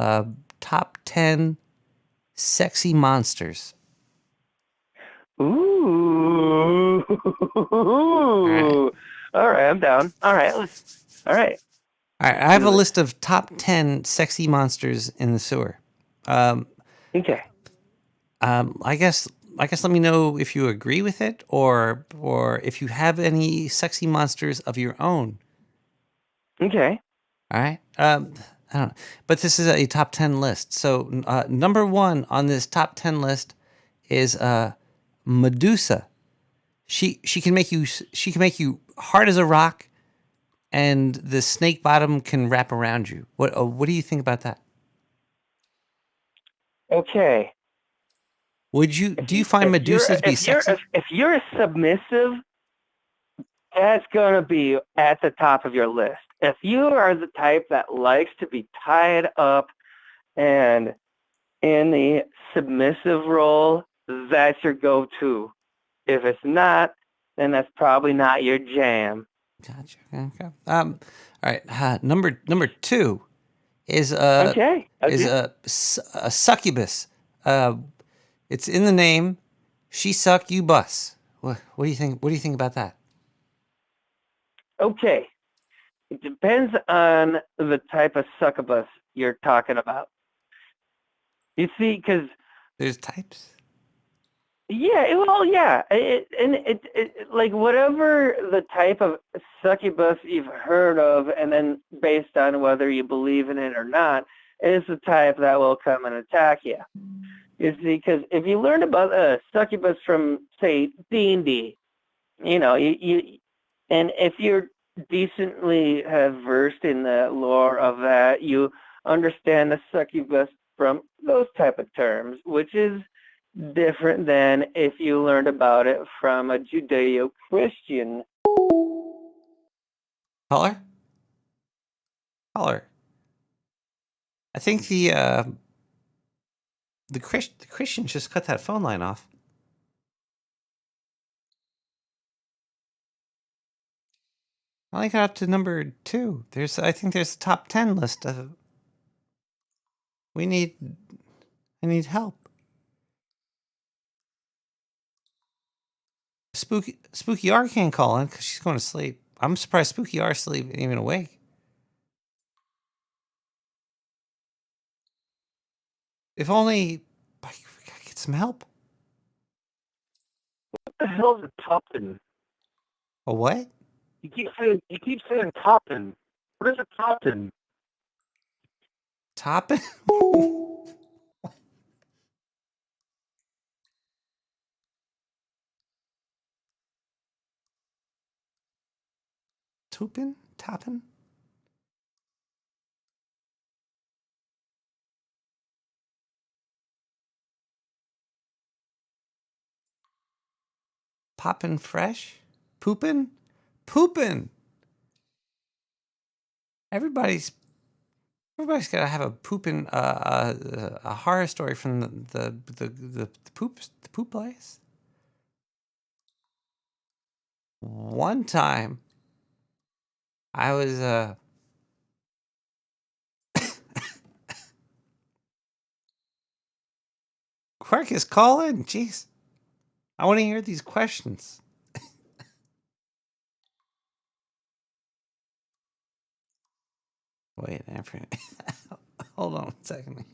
Top 10 Sexy Monsters. Ooh. All right, I'm down. All right. All right. All right, I have a list of top 10 sexy monsters in the sewer. Okay. I guess let me know if you agree with it or if you have any sexy monsters of your own. Okay. All right. I don't know. But this is a top 10 list. So number 1 on this top 10 list is Medusa. She can make you hard as a rock, and the snake bottom can wrap around you. What do you think about that? Okay. Do you find Medusa to be sexy? If you're a submissive, that's gonna be at the top of your list. If you are the type that likes to be tied up and in the submissive role, that's your go-to. If it's not, then that's probably not your jam. Gotcha. Okay. All right. Number 2 is Okay. a succubus. It's in the name. She suck, you bus. What do you think? What do you think about that? Okay. It depends on the type of succubus you're talking about. You see, because there's types. Yeah, well, yeah, like whatever the type of succubus you've heard of, and then based on whether you believe in it or not, is the type that will come and attack you. You see, because if you learned about a succubus from, say, D&D, and if you're decently versed in the lore of that, you understand the succubus from those type of terms, which is different than if you learned about it from a Judeo-Christian. Caller. I think the Christians just cut that phone line off. I only got up to number 2. I think there's a top 10 list of. I need help. Spooky R can't call in because she's going to sleep. I'm surprised Spooky R still even awake. If only I could get some help. What the hell is a toppin? A what? You keep saying toppin. What is a toppin? Toppin? Toppin? Toppin? Poppin' fresh? Poopin'? Poopin'! Everybody's got to have a poopin' a horror story from the poop place. One time, I was Quarkus, call in. Jeez, I want to hear these questions. Wait, hold on a second.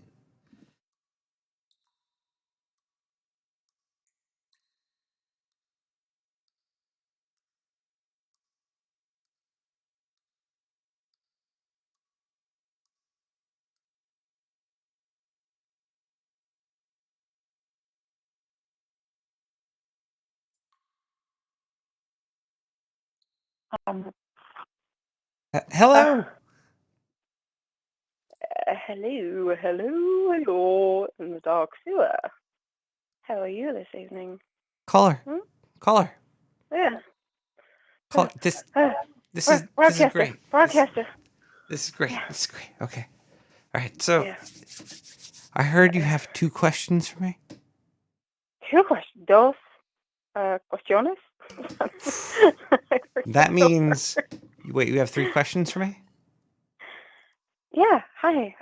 Hello. Hello in the dark sewer. How are you this evening? Caller. Yeah. This is great. Broadcaster. This is great. This is great. Okay. All right. So, I heard you have 2 questions for me. 2 questions. Dos cuestiones. That means, wait, you have 3 questions for me? Yeah, hi.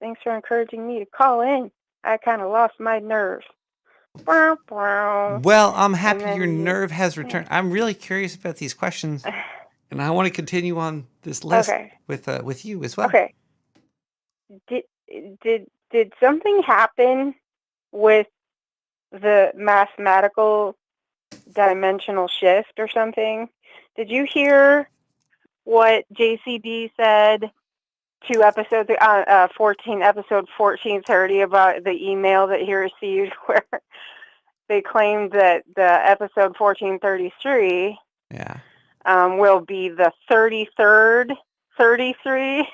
Thanks for encouraging me to call in. I kind of lost my nerve. Bow, bow. Well, I'm And happy then your nerve has yeah. returned. I'm really curious about these questions, and I want to continue on this list Okay. with you as well. Okay. Did something happen with the mathematical dimensional shift or something? Did you hear what JCB said 14, episode 1430 about the email that he received where they claimed that the episode 1433 Yeah. will be the 33rd 33?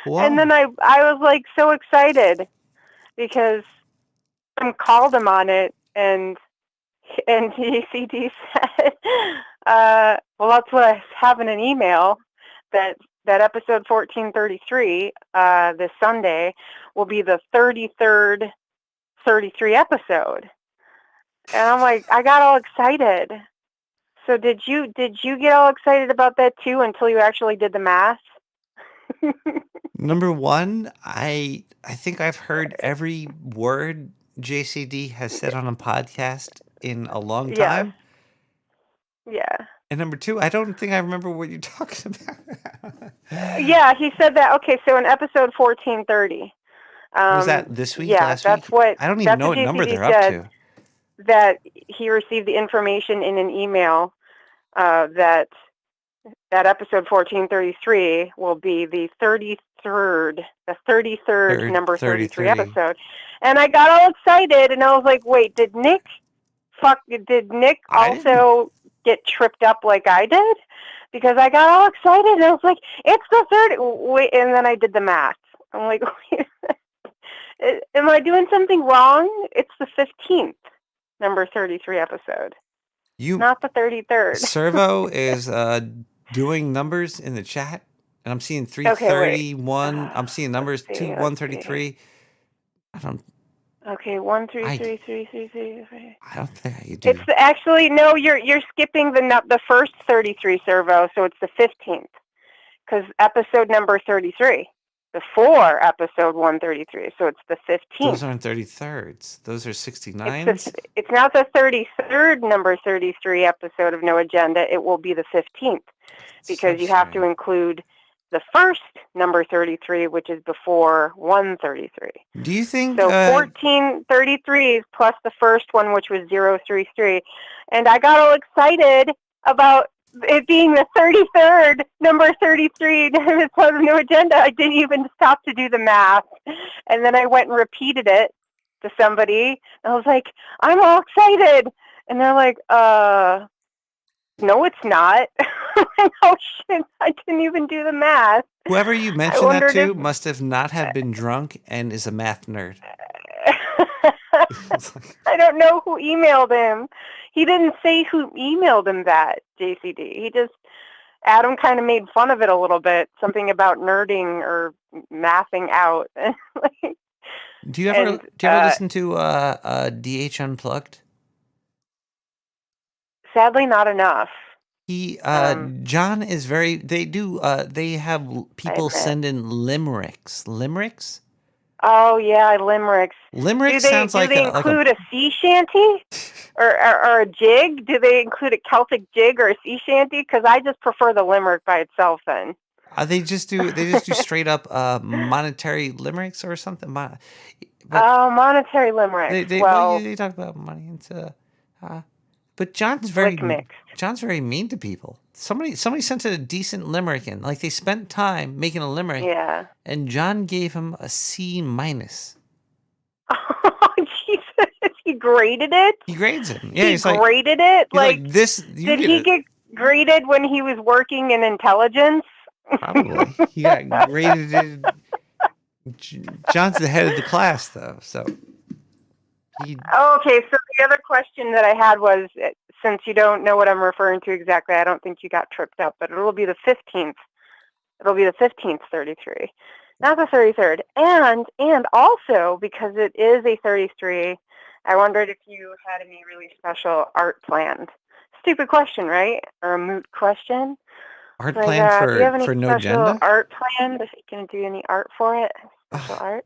And then I was like so excited because I called him on it, and JCD said, well, that's what I have in an email, that episode 1433 this Sunday will be the 33rd 33 episode. And I'm like, I got all excited. So did you get all excited about that too until you actually did the math? Number one, I think I've heard every word JCD has said on a podcast in a long Yes. time. Yeah. And number two, I don't think I remember what you're talking about. Yeah, he said that. Okay, so in episode 1430. Was that this week? Yeah, Last that's week? what I don't even know what JCD number they're up said, to. that he received the information in an email that episode 1433 will be the 33rd number 33 episode. And I got all excited, and I was like, wait, did Nick also get tripped up like I did? Because I got all excited, and I was like, it's the 30. Wait, and then I did the math. I'm like, wait, am I doing something wrong? It's the 15th number 33 episode. Not the 33rd. Servo is doing numbers in the chat, and I'm seeing 331. I'm seeing numbers 133. I don't. Okay, 1 3 3 3 3 3 3. I don't think I could do. It's actually no. You're skipping the first 33 servo, so it's the 15th, because episode number 33 before episode 133, so it's the 15th. Those aren't 33rds. Those are 69s. It's not the 33rd number 33 episode of No Agenda. It will be the 15th, because you have to include the first number 33, which is before 133. Do you think so? 1433 is plus the first one, which was 033, and I got all excited about it being the 33rd number 33 episode of No Agenda. I didn't even stop to do the math, and then I went and repeated it to somebody. I was like, I'm all excited, and they're like, no, it's not. Oh shit! I didn't even do the math. Whoever you mentioned that to must have not have been drunk and is a math nerd. I don't know who emailed him. He didn't say who emailed him that, JCD. He just, Adam kind of made fun of it a little bit, something about nerding or mathing out. Do you ever listen to DH Unplugged? Sadly, not enough. John is very. They have people send in limericks. Limericks. Oh yeah, limericks. Limericks sounds like. Do they include a sea shanty or a jig? Do they include a Celtic jig or a sea shanty? Because I just prefer the limerick by itself. Then. They just do straight up monetary limericks or something. Monetary limericks. They talk about money and but John's very mean to people. Somebody sent a decent limerick in. Like they spent time making a limerick. Yeah. And John gave him a C-. Oh Jesus! He graded it. He grades it. Yeah, he graded it. Like this. Did he get graded when he was working in intelligence? Probably. He got graded. John's the head of the class, though. So. Okay, so the other question that I had was, since you don't know what I'm referring to exactly, I don't think you got tripped up, but it'll be the 15th. It'll be the 15th 33, not the 33rd. And also, because it is a 33, I wondered if you had any really special art planned. Stupid question, right? Or a moot question. Art Like, plan do you have any for no special agenda? art planned? Are you gonna do any art for it? Special art?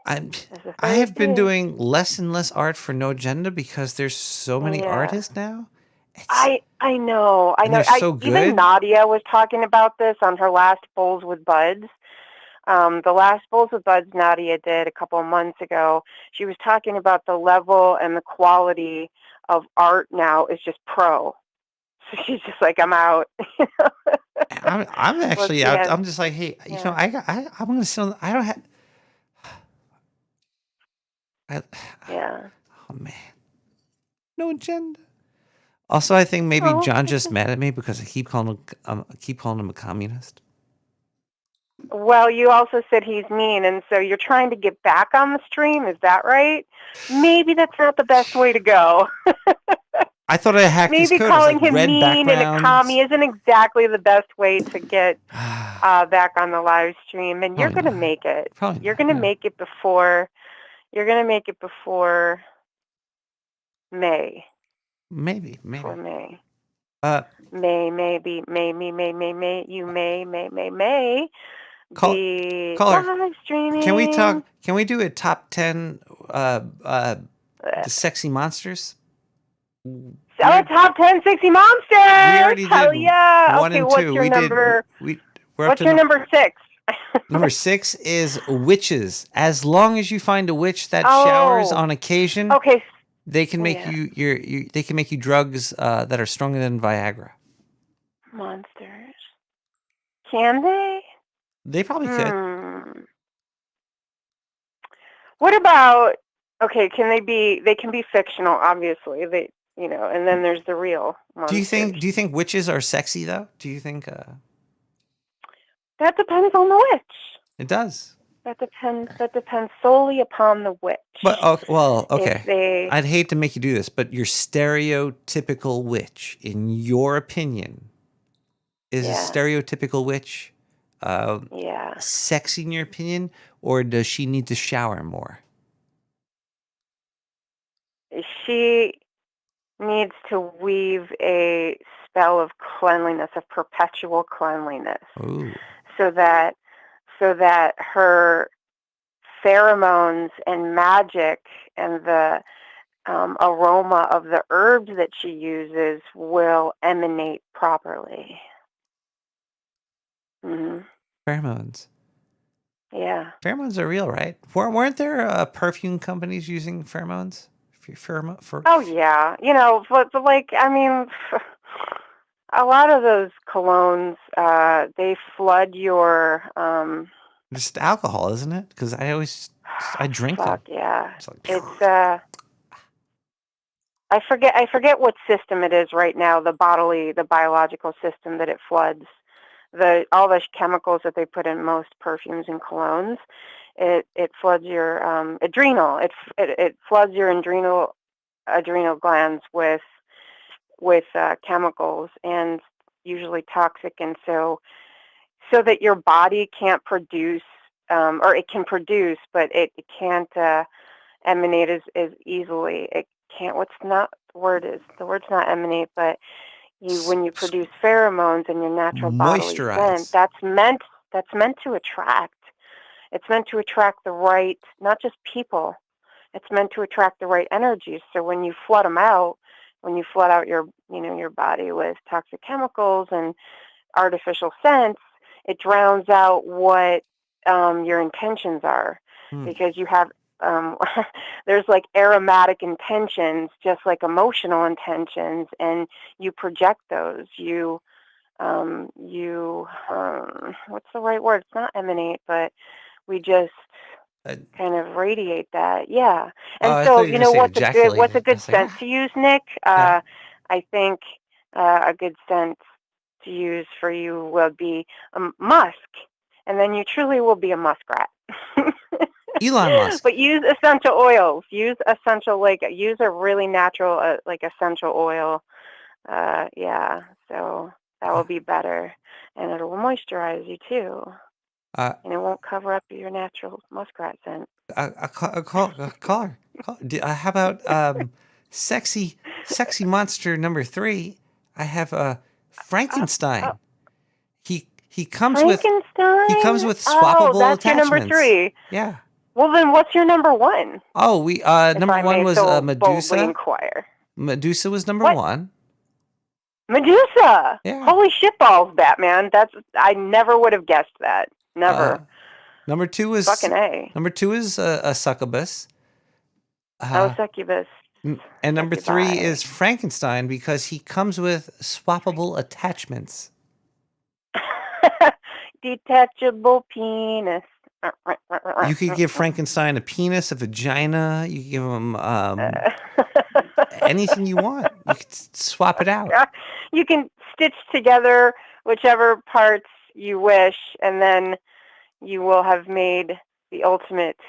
It's a I have been Thursday. doing less and less art for no agenda because there's so many Yeah. artists now. I know. And they're so Even good. Nadia was talking about this on her last Bowls with Buds. The last Bowls with Buds Nadia did a couple of months ago. She was talking about the level and the quality of art now is just pro. So she's just like, I'm out. I'm actually Let's out. get- I'm just like, hey, you know, I'm gonna sit on. I don't have. Yeah. Oh man, no agenda. Also, I think maybe Oh, John's just mad at me because I keep calling him a communist. Well, you also said he's mean, and so you're trying to get back on the stream. Is that right? Maybe that's not the best way to go. I thought I hacked his Maybe code. It was calling like him red mean and a backgrounds. commie isn't exactly the best way to get back on the live stream. And you're going to make it. You're going to make it before. You're going to make it before May. Maybe. Before May. May. May. You may be Caller, live streaming. can we talk? Can we do a top 10 the sexy monsters? Oh, top 10 sexy monsters! We already Hell did yeah! 1 Okay, and what's 2. your We number? did. We're up What's to your number 6? Number 6 is witches. As long as you find a witch that showers on occasion, okay, they can make they can make you drugs that are stronger than Viagra. Monsters. Can they? They probably could. What about? Okay, can they be? They can be fictional, obviously. They, and then there's the real monsters. Do you think witches are sexy though? Do you think that depends on the witch? It does. That depends solely upon the witch. But okay. If they, I'd hate to make you do this, but your stereotypical witch, in your opinion, is a stereotypical witch sexy in your opinion, or does she need to shower more? She needs to weave a spell of cleanliness, of perpetual cleanliness, so that her pheromones and magic and the aroma of the herbs that she uses will emanate properly. Mm-hmm. Pheromones. Yeah. Pheromones are real, right? Weren't there perfume companies using pheromones? Oh yeah, but like, I mean, a lot of those colognes, they flood your. Just alcohol, isn't it? Because I drink them. Yeah, it's I forget what system it is right now. The biological system that it floods. All the chemicals that they put in most perfumes and colognes, it floods your adrenal. It floods your adrenal glands with chemicals, and usually toxic, and so that your body can't produce, or it can produce, but it can't emanate as easily. It can't. The word's not emanate, but when you produce pheromones in your natural bodily scent, that's meant to attract. It's meant to attract the right, not just people. It's meant to attract the right energies. So when you flood out your body with toxic chemicals and artificial scents, it drowns out what your intentions are, because you have there's like aromatic intentions, just like emotional intentions, and you project those. You what's the right word? It's not emanate, but we just kind of radiate that. Yeah. And so, what's a good scent to use, Nick? I think a good scent to use for you would be musk, and then you truly will be a muskrat. Elon Musk. But use essential oils. Use a really natural essential oil. Yeah. So that will be better, and it'll moisturize you too. And it won't cover up your natural muskrat scent. Caller. How about sexy monster number 3? I have Frankenstein. He comes Frankenstein? with swappable that's your number attachments. 3. Yeah. Well, then what's your number 1? Oh, we If number I 1 may was so boldly Medusa. inquire. Medusa was number What? 1. Medusa! Yeah. Holy shitballs, Batman. I never would have guessed that. Never. Number 2 is Fucking A. Number 2 is a succubus. Succubus. And number 3 Succubi. is Frankenstein because he comes with swappable attachments. Detachable penis. You could give Frankenstein a penis, a vagina. You could give him anything you want. You could swap it out. You can stitch together whichever parts you wish, and then you will have made the ultimate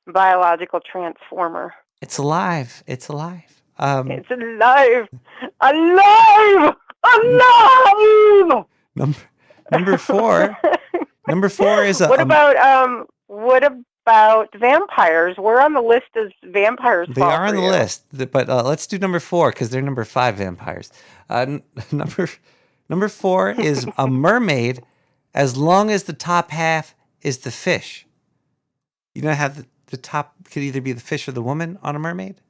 biological transformer. It's alive. It's alive. It's alive! Alive! Alive! Number 4. Number 4 is What about vampires? Where on the list does vampires They fall are on for the you? list, but let's do number 4 because they're number 5 vampires. Number 4 is a mermaid, as long as the top half is the fish. You know how the top could either be the fish or the woman on a mermaid,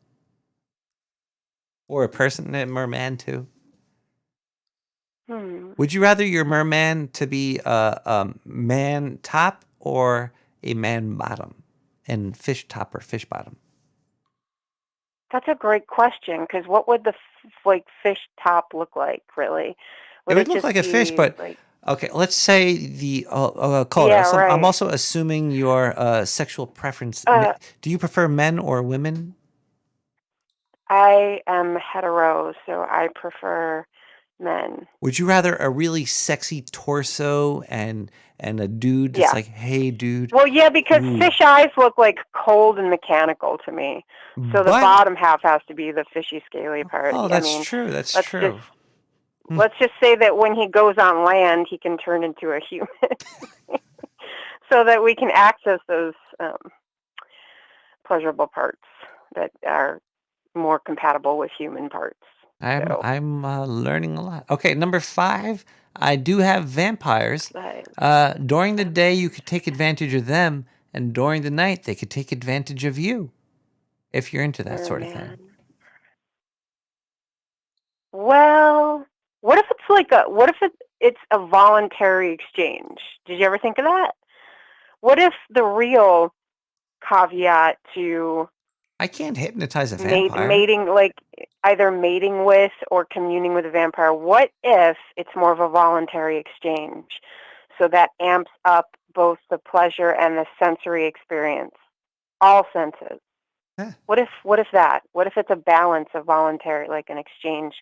or a person, a merman too. Would you rather your merman to be a man top or a man bottom, and fish top or fish bottom? That's a great question, because what would the fish top look like, really? It would look just like a fish, be, but like, okay. Let's say the call Yeah, it. I'm right. also assuming your sexual preference. Do you prefer men or women? I am hetero, so I prefer men. Would you rather a really sexy torso and a dude that's Yeah. like, hey, dude? Well, yeah, because Ooh. fish eyes look like cold and mechanical to me. So the But- bottom half has to be the fishy, scaly part. Oh, I that's mean, true. That's let's true. Let's just say that when he goes on land, he can turn into a human, so that we can access those pleasurable parts that are more compatible with human parts. I'm learning a lot. Okay, number 5. I do have vampires. During the day, you could take advantage of them, and during the night, they could take advantage of you. If you're into that sort of thing. Well, what if it's a voluntary exchange? Did you ever think of that? What if the real caveat to I can't hypnotize a vampire. mating, like either mating with or communing with a vampire, what if it's more of a voluntary exchange? So that amps up both the pleasure and the sensory experience, all senses. What if that? What if it's a balance of voluntary, like an exchange?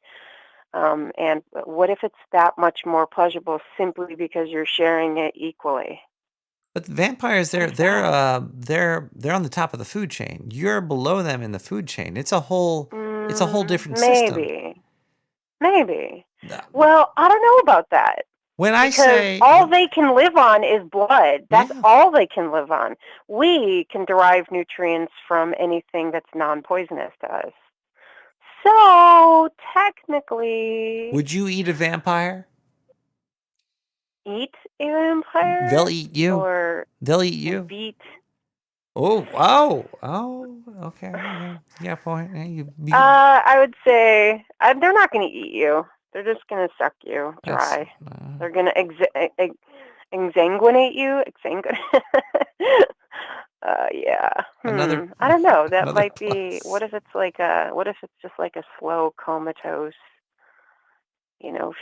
And what if it's that much more pleasurable simply because you're sharing it equally? But the vampires, they're on the top of the food chain. You're below them in the food chain. It's a whole different system. Maybe. Well, I don't know about that. When I Because say all they can live on is blood. That's all they can live on. We can derive nutrients from anything that's non-poisonous to us. So technically, would you eat a vampire? eat a vampire? They'll eat you. Or They'll eat you. beat? Oh, okay. Yeah, point. You I would say they're not going to eat you. They're just going to suck you dry. They're going to exsanguinate you. Yeah. I don't know. That might be. What if it's just like a slow comatose,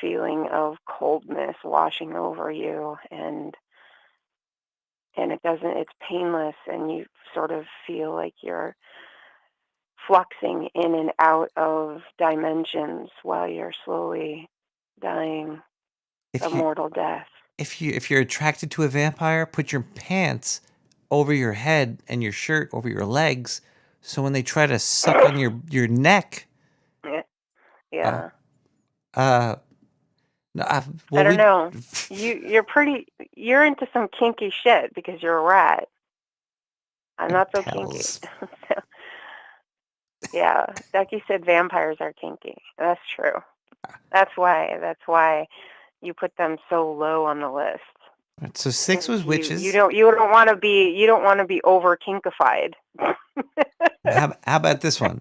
feeling of coldness washing over you, and it's painless, and you sort of feel like you're fluxing in and out of dimensions while you're slowly dying a mortal death. If you're attracted to a vampire, put your pants over your head and your shirt over your legs, so when they try to suck on your neck. Yeah. No, I don't know. You're into some kinky shit because you're a rat. I'm not so kinky. Yeah, Ducky said vampires are kinky. That's true. That's why you put them so low on the list. Right, so 6 was witches. You don't want to be over kinkified. How about this one?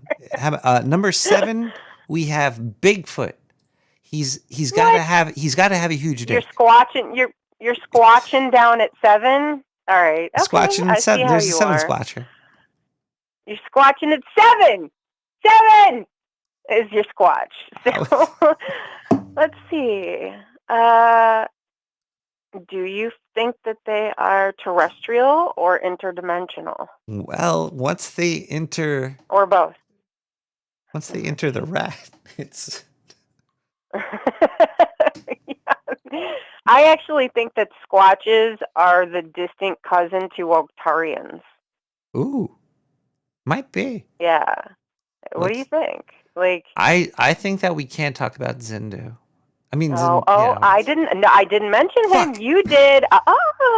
Number 7? We have Bigfoot. He's got to have a huge You're dick. squatching down at 7. All right, okay. Squatching I at 7. see how There's a you 7 are. squatcher. You're squatching at 7. 7 is your squatch. So let's see. Do you think that they are terrestrial or interdimensional? Well, once they enter Or both? the rat, it's I actually think that squatches are the distant cousin to Octarians. ooh, might be. Yeah. What do you think? Like, I think that we can't talk about Zindu. I mean, I didn't mention him. You did. All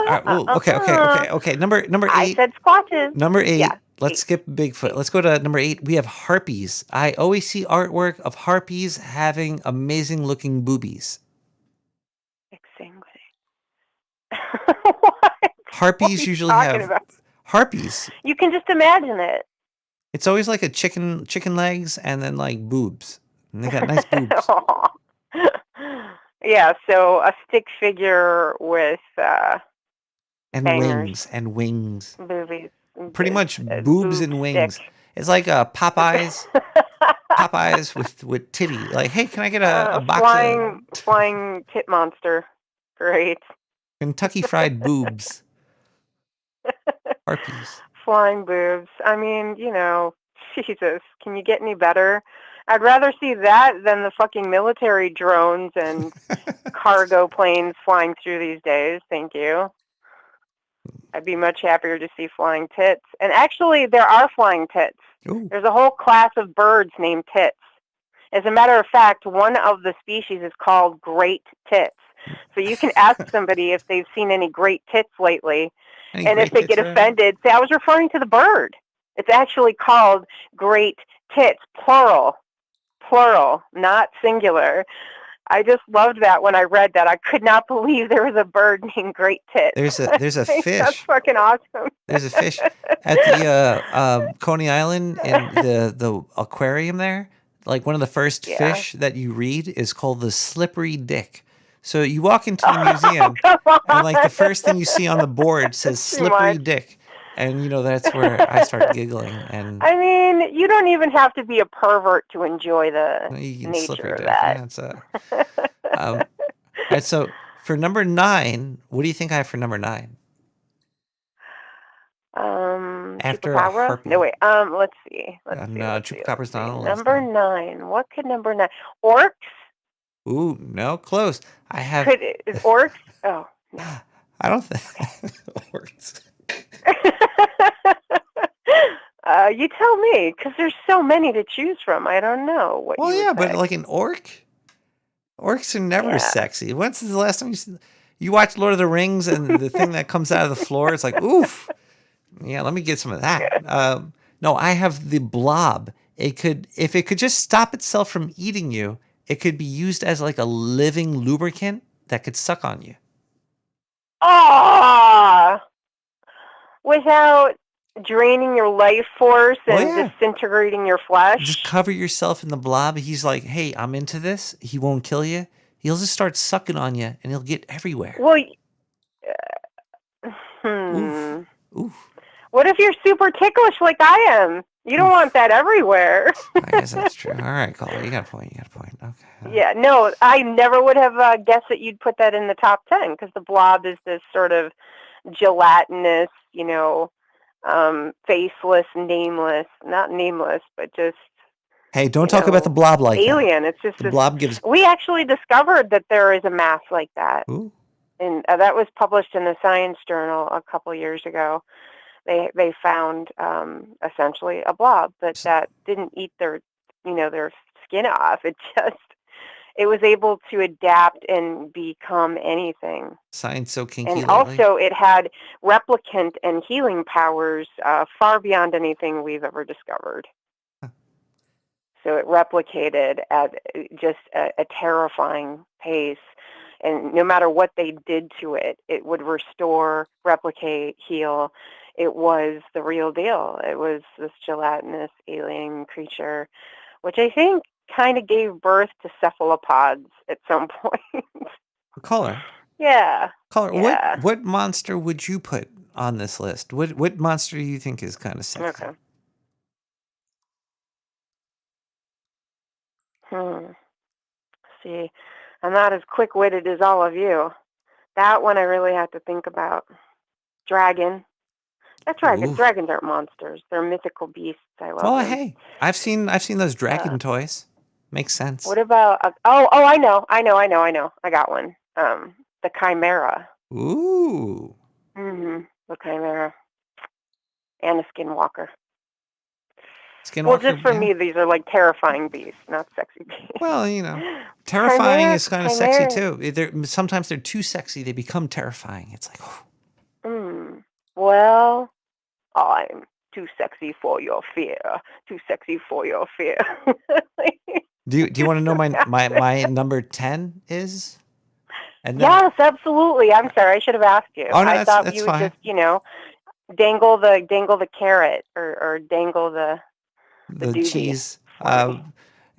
right, well, okay. Number 8. I said squatches. Number 8. Yeah, Let's skip Bigfoot. Let's go to number 8. We have harpies. I always see artwork of harpies having amazing looking boobies. Harpies usually have harpies. You can just imagine it. It's always like a chicken legs and then like boobs. And they got nice boobs. Yeah, so a stick figure with And bangers. wings. Boobies. Pretty much boobs and wings. stick. It's like Popeyes. Popeyes with titty. Like, hey, can I get a box of flying tit monster? Great. Kentucky Fried Boobs? Harpies. Flying boobs. I mean, Jesus, can you get any better? I'd rather see that than the fucking military drones and cargo planes flying through these days. Thank you. I'd be much happier to see flying tits. And actually, there are flying tits. Ooh. There's a whole class of birds named tits. As a matter of fact, one of the species is called great tits. So you can ask somebody if they've seen any great tits lately. And if they get offended, say, I was referring to the bird. It's actually called great tits, plural, not singular. I just loved that when I read that. I could not believe there was a bird named Great Tits. There's a fish. That's fucking awesome. There's a fish at the Coney Island in the aquarium there. Like one of the first fish that you read is called the slippery dick. So you walk into the museum and like the first thing you see on the board says slippery dick. And that's where I start giggling. And I mean, you don't even have to be a pervert to enjoy the nature of that. Yeah, right, so for number 9, what do you think I have for number 9? After a Chupacabra? harpy. No, wait. Let's see. No, Chupacabra's not on the list. Number 9. What could number 9? Orcs? Ooh, no, close. I have. Is orcs? Oh, no. I don't think orcs. You tell me, because there's so many to choose from. I don't know what. Well, you would but pick. like an orc, orcs are never sexy. When's the last time you watch Lord of the Rings and the thing that comes out of the floor? It's like, oof. Yeah, let me get some of that. No, I have the blob. If it could just stop itself from eating you, it could be used as like a living lubricant that could suck on you. Without draining your life force and disintegrating your flesh. Just cover yourself in the blob. He's like, hey, I'm into this. He won't kill you. He'll just start sucking on you, and he'll get everywhere. Well, Oof. What if you're super ticklish like I am? You don't want that everywhere. I guess that's true. All right, caller, you got a point. Okay. Yeah, no, I never would have guessed that you'd put that in the top 10 because the blob is this sort of gelatinous, faceless, nameless, not nameless, but just. Hey, don't talk about the blob like alien. that. It's just the blob gives. We actually discovered that there is a mass like that, and that was published in the Science Journal a couple years ago. They found essentially a blob that didn't eat their skin off. It was able to adapt and become anything. Science so kinky. And lately. also, it had replicant and healing powers far beyond anything we've ever discovered. So it replicated at just a terrifying pace. And no matter what they did to it, it would restore, replicate, heal. It was the real deal. It was this gelatinous alien creature, which I think kind of gave birth to cephalopods at some point. Caller. Yeah. Caller, Yeah. what monster would you put on this list? What monster do you think is kind of sexy? Okay. See, I'm not as quick-witted as all of you. That one I really have to think about. Dragon. That's dragon. Ooh. Dragons aren't monsters. They're mythical beasts. I love Well, them. hey, I've seen those dragon toys. Makes sense. What about? I know. I got one. The Chimera. Ooh. The Chimera. And a Skinwalker. Skinwalker. Well, just for me, these are like terrifying beasts, not sexy beasts. Well, terrifying is kind of sexy Chimera. too. Sometimes they're too sexy; they become terrifying. It's like, Well, I'm too sexy for your fear. Too sexy for your fear. do you want to know my number 10 is? And then, Yes, absolutely. I'm sorry, I should have asked you. Oh, no, I thought that's you would fine. just, dangle the carrot or dangle the doobie. cheese.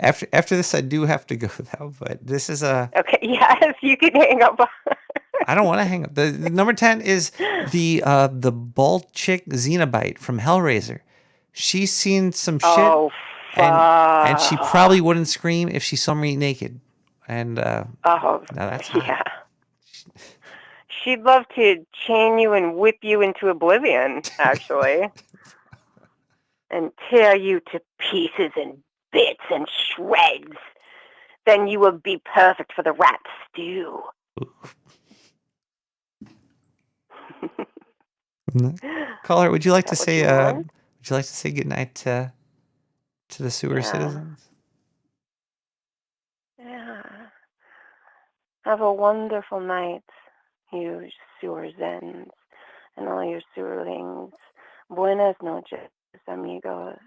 After this, I do have to go though. But this is a. Okay. Yes, you can hang up. I don't want to hang up. The number 10 is the bald chick Xenobite from Hellraiser. She's seen some shit, and she probably wouldn't scream if she saw me naked. And now that's hot. Yeah. She'd love to chain you and whip you into oblivion, actually, and tear you to pieces and bits and shreds. Then you would be perfect for the rat stew. Caller, would you like to Is that say what you want? would you like to say goodnight to the sewer citizens? Yeah. Have a wonderful night, you sewer zens and all your sewerlings. Buenas noches, amigos.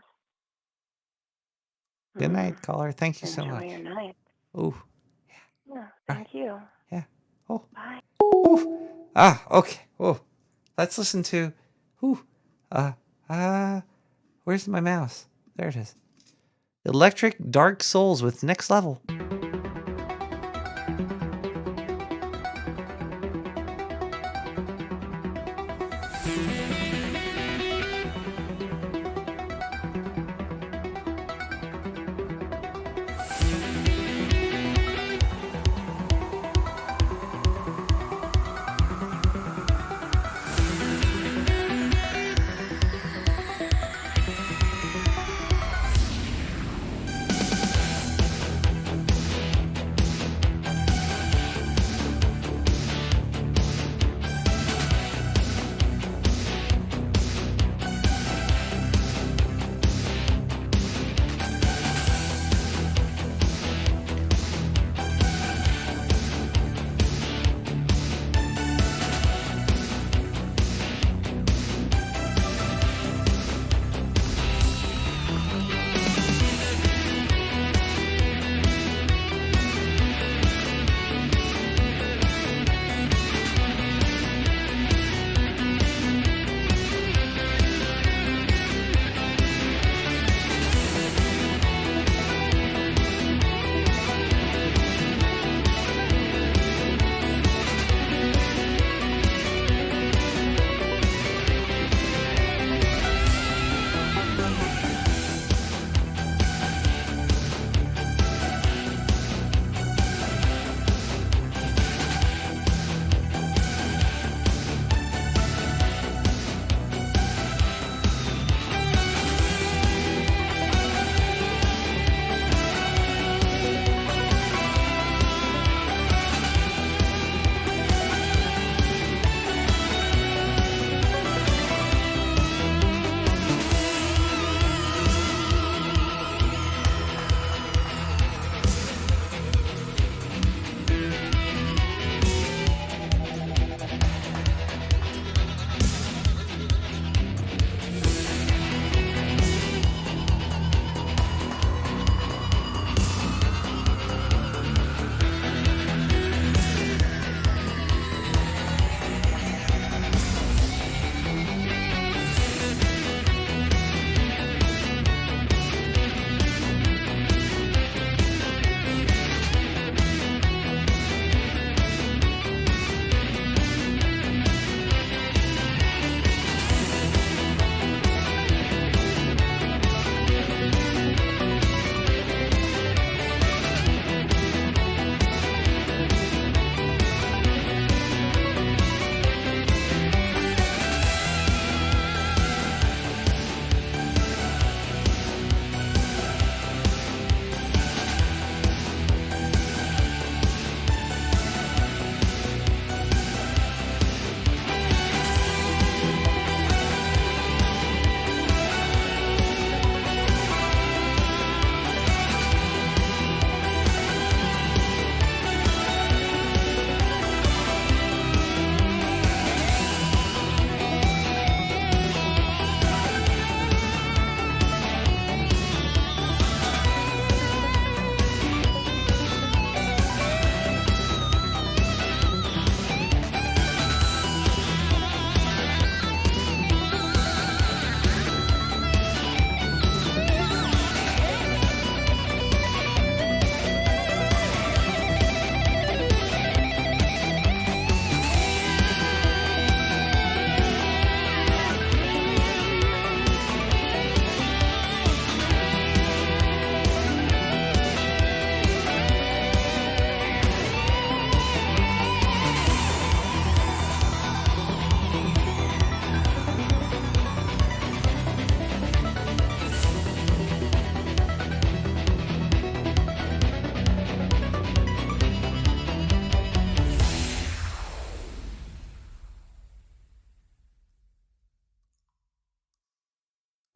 Good night, caller. Thank you so Enjoy much. your night. Ooh. Yeah, thank you. Yeah. Oh. Bye. Okay. Oh. Let's listen to where's my mouse? There it is. Electric Dark Souls with Next Level.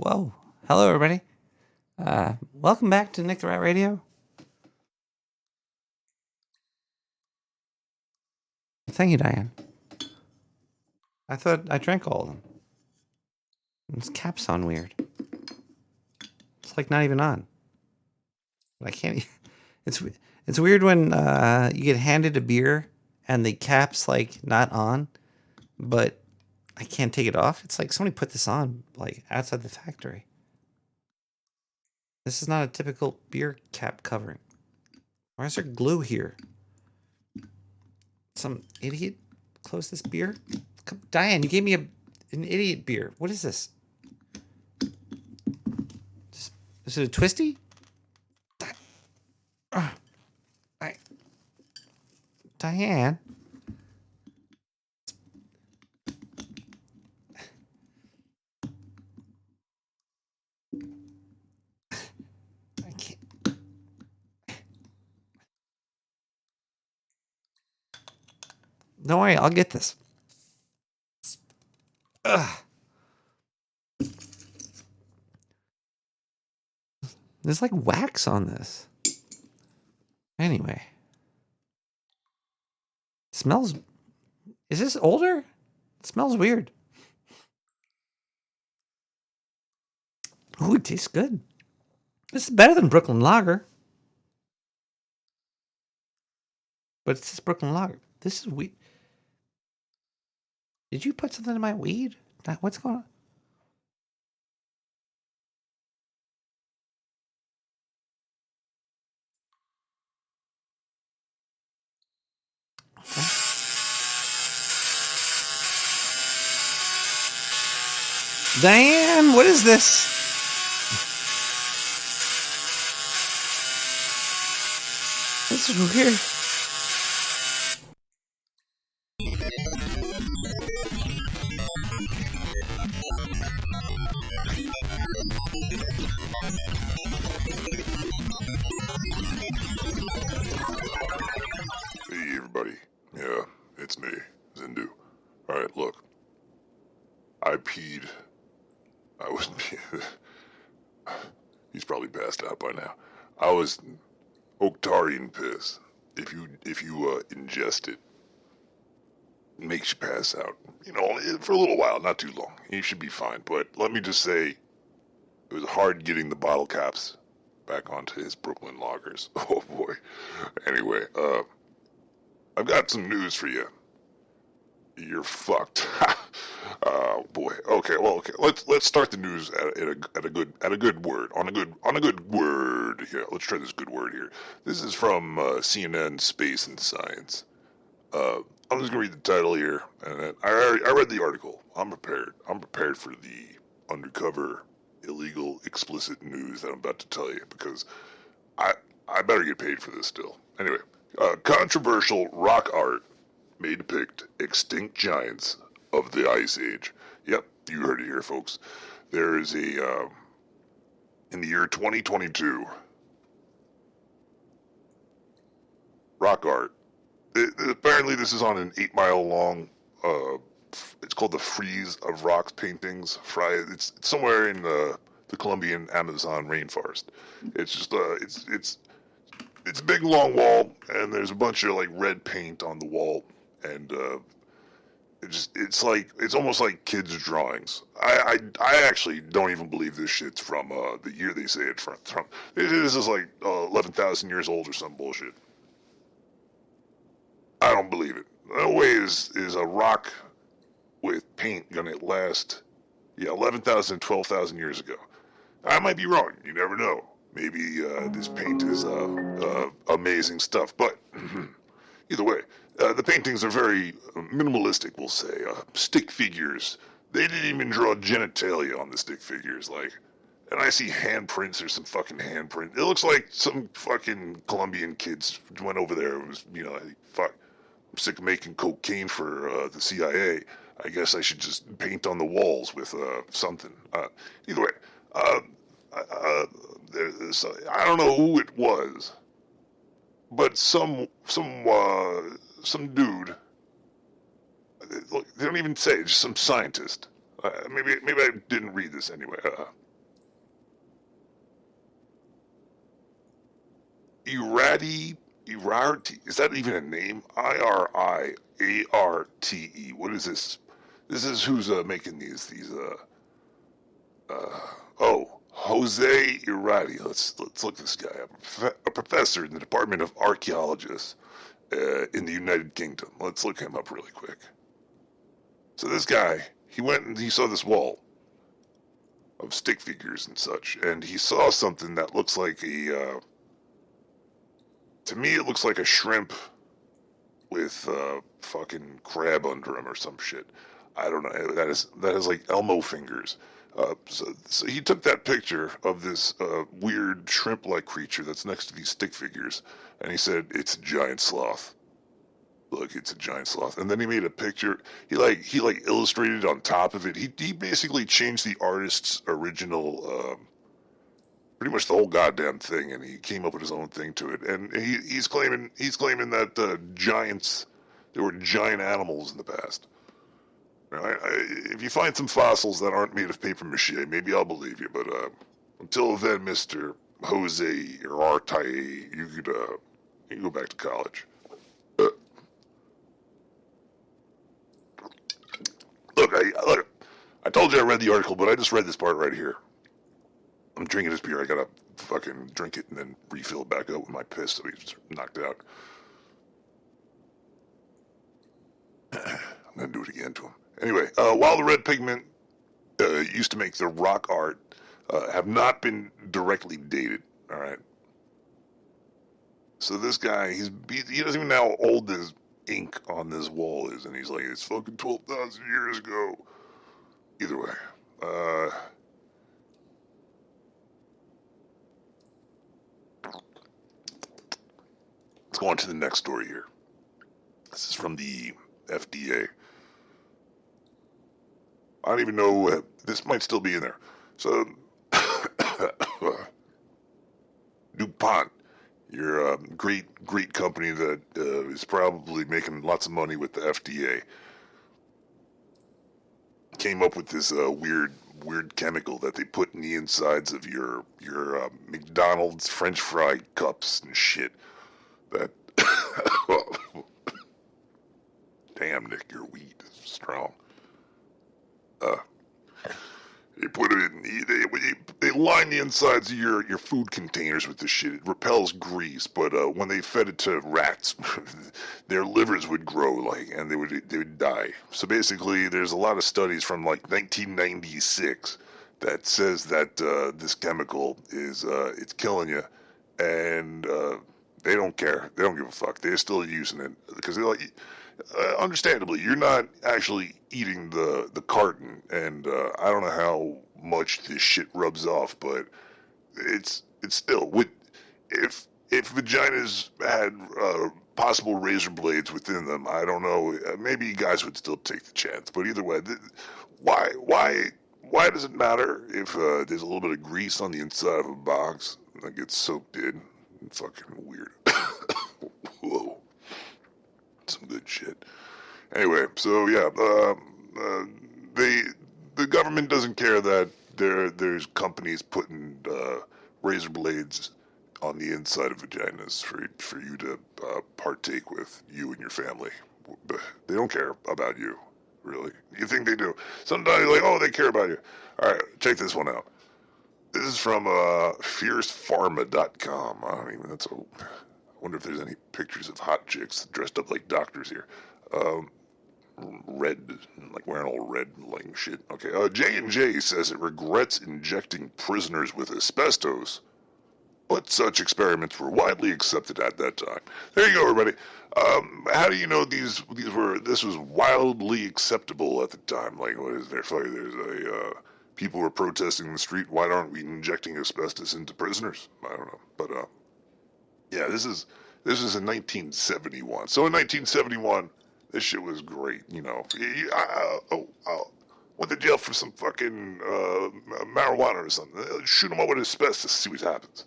Whoa. Hello, everybody. Welcome back to Nick the Rat Radio. Thank you, Diane. I thought I drank all of them. This cap's on weird. It's like not even on. I can't. It's weird when you get handed a beer and the cap's like not on, but I can't take it off. It's like somebody put this on like outside the factory. This is not a typical beer cap covering. Why is there glue here? Some idiot closed this beer? Come, Diane, you gave me an idiot beer. What is this? Is it a twisty? Diane. I can't. Don't worry, I'll get this. Ugh. There's like wax on this. Anyway. It smells. Is this older? It smells weird. Ooh, it tastes good. This is better than Brooklyn Lager. But it's just Brooklyn Lager. This is weed. Did you put something in my weed? What's going on? Okay. Diane, what is this? This is weird. Hey everybody, yeah, it's me, Zindu. Alright, look. I peed. I was he's probably passed out by now. I was Octarian piss. If you ingest it, it makes you pass out. You know, for a little while, not too long. You should be fine. But let me just say, it was hard getting the bottle caps back onto his Brooklyn lagers. Oh boy. Anyway, I've got some news for you. You're fucked. Oh boy. Okay. Well. Okay. Let's start the news at a good word on a good word. Yeah. Let's try this good word here. This is from CNN Space and Science. I'm just gonna read the title here, and then I read the article. I'm prepared. I'm prepared for the undercover, illegal, explicit news that I'm about to tell you because I better get paid for this still. Anyway, controversial rock art may depict extinct giants of the Ice Age. Yep, you heard it here, folks. There is a, in the year 2022, rock art. Apparently this is on an 8-mile long, it's called the Frieze of Rocks paintings. It's somewhere in the Colombian Amazon rainforest. It's just, it's a big long wall, and there's a bunch of like red paint on the wall, and it's almost like kids' drawings. I actually don't even believe this shit's from the year they say it's from. This is like 11,000 years old or some bullshit. I don't believe it. No way is a rock with paint gonna last 11,000, 12,000 years ago. I might be wrong. You never know. Maybe this paint is amazing stuff. But either way, the paintings are very minimalistic, we'll say. Stick figures. They didn't even draw genitalia on the stick figures. And I see handprints or some fucking handprint. It looks like some fucking Colombian kids went over there and was, fuck, I'm sick of making cocaine for the CIA. I guess I should just paint on the walls with something. Either way, I don't know who it was, but some dude. Look, they don't even say. Just some scientist. Maybe I didn't read this anyway. Irati, is that even a name? Iriarte. What is this? This is who's making these Jose Irati. Let's look this guy up. A professor in the Department of Archaeologists in the United Kingdom. Let's look him up really quick. So this guy, he went and he saw this wall of stick figures and such, and he saw something that looks like a, to me it looks like a shrimp with fucking crab under him or some shit. I don't know. That is like Elmo fingers. So he took that picture of this weird shrimp-like creature that's next to these stick figures, and he said, it's a giant sloth. Look, it's a giant sloth. And then he made a picture. He illustrated on top of it. He basically changed the artist's original, pretty much the whole goddamn thing, and he came up with his own thing to it. And he's claiming that giants, there were giant animals in the past. If you find some fossils that aren't made of paper mache, maybe I'll believe you. But until then, Mr. Jose Irarte, you could go back to college. Look, I told you I read the article, but I just read this part right here. I'm drinking this beer. I gotta fucking drink it and then refill it back up with my piss so he's knocked out. I'm gonna do it again to him. Anyway, while the red pigment used to make the rock art, have not been directly dated. All right. So this guy, he doesn't even know how old this ink on this wall is, and he's like, it's fucking 12,000 years ago. Either way, let's go on to the next story here. This is from the FDA. I don't even know, this might still be in there. So, DuPont, you're a great company that is probably making lots of money with the FDA. Came up with this weird chemical that they put in the insides of your McDonald's French fry cups and shit. That damn, Nick, your weed is strong. They put it in. They line the insides of your food containers with this shit. It repels grease, but when they fed it to rats, their livers would grow and they would die. So basically, there's a lot of studies from like 1996 that says that this chemical is it's killing you, and they don't care. They don't give a fuck. They're still using it because they're like. Understandably, you're not actually eating the carton, and I don't know how much this shit rubs off, but it's still if vaginas had possible razor blades within them, I don't know, maybe guys would still take the chance. But either way, why does it matter if there's a little bit of grease on the inside of a box that gets soaked in? Fucking weird. Whoa. Some good shit. Anyway, so yeah, the government doesn't care that there's companies putting razor blades on the inside of vaginas for you to partake with, you and your family. They don't care about you, really. You think they do? Sometimes you're like, oh, they care about you. All right, check this one out. This is from fiercepharma.com. I wonder if there's any pictures of hot chicks dressed up like doctors here. Red, like wearing all red like shit. Okay, J&J says it regrets injecting prisoners with asbestos, but such experiments were widely accepted at that time. There you go, everybody. How do you know this was wildly acceptable at the time? Like, what is there? There's people were protesting in the street. Why aren't we injecting asbestos into prisoners? I don't know, but yeah, this is in 1971. So in 1971, this shit was great. You know, I went to jail for some fucking marijuana or something. Shoot them up with asbestos, see what happens.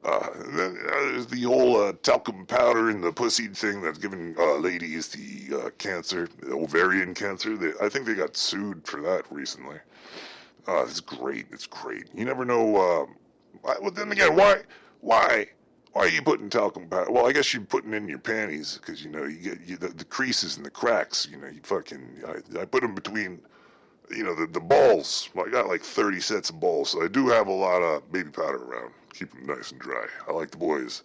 And then there's the whole talcum powder in the pussy thing that's giving ladies the cancer, the ovarian cancer. I think they got sued for that recently. It's great. It's great. You never know. Well, then again, why why are you putting talcum powder? Well, I guess you're putting in your panties because, you get the creases and the cracks. I put them between, the balls. Well, I got like 30 sets of balls, so I do have a lot of baby powder around. Keep them nice and dry. I like the boys.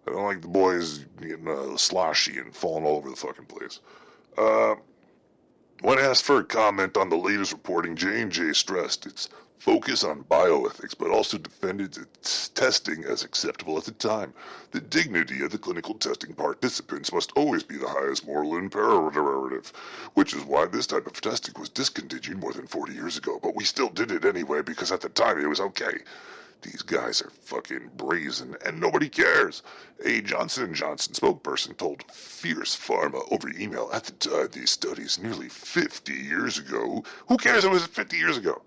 I don't like the boys getting sloshy and falling all over the fucking place. When asked for a comment on the latest reporting, J&J stressed its focus on bioethics, but also defended its testing as acceptable at the time. The dignity of the clinical testing participants must always be the highest moral imperative, which is why this type of testing was discontinued more than 40 years ago. But we still did it anyway because at the time it was okay. These guys are fucking brazen, and nobody cares. A Johnson & Johnson spokesperson told Fierce Pharma over email at the time these studies nearly 50 years ago. Who cares? It was 50 years ago.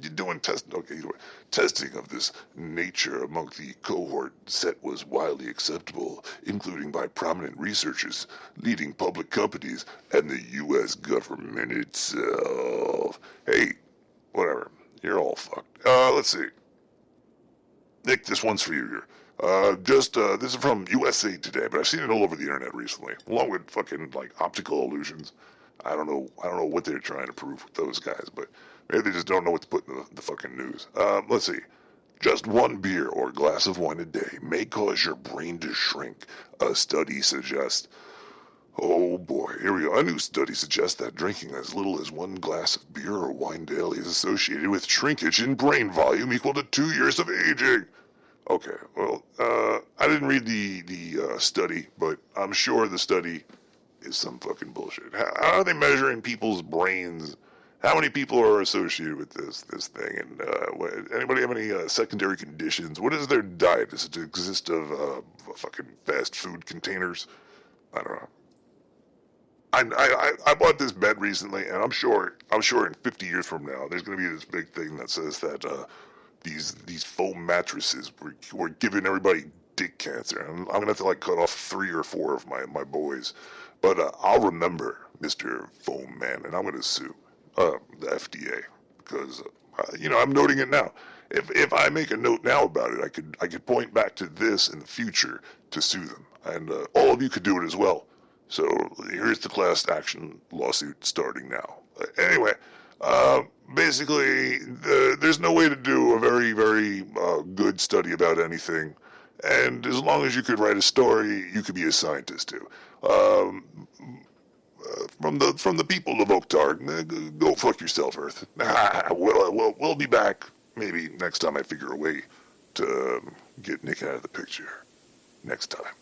You're doing testing of this nature among the cohort set was widely acceptable, including by prominent researchers, leading public companies, and the U.S. government itself. Hey, whatever. You're all fucked. Let's see. Nick, this one's for you here. This is from USA Today, but I've seen it all over the internet recently, along with fucking optical illusions. I don't know what they're trying to prove with those guys, but maybe they just don't know what to put in the fucking news. Let's see. Just one beer or glass of wine a day may cause your brain to shrink. A study suggests. Oh boy, here we go. A new study suggests that drinking as little as one glass of beer or wine daily is associated with shrinkage in brain volume equal to 2 years of aging. Okay, well, I didn't read the study, but I'm sure the study is some fucking bullshit. How are they measuring people's brains? How many people are associated with this thing? And anybody have any secondary conditions? What is their diet? Does it consist of fucking fast food containers? I don't know. I bought this bed recently, and I'm sure in 50 years from now, there's going to be this big thing that says that these foam mattresses were giving everybody dick cancer. And I'm going to have to cut off 3 or 4 of my boys. But I'll remember Mr. Foam Man, and I'm going to sue the FDA because I'm noting it now. If I make a note now about it, I could point back to this in the future to sue them, and all of you could do it as well. So here's the class action lawsuit starting now. Anyway, basically, there's no way to do a very, very good study about anything. And as long as you could write a story, you could be a scientist too. From the people of Oaktar, go fuck yourself, Earth. We'll be back maybe next time I figure a way to get Nick out of the picture. Next time.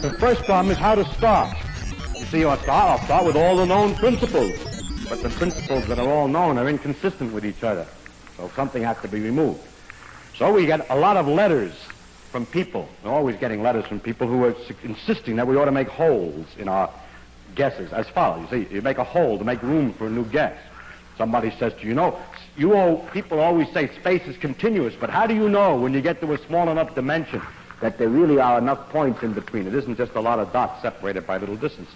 The first problem is how to start. You see, I'll start with all the known principles. But the principles that are all known are inconsistent with each other. So something has to be removed. So we get a lot of letters from people. We're always getting letters from people who are insisting that we ought to make holes in our guesses as follows. You see, you make a hole to make room for a new guess. Somebody says to you, people always say space is continuous, but how do you know when you get to a small enough dimension that there really are enough points in between? It isn't just a lot of dots separated by little distances.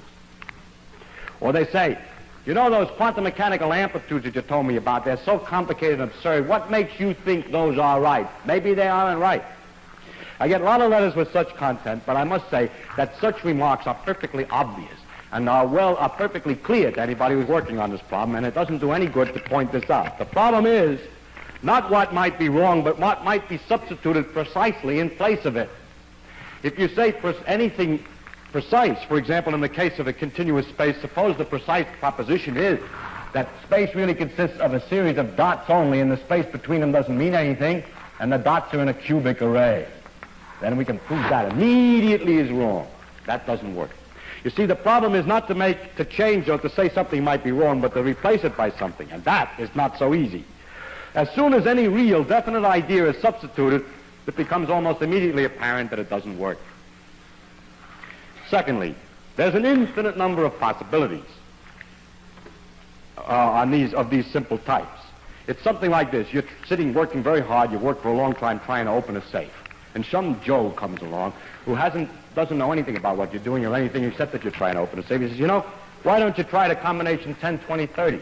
Or they say, those quantum mechanical amplitudes that you told me about, they're so complicated and absurd. What makes you think those are right? Maybe they aren't right. I get a lot of letters with such content, but I must say that such remarks are perfectly obvious and are perfectly clear to anybody who's working on this problem, and it doesn't do any good to point this out. The problem is not what might be wrong, but what might be substituted precisely in place of it. If you say anything precise, for example, in the case of a continuous space, suppose the precise proposition is that space really consists of a series of dots only, and the space between them doesn't mean anything, and the dots are in a cubic array. Then we can prove that immediately is wrong. That doesn't work. You see, the problem is not to change or to say something might be wrong, but to replace it by something, and that is not so easy. As soon as any real, definite idea is substituted, it becomes almost immediately apparent that it doesn't work. Secondly, there's an infinite number of possibilities of these simple types. It's something like this. You're sitting working very hard, you work for a long time trying to open a safe, and some Joe comes along who doesn't know anything about what you're doing or anything except that you're trying to open a safe. He says, why don't you try the combination 10, 20, 30?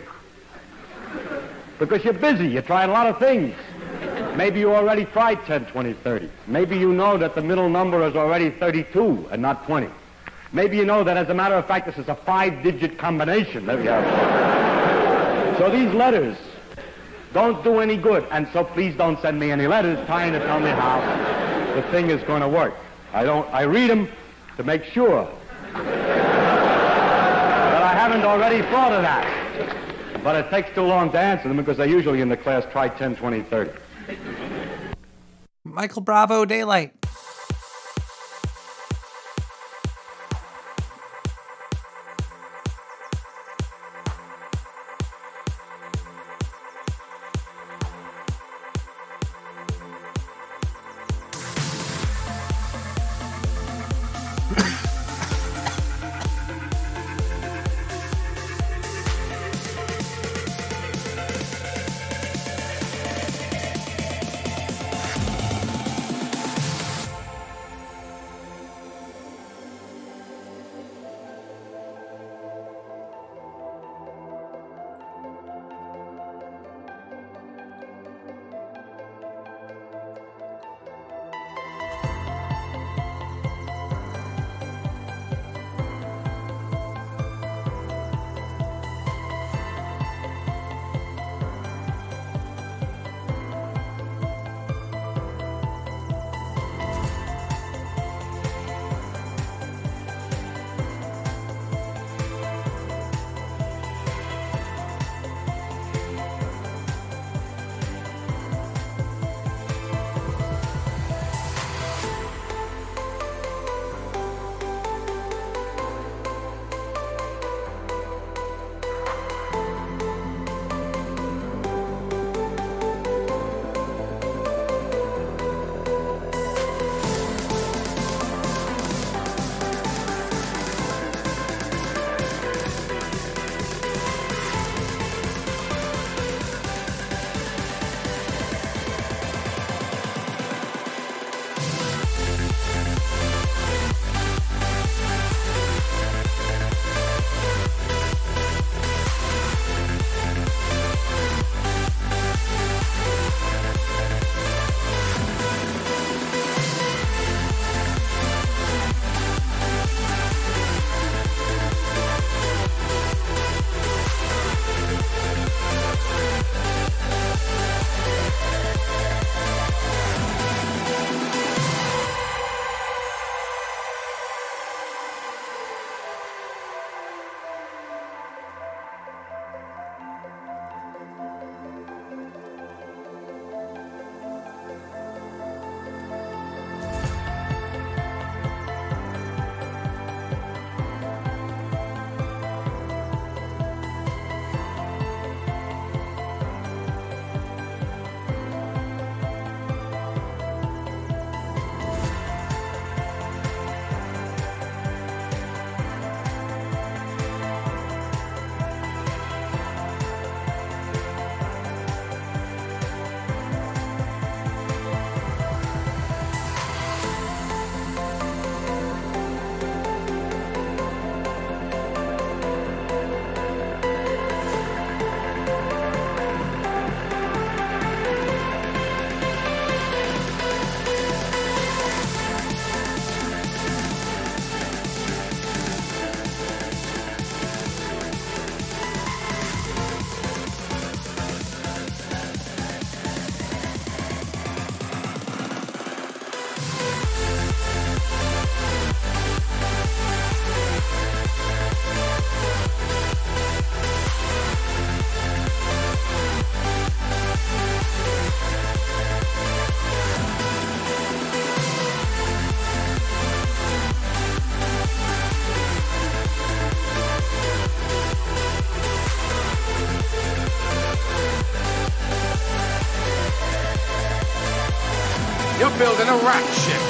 Because you're busy. You're trying a lot of things. Maybe you already tried 10, 20, 30. Maybe you know that the middle number is already 32 and not 20. Maybe you know that, as a matter of fact, this is a 5-digit combination. There we have. So these letters don't do any good, and so please don't send me any letters trying to tell me how the thing is going to work. I read them to make sure that I haven't already thought of that. But it takes too long to answer them because they usually in the class try 10, 20, 30. Michael Bravo, Daylight. You're building a rat ship.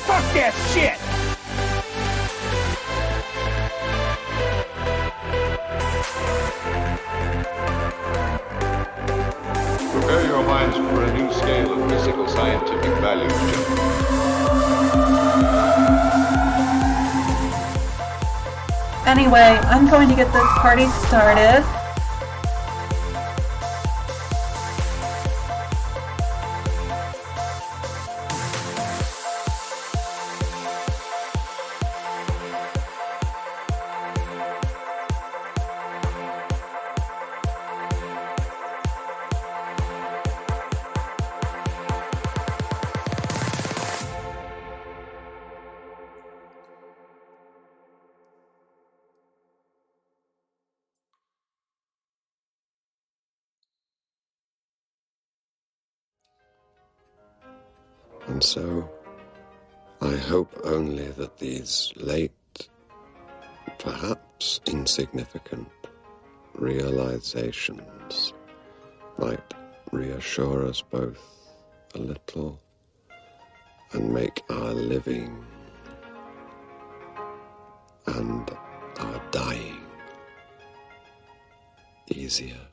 Fuck that shit! Prepare your minds for a new scale of physical scientific values, gentlemen. Anyway, I'm going to get this party started. And so I hope only that these late, perhaps insignificant realizations might reassure us both a little and make our living and our dying easier.